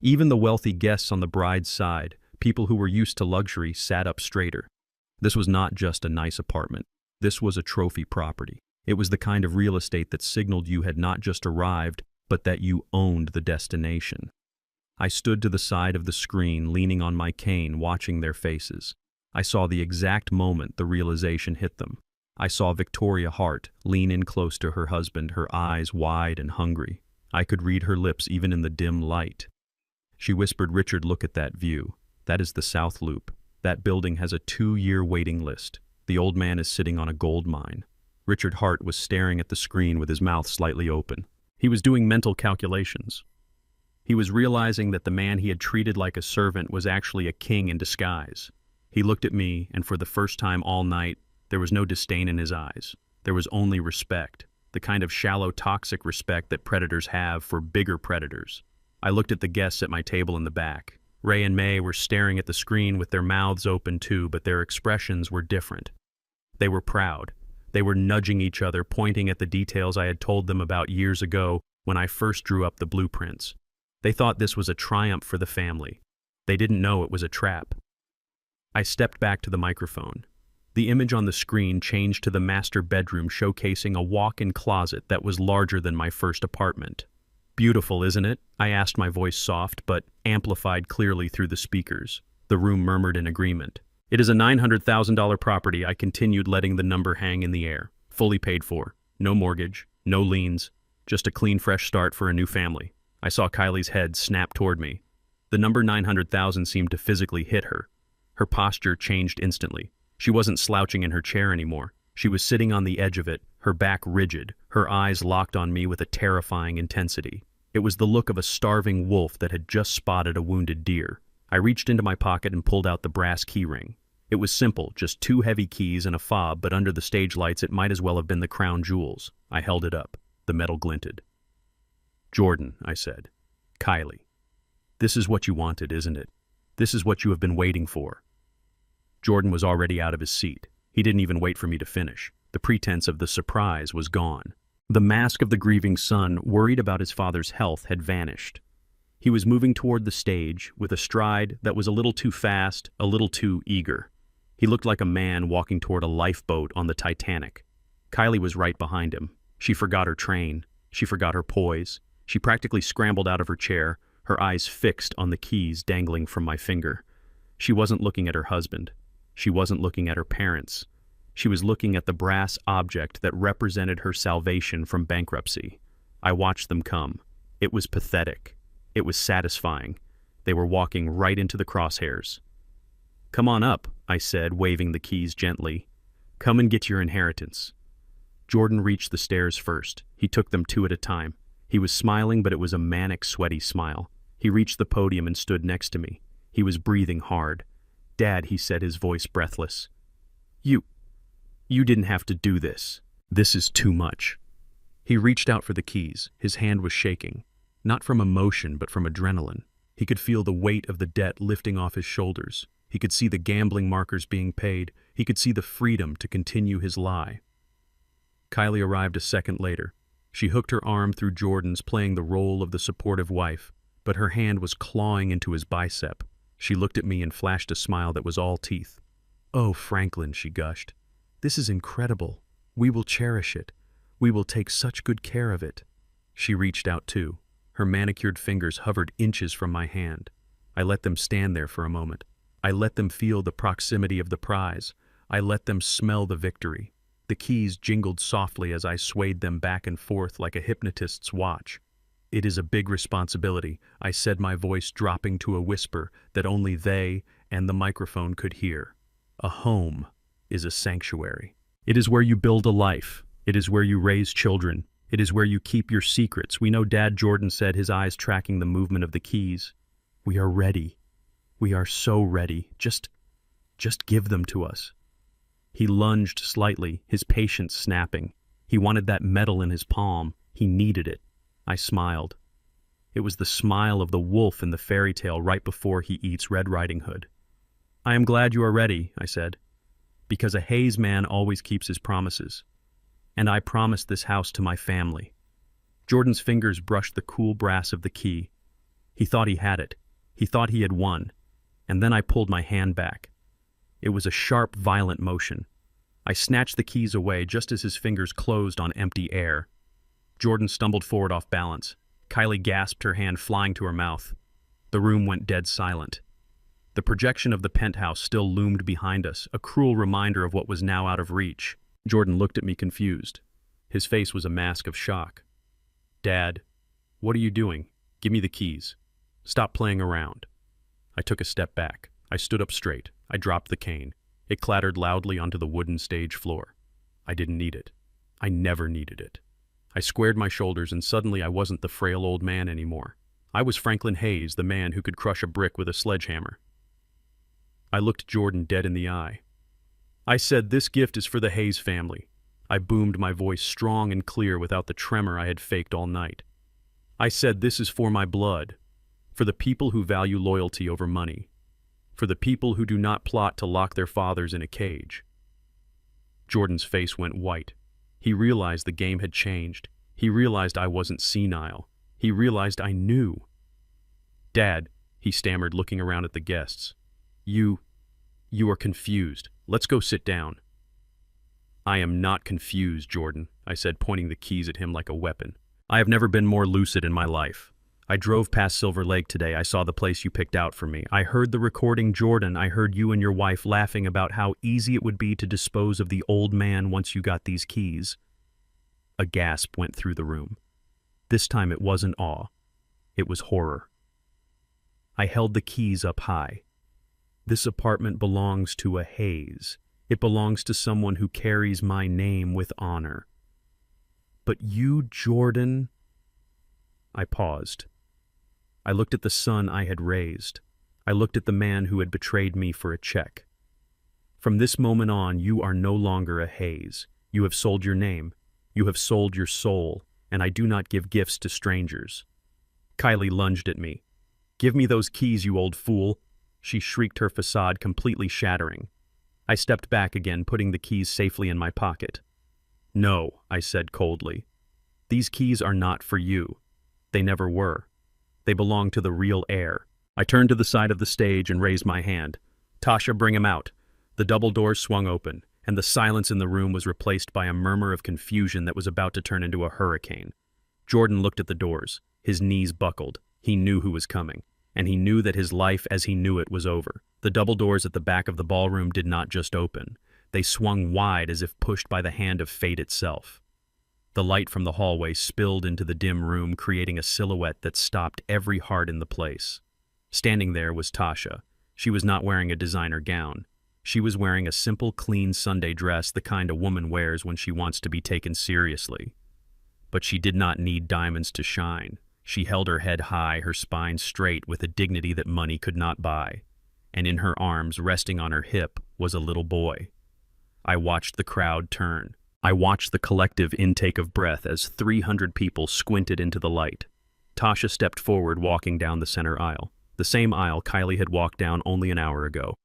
Even the wealthy guests on the bride's side, people who were used to luxury, sat up straighter. This was not just a nice apartment. This was a trophy property. It was the kind of real estate that signaled you had not just arrived, but that you owned the destination. I stood to the side of the screen, leaning on my cane, watching their faces. I saw the exact moment the realization hit them. I saw Victoria Hart lean in close to her husband, her eyes wide and hungry. I could read her lips even in the dim light. She whispered, "Richard, look at that view. That is the South Loop. That building has a 2-year waiting list. The old man is sitting on a gold mine." Richard Hart was staring at the screen with his mouth slightly open. He was doing mental calculations. He was realizing that the man he had treated like a servant was actually a king in disguise. He looked at me, and for the first time all night, there was no disdain in his eyes. There was only respect, the kind of shallow, toxic respect that predators have for bigger predators. I looked at the guests at my table in the back. Ray and May were staring at the screen with their mouths open too, but their expressions were different. They were proud. They were nudging each other, pointing at the details I had told them about years ago when I first drew up the blueprints. They thought this was a triumph for the family. They didn't know it was a trap. I stepped back to the microphone. The image on the screen changed to the master bedroom showcasing a walk-in closet that was larger than my first apartment. "Beautiful, isn't it?" I asked, my voice soft but amplified clearly through the speakers. The room murmured in agreement. "It is a $900,000 property," I continued, letting the number hang in the air. "Fully paid for. No mortgage, no liens, just a clean fresh start for a new family." I saw Kylie's head snap toward me. The number 900,000 seemed to physically hit her. Her posture changed instantly. She wasn't slouching in her chair anymore. She was sitting on the edge of it, her back rigid, her eyes locked on me with a terrifying intensity. It was the look of a starving wolf that had just spotted a wounded deer. I reached into my pocket and pulled out the brass key ring. It was simple, just 2 heavy keys and a fob, but under the stage lights it might as well have been the crown jewels. I held it up. The metal glinted. "Jordan," I said. "Kylie. This is what you wanted, isn't it? This is what you have been waiting for." Jordan was already out of his seat. He didn't even wait for me to finish. The pretense of the surprise was gone. The mask of the grieving son, worried about his father's health, had vanished. He was moving toward the stage with a stride that was a little too fast, a little too eager. He looked like a man walking toward a lifeboat on the Titanic. Kylie was right behind him. She forgot her train. She forgot her poise. She practically scrambled out of her chair, her eyes fixed on the keys dangling from my finger. She wasn't looking at her husband. She wasn't looking at her parents. She was looking at the brass object that represented her salvation from bankruptcy. I watched them come. It was pathetic. It was satisfying. They were walking right into the crosshairs. "Come on up," I said, waving the keys gently. "Come and get your inheritance." Jordan reached the stairs first. He took them 2 at a time. He was smiling, but it was a manic, sweaty smile. He reached the podium and stood next to me. He was breathing hard. "Dad," he said, his voice breathless. You didn't have to do this. This is too much." He reached out for the keys. His hand was shaking. Not from emotion, but from adrenaline. He could feel the weight of the debt lifting off his shoulders. He could see the gambling markers being paid. He could see the freedom to continue his lie. Kylie arrived a second later. She hooked her arm through Jordan's, playing the role of the supportive wife, but her hand was clawing into his bicep. She looked at me and flashed a smile that was all teeth. "Oh, Franklin," she gushed. "This is incredible. We will cherish it. We will take such good care of it." She reached out too. Her manicured fingers hovered inches from my hand. I let them stand there for a moment. I let them feel the proximity of the prize. I let them smell the victory. The keys jingled softly as I swayed them back and forth like a hypnotist's watch. "It is a big responsibility," I said, my voice dropping to a whisper that only they and the microphone could hear. "A home is a sanctuary. It is where you build a life. It is where you raise children. It is where you keep your secrets. We know Dad," Jordan said, his eyes tracking the movement of the keys. "We are ready. We are so ready. Just give them to us." He lunged slightly, his patience snapping. He wanted that metal in his palm. He needed it. I smiled. It was the smile of the wolf in the fairy tale right before he eats Red Riding Hood. "I am glad you are ready," I said, "because a Hayes man always keeps his promises. And I promised this house to my family." Jordan's fingers brushed the cool brass of the key. He thought he had it. He thought he had won. And then I pulled my hand back. It was a sharp, violent motion. I snatched the keys away just as his fingers closed on empty air. Jordan stumbled forward off balance. Kylie gasped, her hand flying to her mouth. The room went dead silent. The projection of the penthouse still loomed behind us, a cruel reminder of what was now out of reach. Jordan looked at me confused. His face was a mask of shock. "Dad, what are you doing? Give me the keys. Stop playing around." I took a step back. I stood up straight. I dropped the cane. It clattered loudly onto the wooden stage floor. I didn't need it. I never needed it. I squared my shoulders, and suddenly I wasn't the frail old man anymore. I was Franklin Hayes, the man who could crush a brick with a sledgehammer. I looked Jordan dead in the eye. I said, "This gift is for the Hayes family." I boomed, my voice strong and clear without the tremor I had faked all night. I said, "This is for my blood, for the people who value loyalty over money, for the people who do not plot to lock their fathers in a cage." Jordan's face went white. He realized the game had changed. He realized I wasn't senile. He realized I knew. "Dad," he stammered, looking around at the guests. You You are confused. Let's go sit down. I am not confused, Jordan, I said, pointing the keys at him like a weapon. I have never been more lucid in my life. I drove past Silver Lake today. I saw the place you picked out for me. I heard the recording, Jordan. I heard you and your wife laughing about how easy it would be to dispose of the old man once you got these keys. A gasp went through the room. This time it wasn't awe. It was horror. I held the keys up high. This apartment belongs to a Hayes. It belongs to someone who carries my name with honor. But you, Jordan... I paused. I looked at the son I had raised. I looked at the man who had betrayed me for a check. From this moment on, you are no longer a Hayes. You have sold your name. You have sold your soul, and I do not give gifts to strangers. Kylie lunged at me. Give me those keys, you old fool. She shrieked, her facade completely shattering. I stepped back again, putting the keys safely in my pocket. No, I said coldly. These keys are not for you. They never were. They belong to the real heir. I turned to the side of the stage and raised my hand. Tasha, bring him out. The double doors swung open, and the silence in the room was replaced by a murmur of confusion that was about to turn into a hurricane. Jordan looked at the doors. His knees buckled. He knew who was coming, and he knew that his life as he knew it was over. The double doors at the back of the ballroom did not just open. They swung wide as if pushed by the hand of fate itself. The light from the hallway spilled into the dim room, creating a silhouette that stopped every heart in the place. Standing there was Tasha. She was not wearing a designer gown. She was wearing a simple, clean Sunday dress, the kind a woman wears when she wants to be taken seriously. But she did not need diamonds to shine. She held her head high, her spine straight, with a dignity that money could not buy. And in her arms, resting on her hip, was a little boy. I watched the crowd turn. I watched the collective intake of breath as 300 people squinted into the light. Tasha stepped forward, walking down the center aisle, the same aisle Kylie had walked down only an hour ago.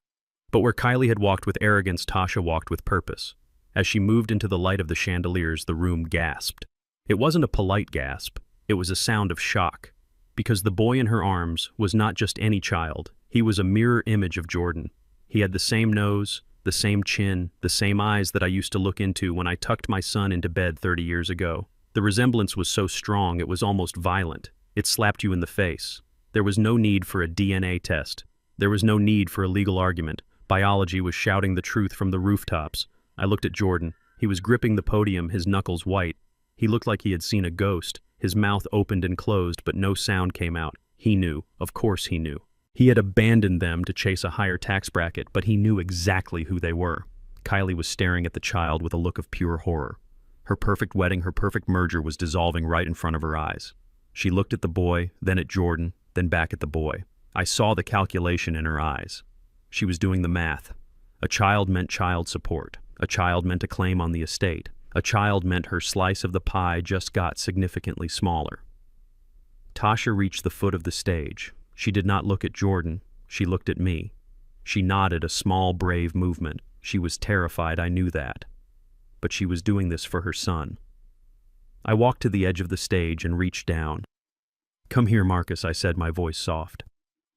But where Kylie had walked with arrogance, Tasha walked with purpose. As she moved into the light of the chandeliers, the room gasped. It wasn't a polite gasp. It was a sound of shock. Because the boy in her arms was not just any child. He was a mirror image of Jordan. He had the same nose, the same chin, the same eyes that I used to look into when I tucked my son into bed 30 years ago. The resemblance was so strong it was almost violent. It slapped you in the face. There was no need for a DNA test. There was no need for a legal argument. Biology was shouting the truth from the rooftops. I looked at Jordan. He was gripping the podium, his knuckles white. He looked like he had seen a ghost. His mouth opened and closed, but no sound came out. He knew. Of course he knew. He had abandoned them to chase a higher tax bracket, but he knew exactly who they were. Kylie was staring at the child with a look of pure horror. Her perfect wedding, her perfect merger was dissolving right in front of her eyes. She looked at the boy, then at Jordan, then back at the boy. I saw the calculation in her eyes. She was doing the math. A child meant child support. A child meant a claim on the estate. A child meant her slice of the pie just got significantly smaller. Tasha reached the foot of the stage. She did not look at Jordan. She looked at me. She nodded, a small, brave movement. She was terrified, I knew that. But she was doing this for her son. I walked to the edge of the stage and reached down. Come here, Marcus, I said, my voice soft.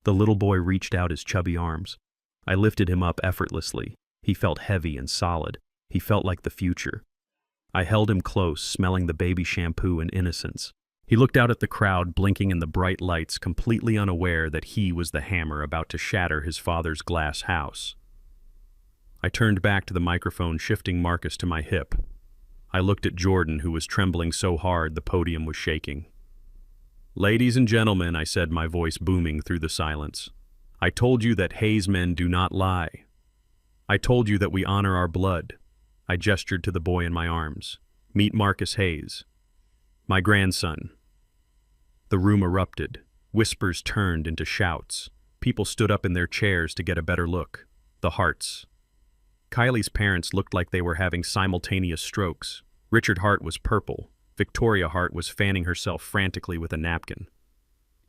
The little boy reached out his chubby arms. I lifted him up effortlessly. He felt heavy and solid. He felt like the future. I held him close, smelling the baby shampoo and innocence. He looked out at the crowd, blinking in the bright lights, completely unaware that he was the hammer about to shatter his father's glass house. I turned back to the microphone, shifting Marcus to my hip. I looked at Jordan, who was trembling so hard the podium was shaking. Ladies and gentlemen, I said, my voice booming through the silence. I told you that Hayes men do not lie. I told you that we honor our blood. I gestured to the boy in my arms. Meet Marcus Hayes. My grandson. The room erupted. Whispers turned into shouts. People stood up in their chairs to get a better look. The Harts. Kylie's parents looked like they were having simultaneous strokes. Richard Hart was purple. Victoria Hart was fanning herself frantically with a napkin.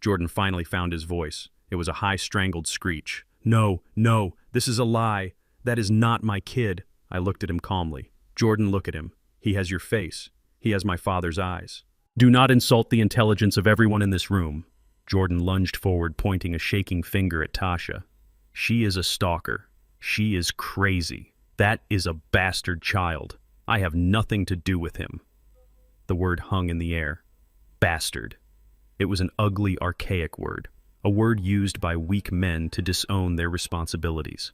Jordan finally found his voice. It was a high, strangled screech. No, no, this is a lie. That is not my kid. I looked at him calmly. Jordan, look at him. He has your face. He has my father's eyes. Do not insult the intelligence of everyone in this room. Jordan lunged forward, pointing a shaking finger at Tasha. She is a stalker. She is crazy. That is a bastard child. I have nothing to do with him. The word hung in the air. Bastard. It was an ugly, archaic word, a word used by weak men to disown their responsibilities.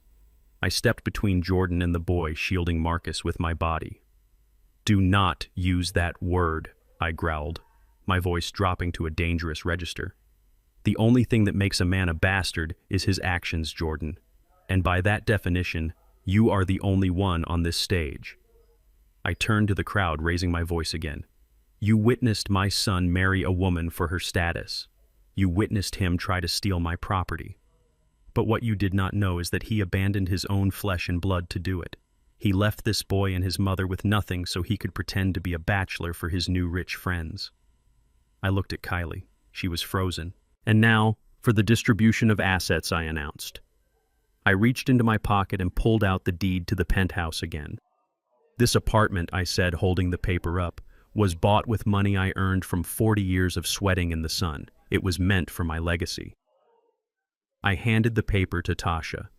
I stepped between Jordan and the boy, shielding Marcus with my body. "Do not use that word," I growled, my voice dropping to a dangerous register. "The only thing that makes a man a bastard is his actions, Jordan. And by that definition, you are the only one on this stage." I turned to the crowd, raising my voice again. "You witnessed my son marry a woman for her status. You witnessed him try to steal my property. But what you did not know is that he abandoned his own flesh and blood to do it. He left this boy and his mother with nothing so he could pretend to be a bachelor for his new rich friends." I looked at Kylie. She was frozen. "And now, for the distribution of assets," I announced. I reached into my pocket and pulled out the deed to the penthouse again. "This apartment," I said, holding the paper up, "was bought with money I earned from 40 years of sweating in the sun. It was meant for my legacy." I handed the paper to Tasha.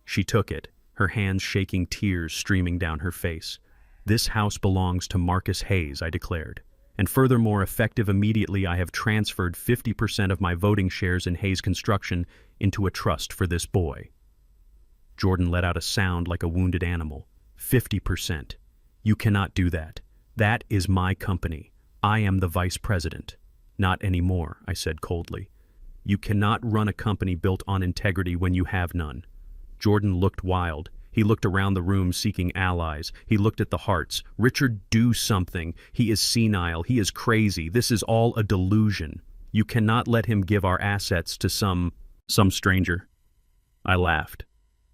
She took it, her hands shaking, tears streaming down her face. "This house belongs to Marcus Hayes," I declared. "And furthermore, effective immediately, I have transferred 50% of my voting shares in Hayes Construction into a trust for this boy." Jordan let out a sound like a wounded animal. 50%. "You cannot do that. That is my company. I am the vice president." "Not anymore," I said coldly. "You cannot run a company built on integrity when you have none." Jordan looked wild. He looked around the room seeking allies. He looked at the Harts. "Richard, do something. He is senile. He is crazy. This is all a delusion. You cannot let him give our assets to some stranger." I laughed.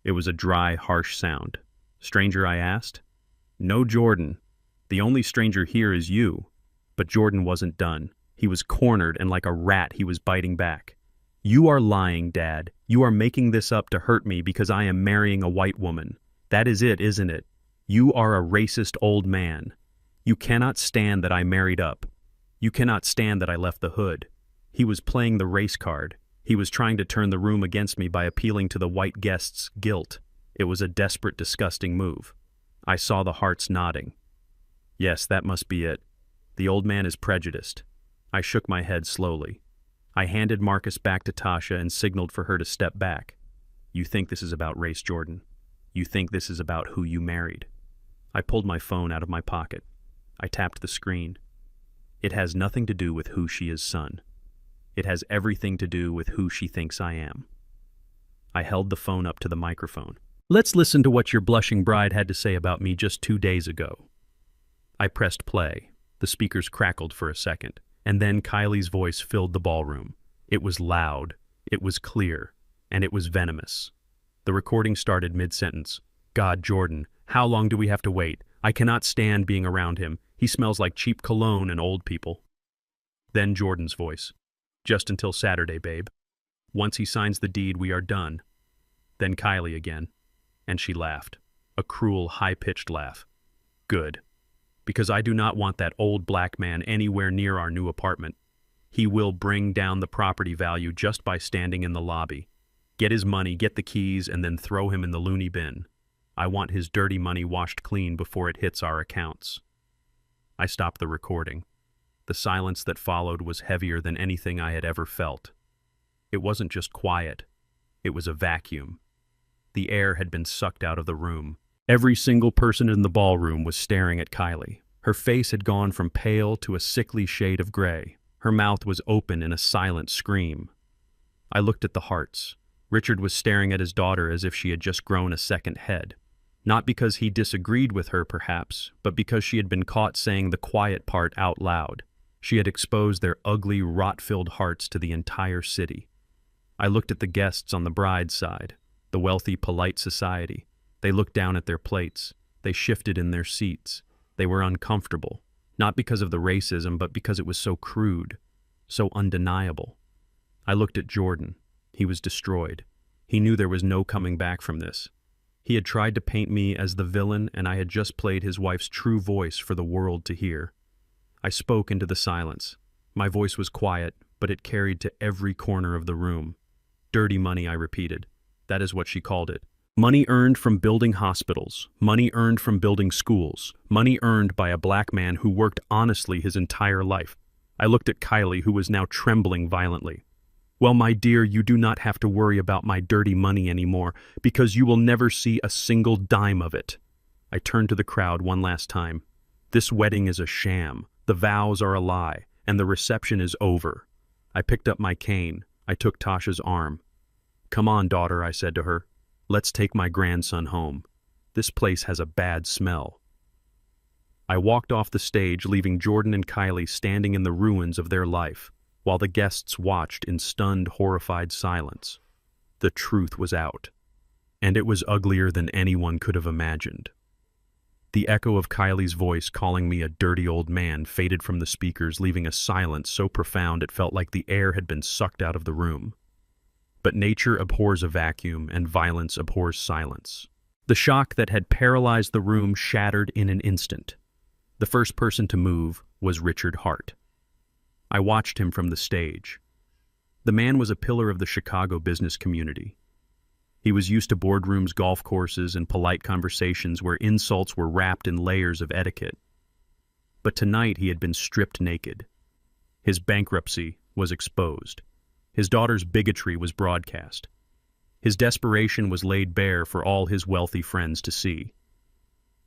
It was a dry, harsh sound. "Stranger?" I asked. "No, Jordan. The only stranger here is you." But Jordan wasn't done. He was cornered, and like a rat, he was biting back. "You are lying, Dad. You are making this up to hurt me because I am marrying a white woman. That is it, isn't it? You are a racist old man. You cannot stand that I married up. You cannot stand that I left the hood." He was playing the race card. He was trying to turn the room against me by appealing to the white guest's guilt. It was a desperate, disgusting move. I saw the Harts nodding. Yes, that must be it. The old man is prejudiced. I shook my head slowly. I handed Marcus back to Tasha and signaled for her to step back. "You think this is about race, Jordan? You think this is about who you married?" I pulled my phone out of my pocket. I tapped the screen. "It has nothing to do with who she is, son. It has everything to do with who she thinks I am." I held the phone up to the microphone. "Let's listen to what your blushing bride had to say about me just 2 days ago." I pressed play. The speakers crackled for a second, and then Kylie's voice filled the ballroom. It was loud, it was clear, and it was venomous. The recording started mid-sentence. "God, Jordan, how long do we have to wait? I cannot stand being around him. He smells like cheap cologne and old people." Then Jordan's voice. "Just until Saturday, babe. Once he signs the deed, we are done." Then Kylie again. And she laughed. A cruel, high-pitched laugh. "Good. Because I do not want that old black man anywhere near our new apartment. He will bring down the property value just by standing in the lobby. Get his money, get the keys, and then throw him in the loony bin. I want his dirty money washed clean before it hits our accounts." I stopped the recording. The silence that followed was heavier than anything I had ever felt. It wasn't just quiet. It was a vacuum. The air had been sucked out of the room. Every single person in the ballroom was staring at Kylie. Her face had gone from pale to a sickly shade of gray. Her mouth was open in a silent scream. I looked at the Harts. Richard was staring at his daughter as if she had just grown a second head. Not because he disagreed with her, perhaps, but because she had been caught saying the quiet part out loud. She had exposed their ugly, rot-filled hearts to the entire city. I looked at the guests on the bride's side, the wealthy, polite society. They looked down at their plates. They shifted in their seats. They were uncomfortable, not because of the racism, but because it was so crude, so undeniable. I looked at Jordan. He was destroyed. He knew there was no coming back from this. He had tried to paint me as the villain, and I had just played his wife's true voice for the world to hear. I spoke into the silence. My voice was quiet, but it carried to every corner of the room. "Dirty money," I repeated. That is what she called it. Money earned from building hospitals, money earned from building schools, money earned by a black man who worked honestly his entire life. I looked at Kylie, who was now trembling violently. Well, my dear, you do not have to worry about my dirty money anymore, because you will never see a single dime of it. I turned to the crowd one last time. This wedding is a sham, the vows are a lie, and the reception is over. I picked up my cane. I took Tasha's arm. Come on, daughter, I said to her. Let's take my grandson home. This place has a bad smell. I walked off the stage, leaving Jordan and Kylie standing in the ruins of their life, while the guests watched in stunned, horrified silence. The truth was out, and it was uglier than anyone could have imagined. The echo of Kylie's voice calling me a dirty old man faded from the speakers, leaving a silence so profound it felt like the air had been sucked out of the room. But nature abhors a vacuum, and violence abhors silence. The shock that had paralyzed the room shattered in an instant. The first person to move was Richard Hart. I watched him from the stage. The man was a pillar of the Chicago business community. He was used to boardrooms, golf courses, and polite conversations where insults were wrapped in layers of etiquette. But tonight he had been stripped naked. His bankruptcy was exposed. His daughter's bigotry was broadcast. His desperation was laid bare for all his wealthy friends to see.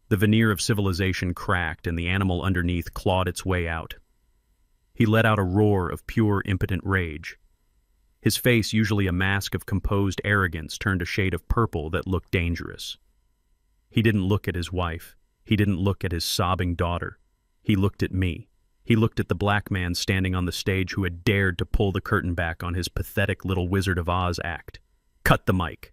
The veneer of civilization cracked, and the animal underneath clawed its way out. He let out a roar of pure, impotent rage. His face, usually a mask of composed arrogance, turned a shade of purple that looked dangerous. He didn't look at his wife. He didn't look at his sobbing daughter. He looked at me. He looked at the black man standing on the stage who had dared to pull the curtain back on his pathetic little Wizard of Oz act. Cut the mic.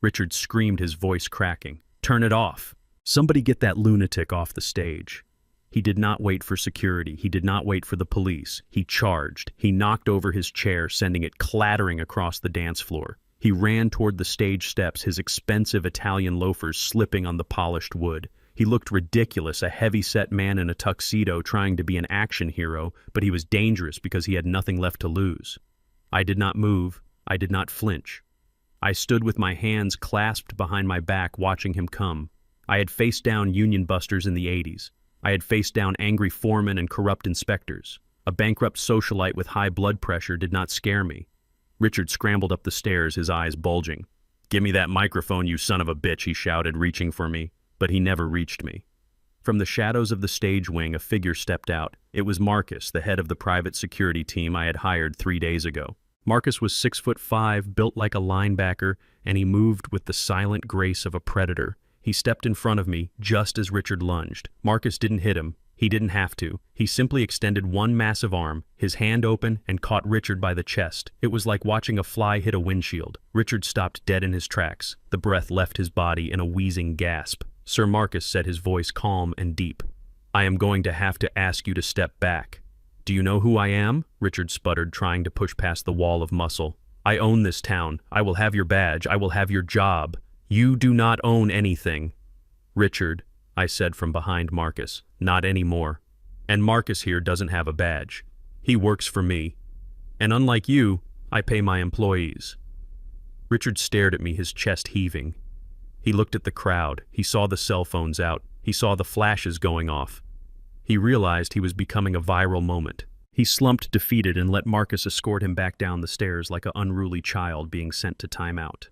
Richard screamed, his voice cracking. Turn it off. Somebody get that lunatic off the stage. He did not wait for security. He did not wait for the police. He charged. He knocked over his chair, sending it clattering across the dance floor. He ran toward the stage steps, his expensive Italian loafers slipping on the polished wood. He looked ridiculous, a heavy-set man in a tuxedo trying to be an action hero, but he was dangerous because he had nothing left to lose. I did not move. I did not flinch. I stood with my hands clasped behind my back, watching him come. I had faced down union busters in the 80s. I had faced down angry foremen and corrupt inspectors. A bankrupt socialite with high blood pressure did not scare me. Richard scrambled up the stairs, his eyes bulging. "Give me that microphone, you son of a bitch," he shouted, reaching for me. But he never reached me. From the shadows of the stage wing, a figure stepped out. It was Marcus, the head of the private security team I had hired 3 days ago. Marcus was 6'5", built like a linebacker, and he moved with the silent grace of a predator. He stepped in front of me just as Richard lunged. Marcus didn't hit him. He didn't have to. He simply extended one massive arm, his hand open, and caught Richard by the chest. It was like watching a fly hit a windshield. Richard stopped dead in his tracks. The breath left his body in a wheezing gasp. Sir Marcus said, his voice calm and deep. "I am going to have to ask you to step back." "Do you know who I am?" Richard sputtered, trying to push past the wall of muscle. "I own this town. I will have your badge. I will have your job. You do not own anything." "Richard," I said from behind Marcus, "not anymore. And Marcus here doesn't have a badge. He works for me. And unlike you, I pay my employees." Richard stared at me, his chest heaving. He looked at the crowd. He saw the cell phones out. He saw the flashes going off. He realized he was becoming a viral moment. He slumped defeated and let Marcus escort him back down the stairs like an unruly child being sent to timeout.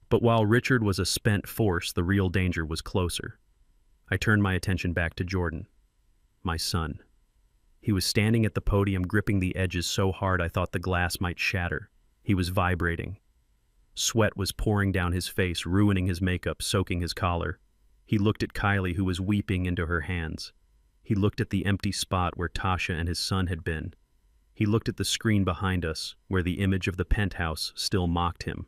But while Richard was a spent force, the real danger was closer. I turned my attention back to Jordan, my son. He was standing at the podium, gripping the edges so hard I thought the glass might shatter. He was vibrating. Sweat was pouring down his face, ruining his makeup, soaking his collar. He looked at Kylie, who was weeping into her hands. He looked at the empty spot where Tasha and his son had been. He looked at the screen behind us, where the image of the penthouse still mocked him.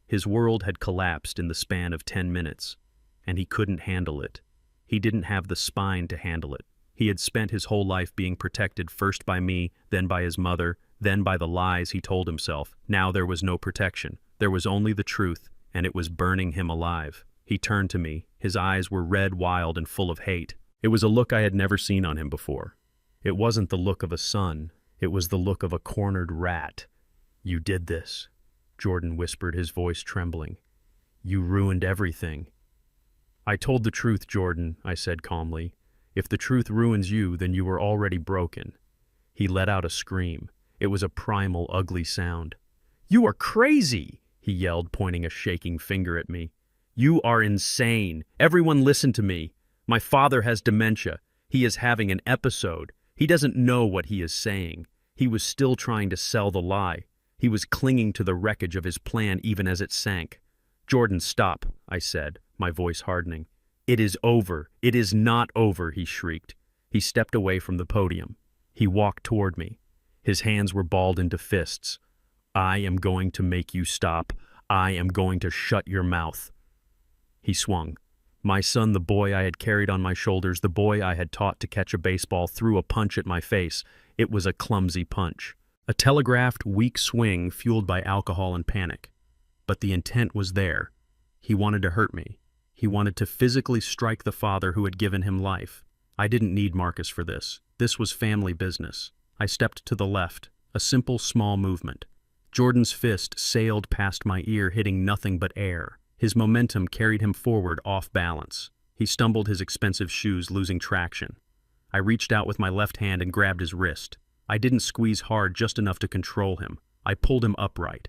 His world had collapsed in the span of 10 minutes, and he couldn't handle it. He didn't have the spine to handle it. He had spent his whole life being protected first by me, then by his mother, then by the lies he told himself. Now there was no protection. There was only the truth, and it was burning him alive. He turned to me. His eyes were red, wild, and full of hate. It was a look I had never seen on him before. It wasn't the look of a son. It was the look of a cornered rat. "You did this," Jordan whispered, his voice trembling. You ruined everything. I told the truth, Jordan, I said calmly. If the truth ruins you, then you were already broken. He let out a scream. It was a primal, ugly sound. You are crazy, he yelled, pointing a shaking finger at me. You are insane. Everyone listen to me. My father has dementia. He is having an episode. He doesn't know what he is saying. He was still trying to sell the lie. He was clinging to the wreckage of his plan even as it sank. Jordan, stop, I said, my voice hardening. It is over. It is not over, he shrieked. He stepped away from the podium. He walked toward me. His hands were balled into fists. I am going to make you stop. I am going to shut your mouth. He swung. My son, the boy I had carried on my shoulders, the boy I had taught to catch a baseball, threw a punch at my face. It was a clumsy punch. A telegraphed, weak swing fueled by alcohol and panic. But the intent was there. He wanted to hurt me. He wanted to physically strike the father who had given him life. I didn't need Marcus for this. This was family business. I stepped to the left, a simple, small movement. Jordan's fist sailed past my ear, hitting nothing but air. His momentum carried him forward off balance. He stumbled his expensive shoes, losing traction. I reached out with my left hand and grabbed his wrist. I didn't squeeze hard, just enough to control him. I pulled him upright.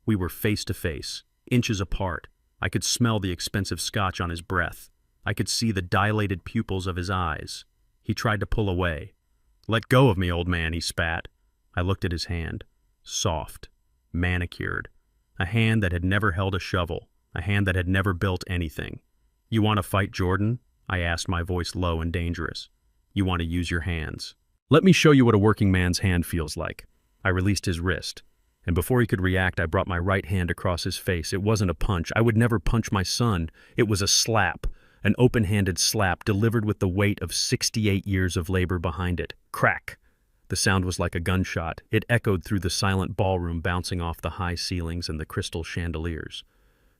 We were face to face, inches apart. I could smell the expensive scotch on his breath. I could see the dilated pupils of his eyes. He tried to pull away. Let go of me, old man, he spat. I looked at his hand. Soft, manicured. A hand that had never held a shovel. A hand that had never built anything. You want to fight, Jordan? I asked, my voice low and dangerous. You want to use your hands. Let me show you what a working man's hand feels like. I released his wrist. And before he could react, I brought my right hand across his face. It wasn't a punch. I would never punch my son. It was a slap. An open-handed slap delivered with the weight of 68 years of labor behind it. Crack! The sound was like a gunshot. It echoed through the silent ballroom, bouncing off the high ceilings and the crystal chandeliers.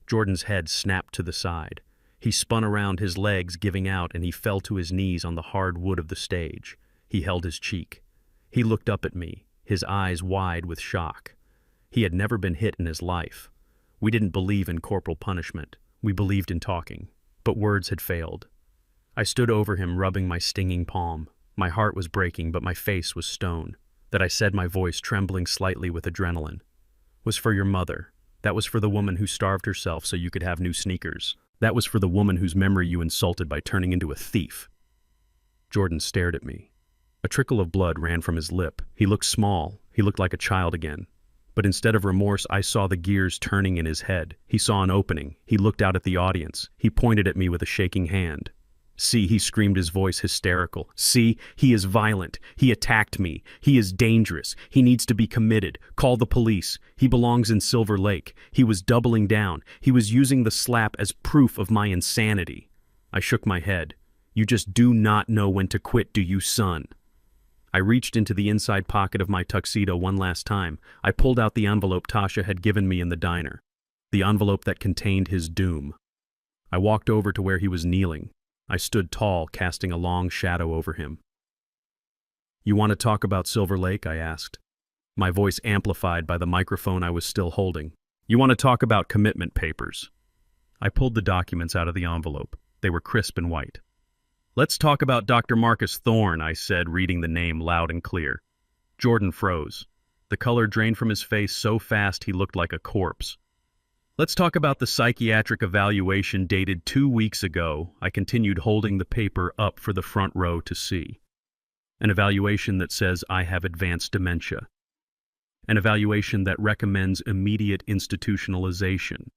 Jordan's head snapped to the side. He spun around, his legs giving out, and he fell to his knees on the hard wood of the stage. He held his cheek. He looked up at me, his eyes wide with shock. He had never been hit in his life. We didn't believe in corporal punishment. We believed in talking. But words had failed. I stood over him, rubbing my stinging palm. My heart was breaking, but my face was stone. That I said, my voice trembling slightly with adrenaline. Was for your mother. That was for the woman who starved herself so you could have new sneakers. That was for the woman whose memory you insulted by turning into a thief. Jordan stared at me. A trickle of blood ran from his lip. He looked small. He looked like a child again. But instead of remorse, I saw the gears turning in his head. He saw an opening. He looked out at the audience. He pointed at me with a shaking hand. See, he screamed, his voice hysterical. See, he is violent. He attacked me. He is dangerous. He needs to be committed. Call the police. He belongs in Silver Lake. He was doubling down. He was using the slap as proof of my insanity. I shook my head. You just do not know when to quit, do you, son? I reached into the inside pocket of my tuxedo one last time. I pulled out the envelope Tasha had given me in the diner. The envelope that contained his doom. I walked over to where he was kneeling. I stood tall, casting a long shadow over him. You want to talk about Silver Lake? I asked, my voice amplified by the microphone I was still holding. You want to talk about commitment papers? I pulled the documents out of the envelope. They were crisp and white. Let's talk about Dr. Marcus Thorne, I said, reading the name loud and clear. Jordan froze. The color drained from his face so fast he looked like a corpse. Let's talk about the psychiatric evaluation dated 2 weeks ago. I continued, holding the paper up for the front row to see. An evaluation that says I have advanced dementia. An evaluation that recommends immediate institutionalization.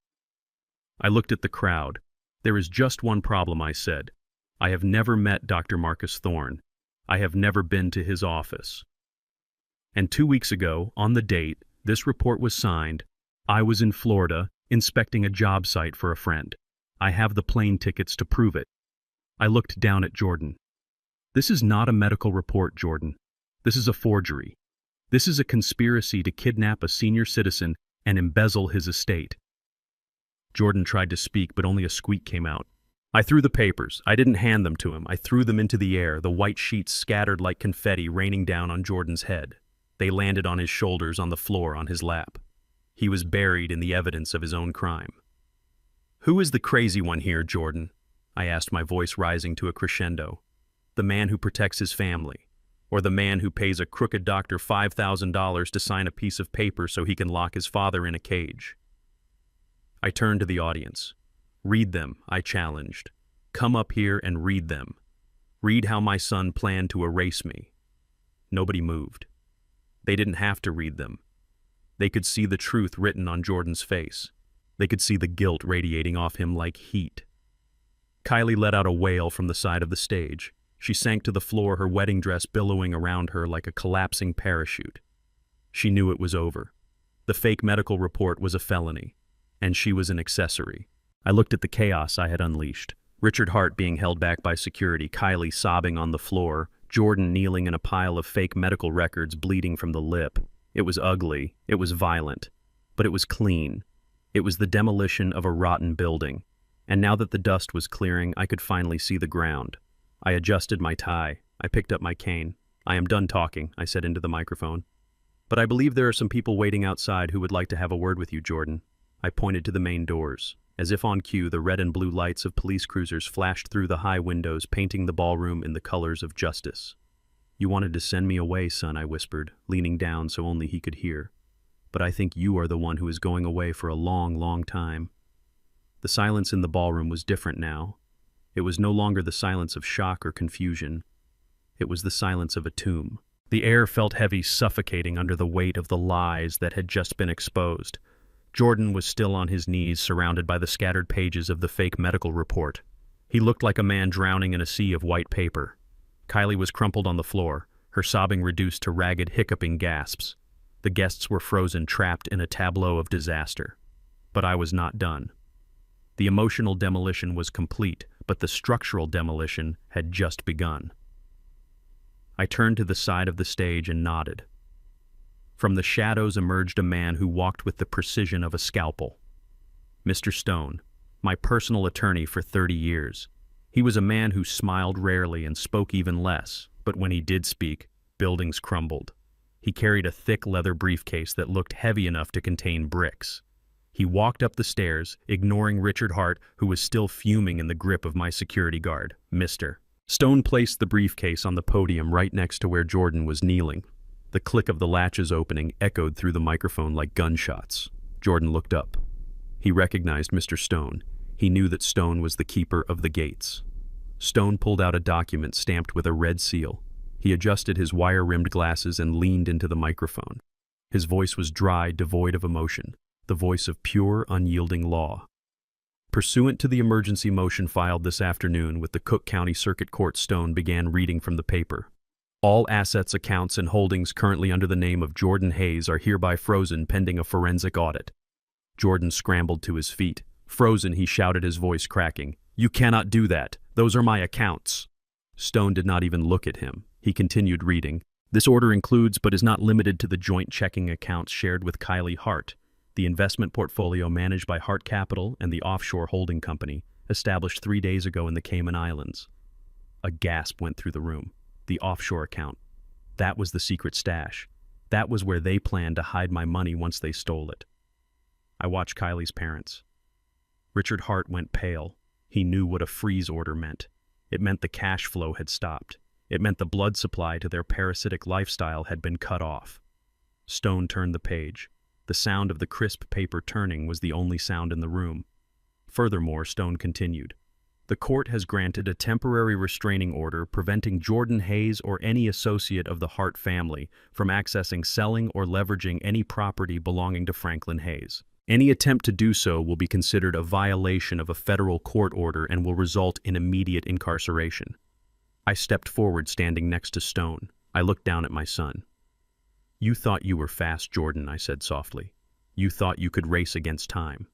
I looked at the crowd. There is just one problem, I said. I have never met Dr. Marcus Thorne. I have never been to his office. And 2 weeks ago, on the date this report was signed, I was in Florida inspecting a job site for a friend. I have the plane tickets to prove it. I looked down at Jordan. This is not a medical report, Jordan. This is a forgery. This is a conspiracy to kidnap a senior citizen and embezzle his estate. Jordan tried to speak, but only a squeak came out. I threw the papers. I didn't hand them to him. I threw them into the air, the white sheets scattered like confetti raining down on Jordan's head. They landed on his shoulders, on the floor, on his lap. He was buried in the evidence of his own crime. "Who is the crazy one here, Jordan?" I asked, my voice rising to a crescendo. "The man who protects his family, or the man who pays a crooked doctor $5,000 to sign a piece of paper so he can lock his father in a cage?" I turned to the audience. "Read them," I challenged. "Come up here and read them. Read how my son planned to erase me." Nobody moved. They didn't have to read them. They could see the truth written on Jordan's face. They could see the guilt radiating off him like heat. Kylie let out a wail from the side of the stage. She sank to the floor, her wedding dress billowing around her like a collapsing parachute. She knew it was over. The fake medical report was a felony, and she was an accessory. I looked at the chaos I had unleashed. Richard Hart being held back by security, Kylie sobbing on the floor, Jordan kneeling in a pile of fake medical records bleeding from the lip. It was ugly, it was violent, but it was clean. It was the demolition of a rotten building. And now that the dust was clearing, I could finally see the ground. I adjusted my tie. I picked up my cane. "I am done talking," I said into the microphone. "But I believe there are some people waiting outside who would like to have a word with you, Jordan." I pointed to the main doors. As if on cue, the red and blue lights of police cruisers flashed through the high windows, painting the ballroom in the colors of justice. "You wanted to send me away, son," I whispered, leaning down so only he could hear. "But I think you are the one who is going away for a long, long time." The silence in the ballroom was different now. It was no longer the silence of shock or confusion. It was the silence of a tomb. The air felt heavy, suffocating under the weight of the lies that had just been exposed. Jordan was still on his knees, surrounded by the scattered pages of the fake medical report. He looked like a man drowning in a sea of white paper. Kylie was crumpled on the floor, her sobbing reduced to ragged, hiccuping gasps. The guests were frozen, trapped in a tableau of disaster. But I was not done. The emotional demolition was complete, but the structural demolition had just begun. I turned to the side of the stage and nodded. From the shadows emerged a man who walked with the precision of a scalpel. Mr. Stone, my personal attorney for 30 years. He was a man who smiled rarely and spoke even less, but when he did speak, buildings crumbled. He carried a thick leather briefcase that looked heavy enough to contain bricks. He walked up the stairs, ignoring Richard Hart, who was still fuming in the grip of my security guard. "Mr. Stone placed the briefcase on the podium right next to where Jordan was kneeling. The click of the latches opening echoed through the microphone like gunshots. Jordan looked up. He recognized Mr. Stone. He knew that Stone was the keeper of the gates. Stone pulled out a document stamped with a red seal. He adjusted his wire-rimmed glasses and leaned into the microphone. His voice was dry, devoid of emotion, the voice of pure, unyielding law. "Pursuant to the emergency motion filed this afternoon with the Cook County Circuit Court," Stone began reading from the paper. "All assets, accounts, and holdings currently under the name of Jordan Hayes are hereby frozen pending a forensic audit." Jordan scrambled to his feet. "Frozen," he shouted, his voice cracking. "You cannot do that. Those are my accounts." Stone did not even look at him. He continued reading. "This order includes but is not limited to the joint checking accounts shared with Kylie Hart, the investment portfolio managed by Hart Capital and the offshore holding company, established 3 days ago in the Cayman Islands." A gasp went through the room. The offshore account. That was the secret stash. That was where they planned to hide my money once they stole it. I watched Kylie's parents. Richard Hart went pale. He knew what a freeze order meant. It meant the cash flow had stopped. It meant the blood supply to their parasitic lifestyle had been cut off. Stone turned the page. The sound of the crisp paper turning was the only sound in the room. Furthermore, Stone continued, "The court has granted a temporary restraining order preventing Jordan Hayes or any associate of the Hart family from accessing, selling, or leveraging any property belonging to Franklin Hayes. Any attempt to do so will be considered a violation of a federal court order and will result in immediate incarceration." I stepped forward, standing next to Stone. I looked down at my son. "You thought you were fast, Jordan," I said softly. "You thought you could race against time.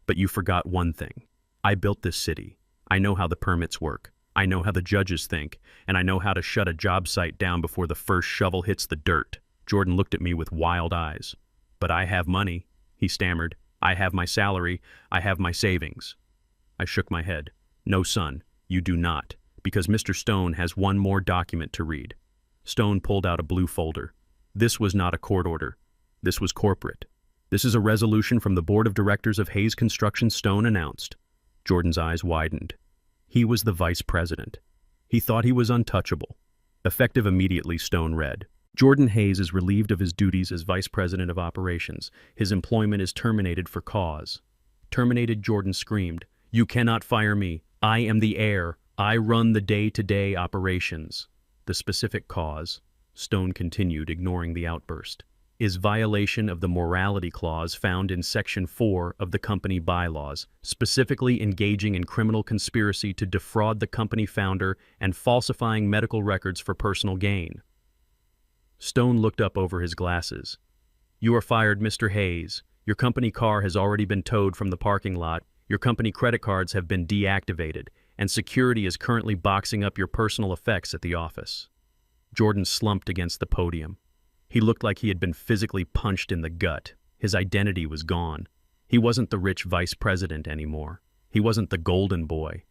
But you forgot one thing. I built this city. I know how the permits work. I know how the judges think, and I know how to shut a job site down before the first shovel hits the dirt." Jordan looked at me with wild eyes. "But I have money," he stammered. "I have my salary. I have my savings." I shook my head. "No, son, you do not, because Mr. Stone has one more document to read." Stone pulled out a blue folder. This was not a court order. This was corporate. "This is a resolution from the Board of Directors of Hayes Construction," Stone announced. Jordan's eyes widened. He was the vice president. He thought he was untouchable. Effective immediately, Stone read. Jordan Hayes is relieved of his duties as vice president of operations. His employment is terminated for cause. Terminated, Jordan screamed. You cannot fire me. I am the heir. I run the day-to-day operations. The specific cause, Stone continued, ignoring the outburst, is violation of the morality clause found in Section 4 of the company bylaws, specifically engaging in criminal conspiracy to defraud the company founder and falsifying medical records for personal gain. Stone looked up over his glasses. You are fired, Mr. Hayes. Your company car has already been towed from the parking lot. Your company credit cards have been deactivated, and security is currently boxing up your personal effects at the office. Jordan slumped against the podium. He looked like he had been physically punched in the gut. His identity was gone. He wasn't the rich vice president anymore. He wasn't the golden boy.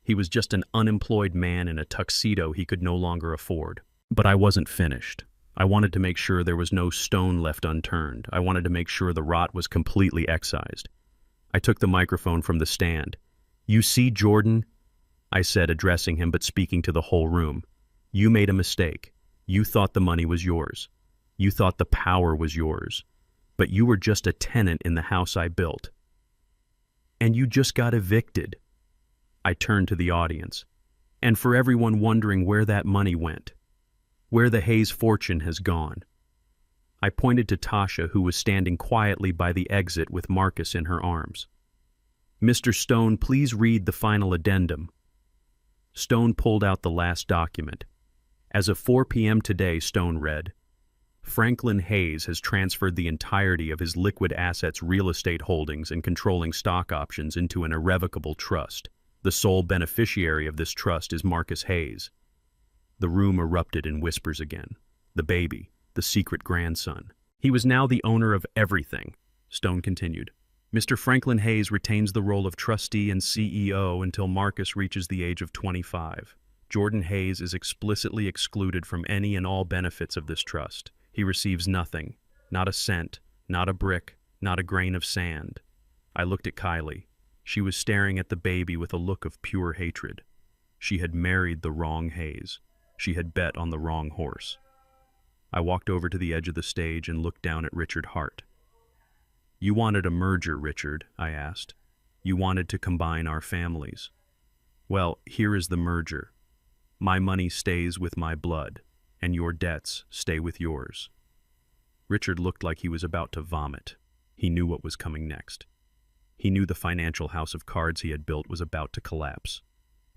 He was just an unemployed man in a tuxedo he could no longer afford. But I wasn't finished. I wanted to make sure there was no stone left unturned. I wanted to make sure the rot was completely excised. I took the microphone from the stand. You see, Jordan, I said, addressing him but speaking to the whole room. You made a mistake. You thought the money was yours. You thought the power was yours. But you were just a tenant in the house I built. And you just got evicted. I turned to the audience. And for everyone wondering where that money went, where the Hayes fortune has gone. I pointed to Tasha, who was standing quietly by the exit with Marcus in her arms. Mr. Stone, please read the final addendum. Stone pulled out the last document. As of 4 p.m. today, Stone read, Franklin Hayes has transferred the entirety of his liquid assets, real estate holdings, and controlling stock options into an irrevocable trust. The sole beneficiary of this trust is Marcus Hayes. The room erupted in whispers again. The baby, the secret grandson. He was now the owner of everything, Stone continued. Mr. Franklin Hayes retains the role of trustee and CEO until Marcus reaches the age of 25. Jordan Hayes is explicitly excluded from any and all benefits of this trust. He receives nothing, not a cent, not a brick, not a grain of sand. I looked at Kylie. She was staring at the baby with a look of pure hatred. She had married the wrong Hayes. She had bet on the wrong horse. I walked over to the edge of the stage and looked down at Richard Hart. You wanted a merger, Richard, I asked. You wanted to combine our families. Well, here is the merger. My money stays with my blood, and your debts stay with yours. Richard looked like he was about to vomit. He knew what was coming next. He knew the financial house of cards he had built was about to collapse.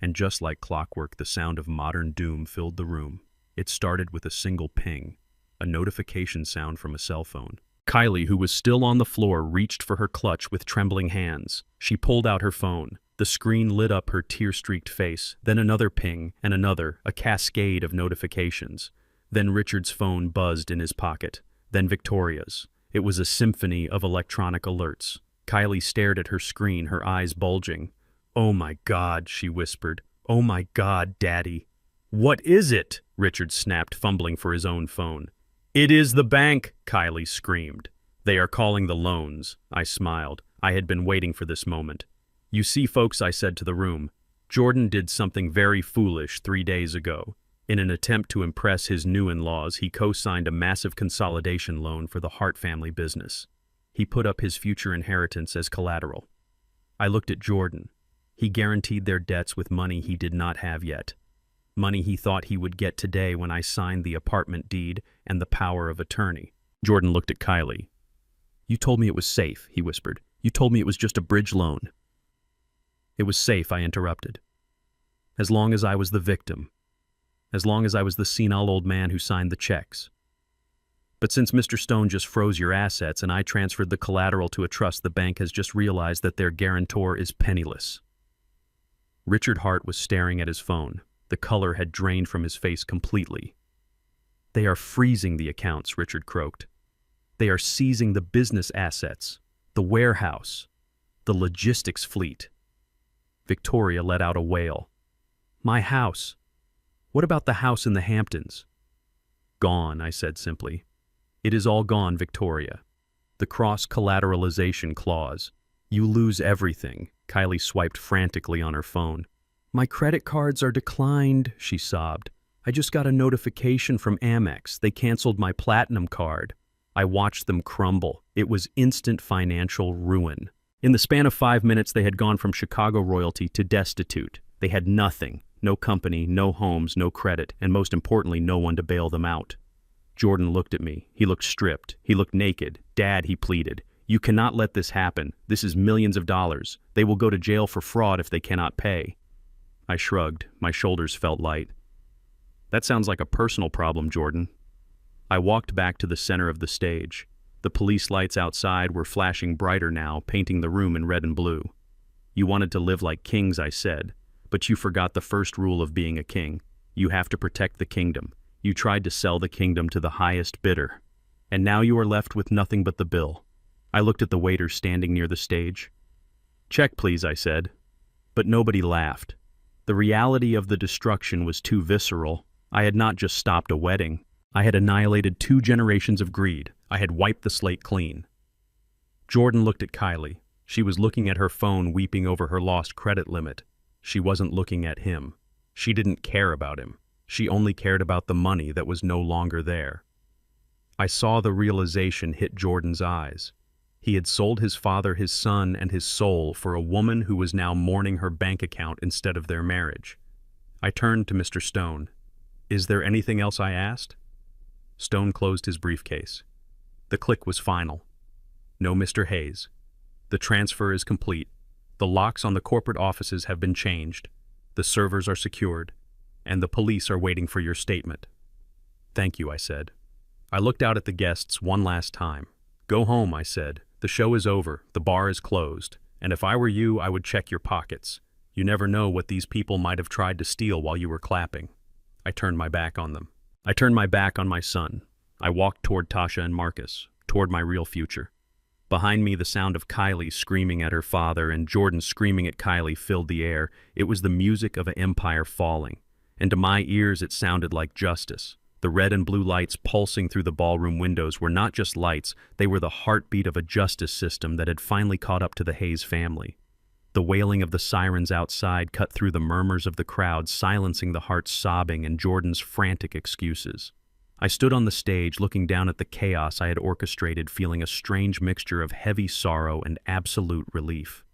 And just like clockwork, the sound of modern doom filled the room. It started with a single ping, a notification sound from a cell phone. Kylie, who was still on the floor, reached for her clutch with trembling hands. She pulled out her phone. The screen lit up her tear-streaked face, then another ping, and another, a cascade of notifications. Then Richard's phone buzzed in his pocket, then Victoria's. It was a symphony of electronic alerts. Kylie stared at her screen, her eyes bulging. Oh my God, she whispered. Oh my God, Daddy. What is it? Richard snapped, fumbling for his own phone. It is the bank, Kylie screamed. They are calling the loans. I smiled. I had been waiting for this moment. You see, folks, I said to the room, Jordan did something very foolish 3 days ago. In an attempt to impress his new in-laws, he co-signed a massive consolidation loan for the Hart family business. He put up his future inheritance as collateral. I looked at Jordan. He guaranteed their debts with money he did not have yet. Money he thought he would get today when I signed the apartment deed and the power of attorney. Jordan looked at Kylie. You told me it was safe, he whispered. You told me it was just a bridge loan. It was safe, I interrupted. As long as I was the victim. As long as I was the senile old man who signed the checks. But since Mr. Stone just froze your assets and I transferred the collateral to a trust, the bank has just realized that their guarantor is penniless. Richard Hart was staring at his phone. The color had drained from his face completely. They are freezing the accounts, Richard croaked. They are seizing the business assets, the warehouse, the logistics fleet. Victoria let out a wail. My house. What about the house in the Hamptons? Gone, I said simply. It is all gone, Victoria. The cross-collateralization clause. You lose everything. Kylie swiped frantically on her phone. "My credit cards are declined," she sobbed. "I just got a notification from Amex. They canceled my Platinum card." I watched them crumble. It was instant financial ruin. In the span of 5 minutes, they had gone from Chicago royalty to destitute. They had nothing. No company, no homes, no credit, and most importantly, no one to bail them out. Jordan looked at me. He looked stripped. He looked naked. "Dad," he pleaded, "you cannot let this happen. This is millions of dollars. They will go to jail for fraud if they cannot pay." I shrugged. My shoulders felt light. "That sounds like a personal problem, Jordan." I walked back to the center of the stage. The police lights outside were flashing brighter now, painting the room in red and blue. "You wanted to live like kings," I said, "but you forgot the first rule of being a king. You have to protect the kingdom. You tried to sell the kingdom to the highest bidder. And now you are left with nothing but the bill." I looked at the waiter standing near the stage. "Check, please," I said. But nobody laughed. The reality of the destruction was too visceral. I had not just stopped a wedding. I had annihilated 2 generations of greed. I had wiped the slate clean. Jordan looked at Kylie. She was looking at her phone, weeping over her lost credit limit. She wasn't looking at him. She didn't care about him. She only cared about the money that was no longer there. I saw the realization hit Jordan's eyes. He had sold his father, his son, and his soul for a woman who was now mourning her bank account instead of their marriage. I turned to Mr. Stone. "Is there anything else?" I asked. Stone closed his briefcase. The click was final. "No, Mr. Hayes. The transfer is complete. The locks on the corporate offices have been changed. The servers are secured, and the police are waiting for your statement." "Thank you," I said. I looked out at the guests one last time. "Go home," I said. "The show is over. The bar is closed. And if I were you, I would check your pockets. You never know what these people might have tried to steal while you were clapping." I turned my back on them. I turned my back on my son. I walked toward Tasha and Marcus, toward my real future. Behind me, the sound of Kylie screaming at her father and Jordan screaming at Kylie filled the air. It was the music of an empire falling. And to my ears, it sounded like justice. The red and blue lights pulsing through the ballroom windows were not just lights, they were the heartbeat of a justice system that had finally caught up to the Hayes family. The wailing of the sirens outside cut through the murmurs of the crowd, silencing the hearts sobbing and Jordan's frantic excuses. I stood on the stage, looking down at the chaos I had orchestrated, feeling a strange mixture of heavy sorrow and absolute relief.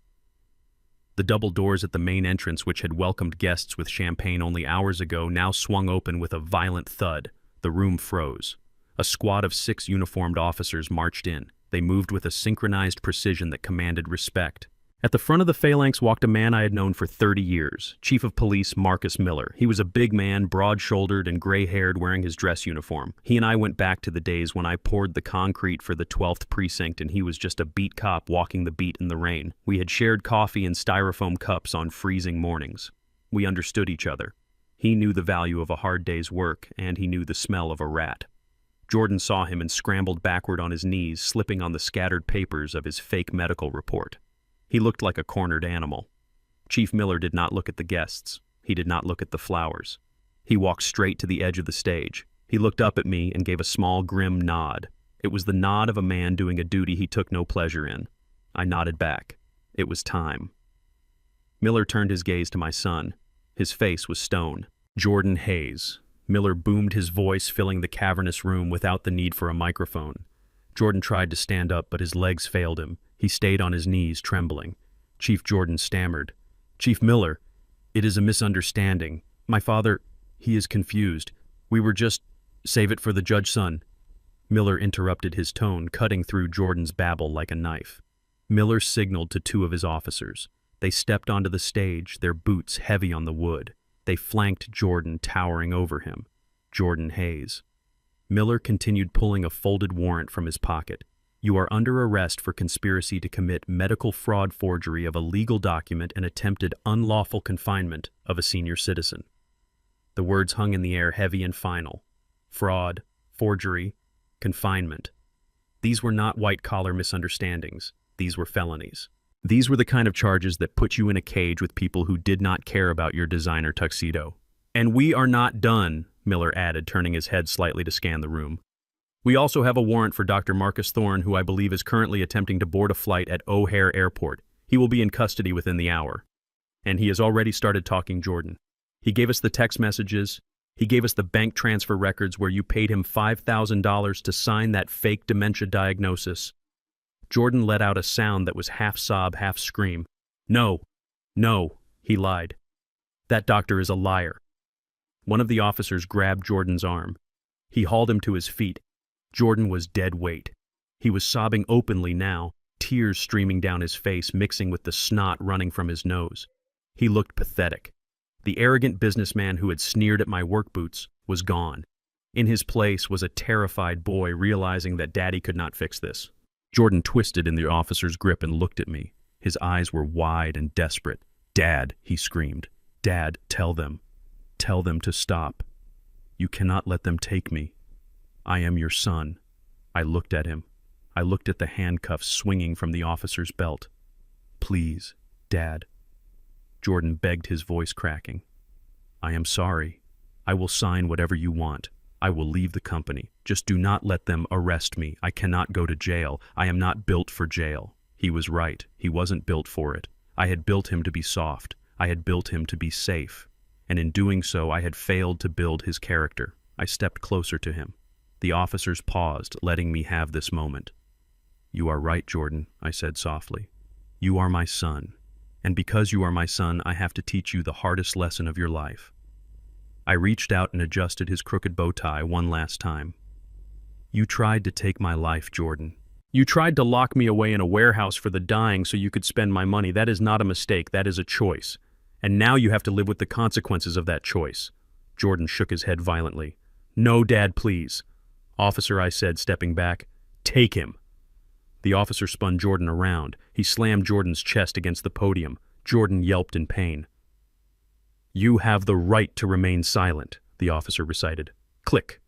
The double doors at the main entrance, which had welcomed guests with champagne only hours ago, now swung open with a violent thud. The room froze. A squad of 6 uniformed officers marched in. They moved with a synchronized precision that commanded respect. At the front of the phalanx walked a man I had known for 30 years, Chief of Police Marcus Miller. He was a big man, broad-shouldered and gray-haired, wearing his dress uniform. He and I went back to the days when I poured the concrete for the 12th precinct and he was just a beat cop walking the beat in the rain. We had shared coffee in styrofoam cups on freezing mornings. We understood each other. He knew the value of a hard day's work, and he knew the smell of a rat. Jordan saw him and scrambled backward on his knees, slipping on the scattered papers of his fake medical report. He looked like a cornered animal. Chief Miller did not look at the guests. He did not look at the flowers. He walked straight to the edge of the stage. He looked up at me and gave a small, grim nod. It was the nod of a man doing a duty he took no pleasure in. I nodded back. It was time. Miller turned his gaze to my son. His face was stone. "Jordan Hayes." Miller boomed his voice, filling the cavernous room without the need for a microphone. Jordan tried to stand up, but his legs failed him. He stayed on his knees, trembling. Chief Jordan stammered. "Chief Miller, it is a misunderstanding. My father, he is confused. We were just... Save it for the judge, son." Miller interrupted, his tone cutting through Jordan's babble like a knife. Miller signaled to 2 of his officers. They stepped onto the stage, their boots heavy on the wood. They flanked Jordan, towering over him. Jordan Hayes. Miller continued pulling a folded warrant from his pocket. "You are under arrest for conspiracy to commit medical fraud, forgery of a legal document, and attempted unlawful confinement of a senior citizen." The words hung in the air, heavy and final. Fraud, forgery, confinement. These were not white-collar misunderstandings. These were felonies. These were the kind of charges that put you in a cage with people who did not care about your designer tuxedo. "And we are not done," Miller added, turning his head slightly to scan the room. "We also have a warrant for Dr. Marcus Thorne, who I believe is currently attempting to board a flight at O'Hare Airport. He will be in custody within the hour. And he has already started talking Jordan. He gave us the text messages. He gave us the bank transfer records where you paid him $5,000 to sign that fake dementia diagnosis. Jordan let out a sound that was half sob, half scream. No, he lied. That doctor is a liar. One of the officers grabbed Jordan's arm. He hauled him to his feet. Jordan was dead weight. He was sobbing openly now, tears streaming down his face mixing with the snot running from his nose. He looked pathetic. The arrogant businessman who had sneered at my work boots was gone. In his place was a terrified boy realizing that Daddy could not fix this. Jordan twisted in the officer's grip and looked at me. His eyes were wide and desperate. "Dad," he screamed. "Dad, tell them. Tell them to stop. You cannot let them take me. I am your son." I looked at him. I looked at the handcuffs swinging from the officer's belt. "Please, Dad." Jordan begged, his voice cracking. "I am sorry. I will sign whatever you want. I will leave the company. Just do not let them arrest me. I cannot go to jail. I am not built for jail." He was right. He wasn't built for it. I had built him to be soft. I had built him to be safe. And in doing so, I had failed to build his character. I stepped closer to him. The officers paused, letting me have this moment. "You are right, Jordan," I said softly. "You are my son. And because you are my son, I have to teach you the hardest lesson of your life." I reached out and adjusted his crooked bow tie one last time. "You tried to take my life, Jordan. You tried to lock me away in a warehouse for the dying so you could spend my money. That is not a mistake. That is a choice. And now you have to live with the consequences of that choice." Jordan shook his head violently. "No, Dad, please." "Officer," I said, stepping back, "take him." The officer spun Jordan around. He slammed Jordan's chest against the podium. Jordan yelped in pain. "You have the right to remain silent," the officer recited. Click.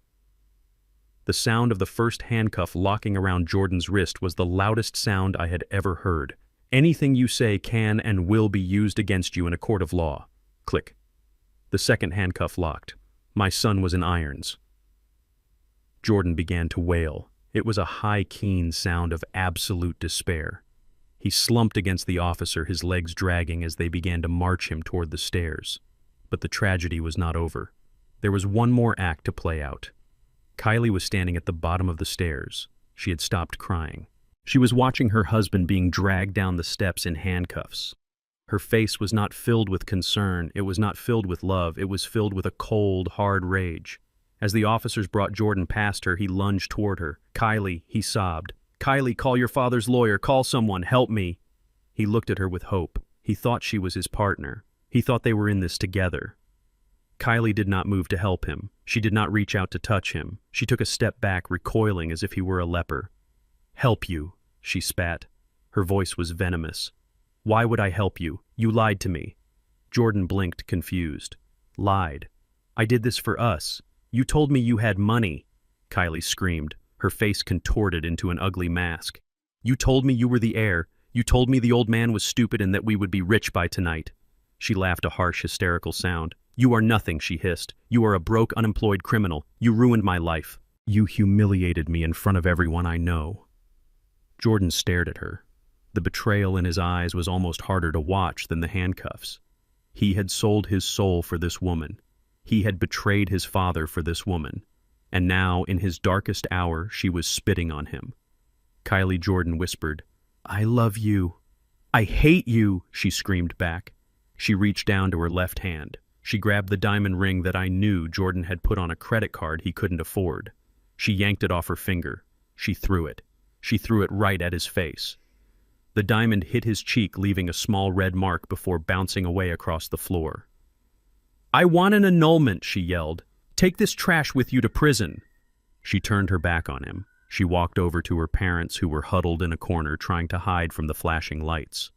The sound of the first handcuff locking around Jordan's wrist was the loudest sound I had ever heard. "Anything you say can and will be used against you in a court of law." Click. The second handcuff locked. My son was in irons. Jordan began to wail. It was a high, keen sound of absolute despair. He slumped against the officer, his legs dragging as they began to march him toward the stairs. But the tragedy was not over. There was one more act to play out. Kylie was standing at the bottom of the stairs. She had stopped crying. She was watching her husband being dragged down the steps in handcuffs. Her face was not filled with concern, it was not filled with love, it was filled with a cold, hard rage. As the officers brought Jordan past her, he lunged toward her. "Kylie," he sobbed. "Kylie, call your father's lawyer, call someone, help me." He looked at her with hope. He thought she was his partner. He thought they were in this together. Kylie did not move to help him. She did not reach out to touch him. She took a step back, recoiling as if he were a leper. "Help you," she spat. Her voice was venomous. "Why would I help you? You lied to me." Jordan blinked, confused. "Lied? I did this for us. You told me you had money," Kylie screamed, her face contorted into an ugly mask. "You told me you were the heir. You told me the old man was stupid and that we would be rich by tonight." She laughed a harsh, hysterical sound. "You are nothing," she hissed. "You are a broke, unemployed criminal. You ruined my life. You humiliated me in front of everyone I know." Jordan stared at her. The betrayal in his eyes was almost harder to watch than the handcuffs. He had sold his soul for this woman. He had betrayed his father for this woman. And now, in his darkest hour, she was spitting on him. Kylie Jordan whispered, "I love you." "I hate you," she screamed back. She reached down to her left hand. She grabbed the diamond ring that I knew Jordan had put on a credit card he couldn't afford. She yanked it off her finger. She threw it. She threw it right at his face. The diamond hit his cheek, leaving a small red mark before bouncing away across the floor. "I want an annulment," she yelled. "Take this trash with you to prison." She turned her back on him. She walked over to her parents, who were huddled in a corner trying to hide from the flashing lights.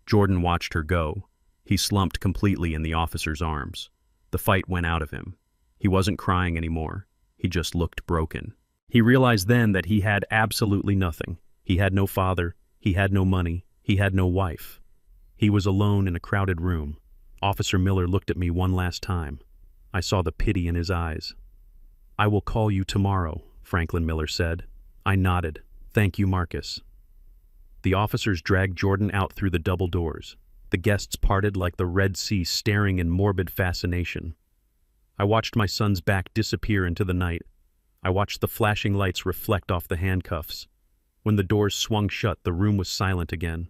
Jordan watched her go. He slumped completely in the officer's arms. The fight went out of him. He wasn't crying anymore. He just looked broken. He realized then that he had absolutely nothing. He had no father. He had no money. He had no wife. He was alone in a crowded room. Officer Miller looked at me one last time. I saw the pity in his eyes. "I will call you tomorrow," Franklin Miller said. I nodded. "Thank you, Marcus." The officers dragged Jordan out through the double doors. The guests parted like the Red Sea, staring in morbid fascination. I watched my son's back disappear into the night. I watched the flashing lights reflect off the handcuffs. When the doors swung shut, the room was silent again.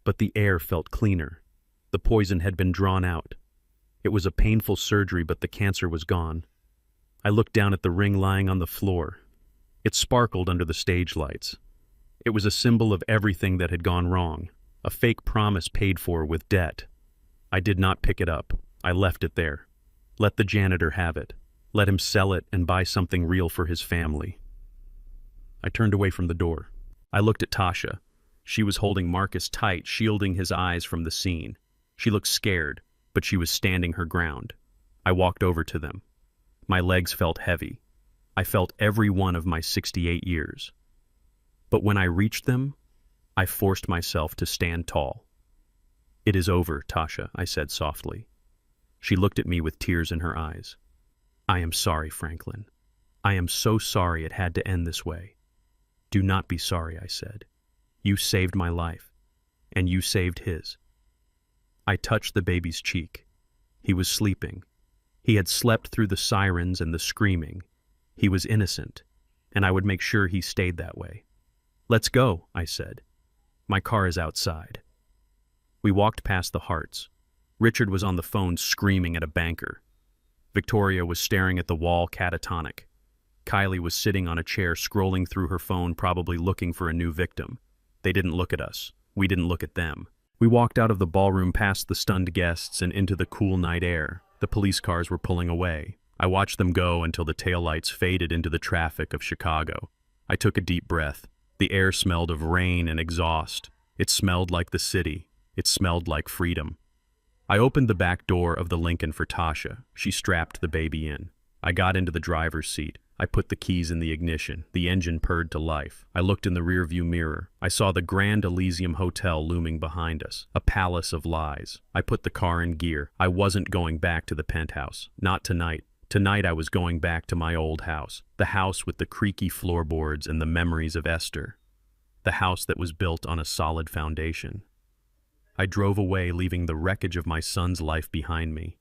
But the air felt cleaner. The poison had been drawn out. It was a painful surgery, but the cancer was gone. I looked down at the ring lying on the floor. It sparkled under the stage lights. It was a symbol of everything that had gone wrong, a fake promise paid for with debt. I did not pick it up. I left it there. Let the janitor have it. Let him sell it and buy something real for his family. I turned away from the door. I looked at Tasha. She was holding Marcus tight, shielding his eyes from the scene. She looked scared, but she was standing her ground. I walked over to them. My legs felt heavy. I felt every one of my 68 years. But when I reached them, I forced myself to stand tall. "It is over, Tasha," I said softly. She looked at me with tears in her eyes. "I am sorry, Franklin. I am so sorry it had to end this way." "Do not be sorry," I said. "You saved my life, and you saved his." I touched the baby's cheek. He was sleeping. He had slept through the sirens and the screaming. He was innocent, and I would make sure he stayed that way. "Let's go," I said. "My car is outside." We walked past the Harts. Richard was on the phone screaming at a banker. Victoria was staring at the wall, catatonic. Kylie was sitting on a chair scrolling through her phone, probably looking for a new victim. They didn't look at us. We didn't look at them. We walked out of the ballroom past the stunned guests and into the cool night air. The police cars were pulling away. I watched them go until the taillights faded into the traffic of Chicago. I took a deep breath. The air smelled of rain and exhaust. It smelled like the city. It smelled like freedom. I opened the back door of the Lincoln for Tasha. She strapped the baby in. I got into the driver's seat. I put the keys in the ignition. The engine purred to life. I looked in the rearview mirror. I saw the Grand Elysium Hotel looming behind us, a palace of lies. I put the car in gear. I wasn't going back to the penthouse. Not tonight. Tonight I was going back to my old house, the house with the creaky floorboards and the memories of Esther, the house that was built on a solid foundation. I drove away, leaving the wreckage of my son's life behind me.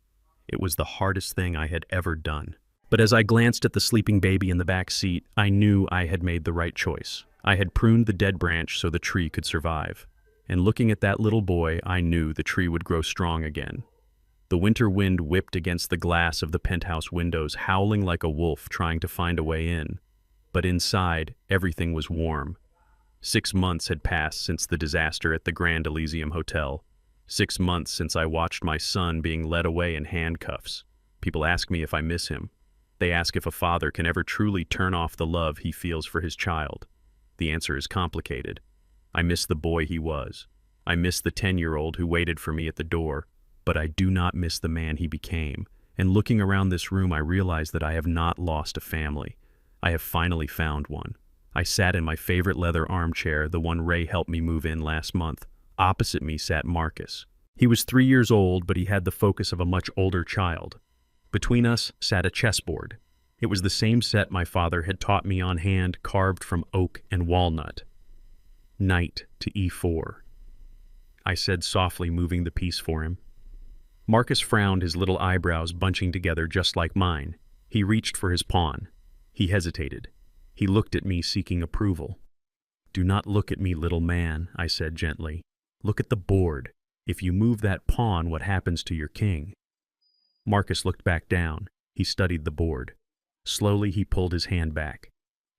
It was the hardest thing I had ever done. But as I glanced at the sleeping baby in the back seat, I knew I had made the right choice. I had pruned the dead branch so the tree could survive. And looking at that little boy, I knew the tree would grow strong again. The winter wind whipped against the glass of the penthouse windows, howling like a wolf trying to find a way in. But inside, everything was warm. 6 months had passed since the disaster at the Grand Elysium Hotel. 6 months since I watched my son being led away in handcuffs. People ask me if I miss him. They ask if a father can ever truly turn off the love he feels for his child. The answer is complicated. I miss the boy he was. I miss the 10-year-old who waited for me at the door. But I do not miss the man he became. And looking around this room, I realize that I have not lost a family. I have finally found one. I sat in my favorite leather armchair, the one Ray helped me move in last month. Opposite me sat Marcus. He was 3 years old, but he had the focus of a much older child. Between us sat a chessboard. It was the same set my father had taught me on hand, carved from oak and walnut. Knight to e4. I said softly, moving the piece for him. Marcus frowned, his little eyebrows bunching together just like mine. He reached for his pawn. He hesitated. He looked at me, seeking approval. "Do not look at me, little man," I said gently. "Look at the board. If you move that pawn, what happens to your king?" Marcus looked back down. He studied the board. Slowly he pulled his hand back.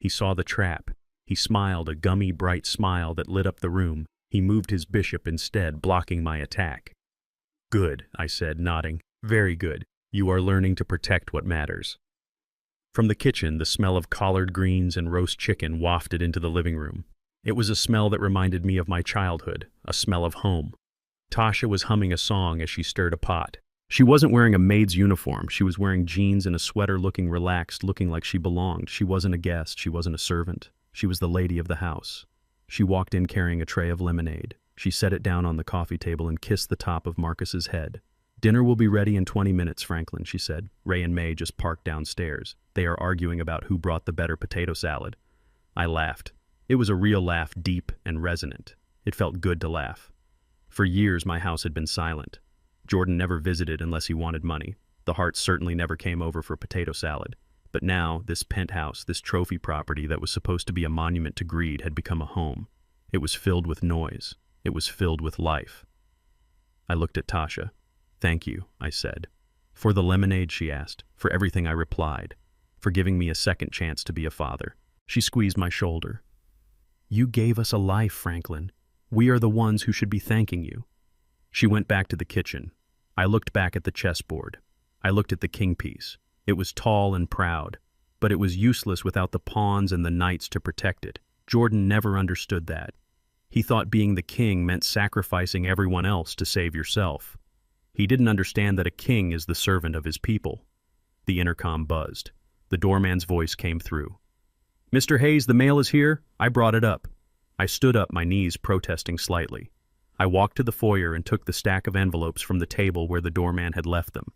He saw the trap. He smiled, a gummy, bright smile that lit up the room. He moved his bishop instead, blocking my attack. "Good," I said, nodding. "Very good. You are learning to protect what matters." From the kitchen, the smell of collard greens and roast chicken wafted into the living room. It was a smell that reminded me of my childhood, a smell of home. Tasha was humming a song as she stirred a pot. She wasn't wearing a maid's uniform. She was wearing jeans and a sweater, looking relaxed, looking like she belonged. She wasn't a guest. She wasn't a servant. She was the lady of the house. She walked in carrying a tray of lemonade. She set it down on the coffee table and kissed the top of Marcus's head. "Dinner will be ready in 20 minutes, Franklin," she said. "Ray and May just parked downstairs. They are arguing about who brought the better potato salad." I laughed. It was a real laugh, deep and resonant. It felt good to laugh. For years, my house had been silent. Jordan never visited unless he wanted money. The Harts certainly never came over for potato salad. But now, this penthouse, this trophy property that was supposed to be a monument to greed, had become a home. It was filled with noise. It was filled with life. I looked at Tasha. "Thank you," I said. "For the lemonade," she asked. "For everything," I replied. "For giving me a second chance to be a father." She squeezed my shoulder. "You gave us a life, Franklin. We are the ones who should be thanking you." She went back to the kitchen. I looked back at the chessboard. I looked at the king piece. It was tall and proud, but it was useless without the pawns and the knights to protect it. Jordan never understood that. He thought being the king meant sacrificing everyone else to save yourself. He didn't understand that a king is the servant of his people. The intercom buzzed. The doorman's voice came through. "Mr. Hayes, the mail is here." I brought it up. I stood up, my knees protesting slightly. I walked to the foyer and took the stack of envelopes from the table where the doorman had left them.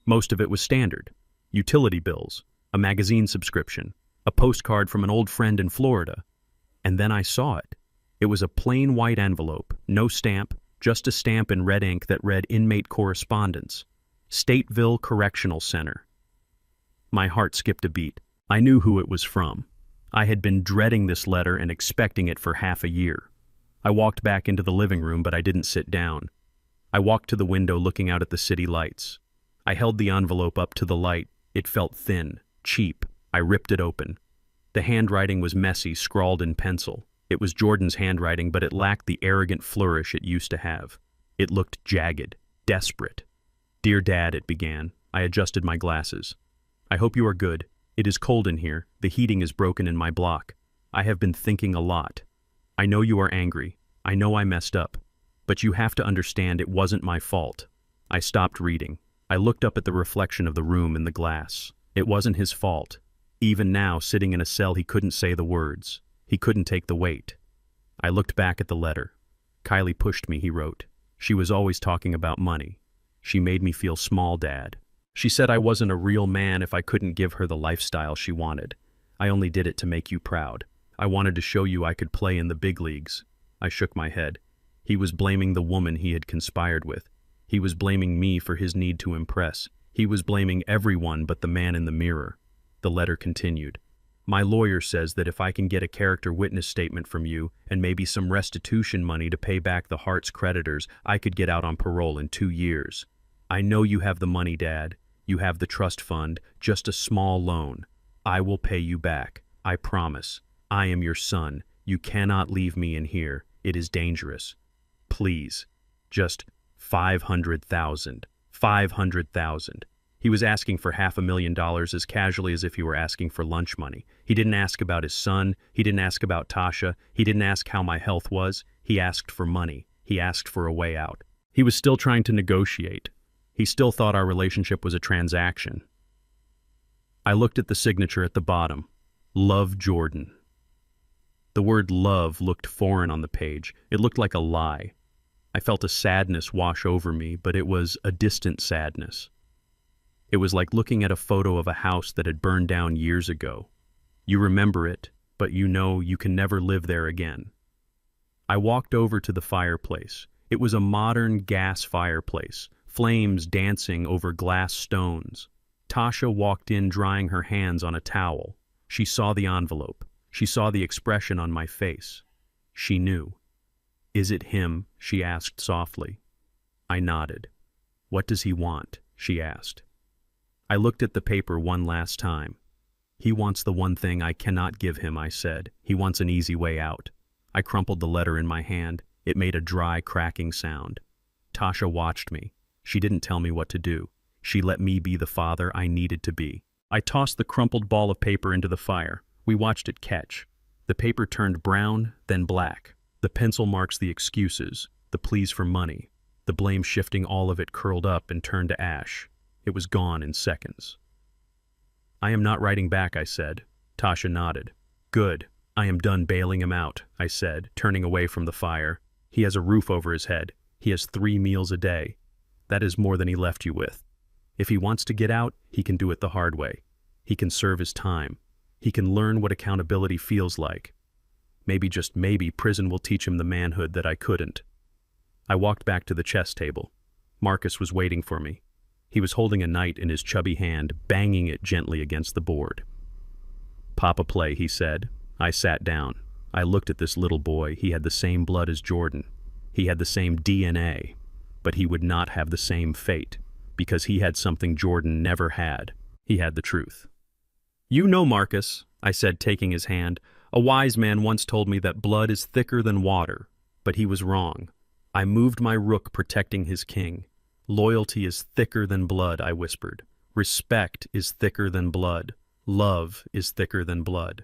Most of it was standard. Utility bills, a magazine subscription, a postcard from an old friend in Florida. And then I saw it. It was a plain white envelope, no stamp, just a stamp in red ink that read Inmate Correspondence, Stateville Correctional Center. My heart skipped a beat. I knew who it was from. I had been dreading this letter and expecting it for half a year. I walked back into the living room, but I didn't sit down. I walked to the window looking out at the city lights. I held the envelope up to the light. It felt thin, cheap. I ripped it open. The handwriting was messy, scrawled in pencil. It was Jordan's handwriting, but it lacked the arrogant flourish it used to have. It looked jagged, desperate. "Dear Dad," it began. I adjusted my glasses. "I hope you are good. It is cold in here. The heating is broken in my block. I have been thinking a lot. I know you are angry. I know I messed up. But you have to understand it wasn't my fault." I stopped reading. I looked up at the reflection of the room in the glass. It wasn't his fault. Even now, sitting in a cell, he couldn't say the words. He couldn't take the weight. I looked back at the letter. "Kylie pushed me," he wrote. "She was always talking about money. She made me feel small, Dad. She said I wasn't a real man if I couldn't give her the lifestyle she wanted. I only did it to make you proud. I wanted to show you I could play in the big leagues." I shook my head. He was blaming the woman he had conspired with. He was blaming me for his need to impress. He was blaming everyone but the man in the mirror. The letter continued. "My lawyer says that if I can get a character witness statement from you and maybe some restitution money to pay back the Harts' creditors, I could get out on parole in 2 years. I know you have the money, Dad. You have the trust fund, just a small loan. I will pay you back. I promise. I am your son. You cannot leave me in here. It is dangerous. Please. Just 500,000. 500,000. He was asking for $500,000 as casually as if he were asking for lunch money. He didn't ask about his son. He didn't ask about Tasha. He didn't ask how my health was. He asked for money. He asked for a way out. He was still trying to negotiate. He still thought our relationship was a transaction. I looked at the signature at the bottom. Love, Jordan. The word love looked foreign on the page. It looked like a lie. I felt a sadness wash over me, but it was a distant sadness. It was like looking at a photo of a house that had burned down years ago. You remember it, but you know you can never live there again. I walked over to the fireplace. It was a modern gas fireplace, flames dancing over glass stones. Tasha walked in drying her hands on a towel. She saw the envelope. She saw the expression on my face. She knew. "Is it him?" she asked softly. I nodded. "What does he want?" she asked. I looked at the paper one last time. "He wants the one thing I cannot give him," I said. "He wants an easy way out." I crumpled the letter in my hand. It made a dry, cracking sound. Tasha watched me. She didn't tell me what to do. She let me be the father I needed to be. I tossed the crumpled ball of paper into the fire. We watched it catch. The paper turned brown, then black. The pencil marks, the excuses, the pleas for money, the blame shifting, all of it curled up and turned to ash. It was gone in seconds. "I am not writing back," I said. Tasha nodded. "Good. I am done bailing him out," I said, turning away from the fire. "He has a roof over his head. He has 3 meals a day. That is more than he left you with. If he wants to get out, he can do it the hard way. He can serve his time. He can learn what accountability feels like. Maybe, just maybe, prison will teach him the manhood that I couldn't. I walked back to the chess table. Marcus was waiting for me. He was holding a knight in his chubby hand, banging it gently against the board. "Papa, play," he said. I sat down. I looked at this little boy. He had the same blood as Jordan. He had the same DNA, but he would not have the same fate, because he had something Jordan never had. He had the truth. "You know, Marcus," I said, taking his hand, "a wise man once told me that blood is thicker than water, but he was wrong." I moved my rook, protecting his king. "Loyalty is thicker than blood," I whispered. "Respect is thicker than blood. Love is thicker than blood."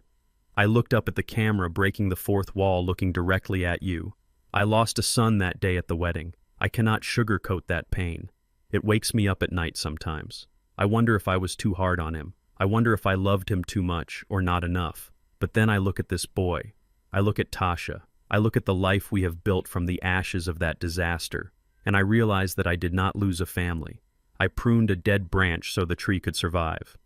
I looked up at the camera, breaking the fourth wall, looking directly at you. I lost a son that day at the wedding. I cannot sugarcoat that pain. It wakes me up at night sometimes. I wonder if I was too hard on him. I wonder if I loved him too much or not enough. But then I look at this boy. I look at Tasha. I look at the life we have built from the ashes of that disaster. And I realize that I did not lose a family. I pruned a dead branch so the tree could survive.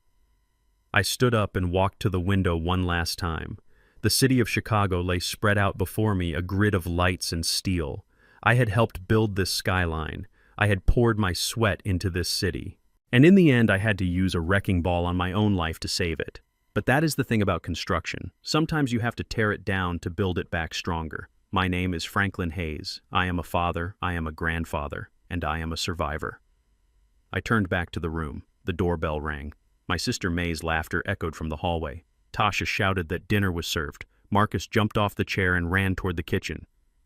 I stood up and walked to the window one last time. The city of Chicago lay spread out before me, a grid of lights and steel. I had helped build this skyline. I had poured my sweat into this city. And in the end, I had to use a wrecking ball on my own life to save it. But that is the thing about construction. Sometimes you have to tear it down to build it back stronger. My name is Franklin Hayes. I am a father, I am a grandfather, and I am a survivor. I turned back to the room. The doorbell rang. My sister May's laughter echoed from the hallway. Tasha shouted that dinner was served. Marcus jumped off the chair and ran toward the kitchen.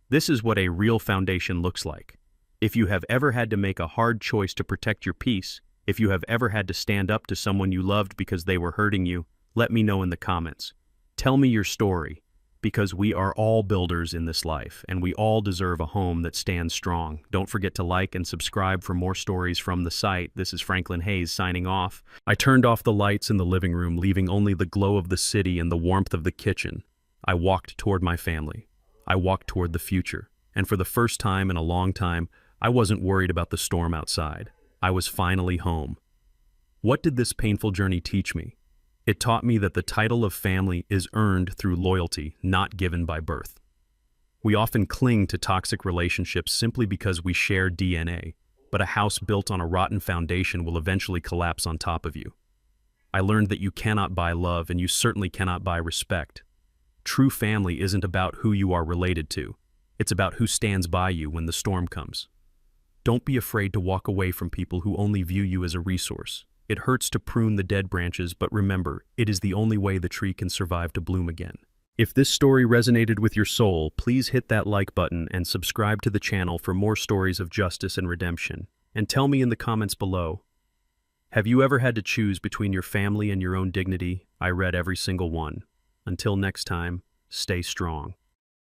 This is what a real foundation looks like. If you have ever had to make a hard choice to protect your peace, if you have ever had to stand up to someone you loved because they were hurting you, let me know in the comments. Tell me your story, because we are all builders in this life, and we all deserve a home that stands strong. Don't forget to like and subscribe for more stories from the site. This is Franklin Hayes signing off. I turned off the lights in the living room, leaving only the glow of the city and the warmth of the kitchen. I walked toward my family. I walked toward the future. And for the first time in a long time, I wasn't worried about the storm outside. I was finally home. What did this painful journey teach me? It taught me that the title of family is earned through loyalty, not given by birth. We often cling to toxic relationships simply because we share DNA, but a house built on a rotten foundation will eventually collapse on top of you. I learned that you cannot buy love, and you certainly cannot buy respect. True family isn't about who you are related to. It's about who stands by you when the storm comes. Don't be afraid to walk away from people who only view you as a resource. It hurts to prune the dead branches, but remember, it is the only way the tree can survive to bloom again. If this story resonated with your soul, please hit that like button and subscribe to the channel for more stories of justice and redemption. And tell me in the comments below, have you ever had to choose between your family and your own dignity? I read every single one. Until next time, stay strong.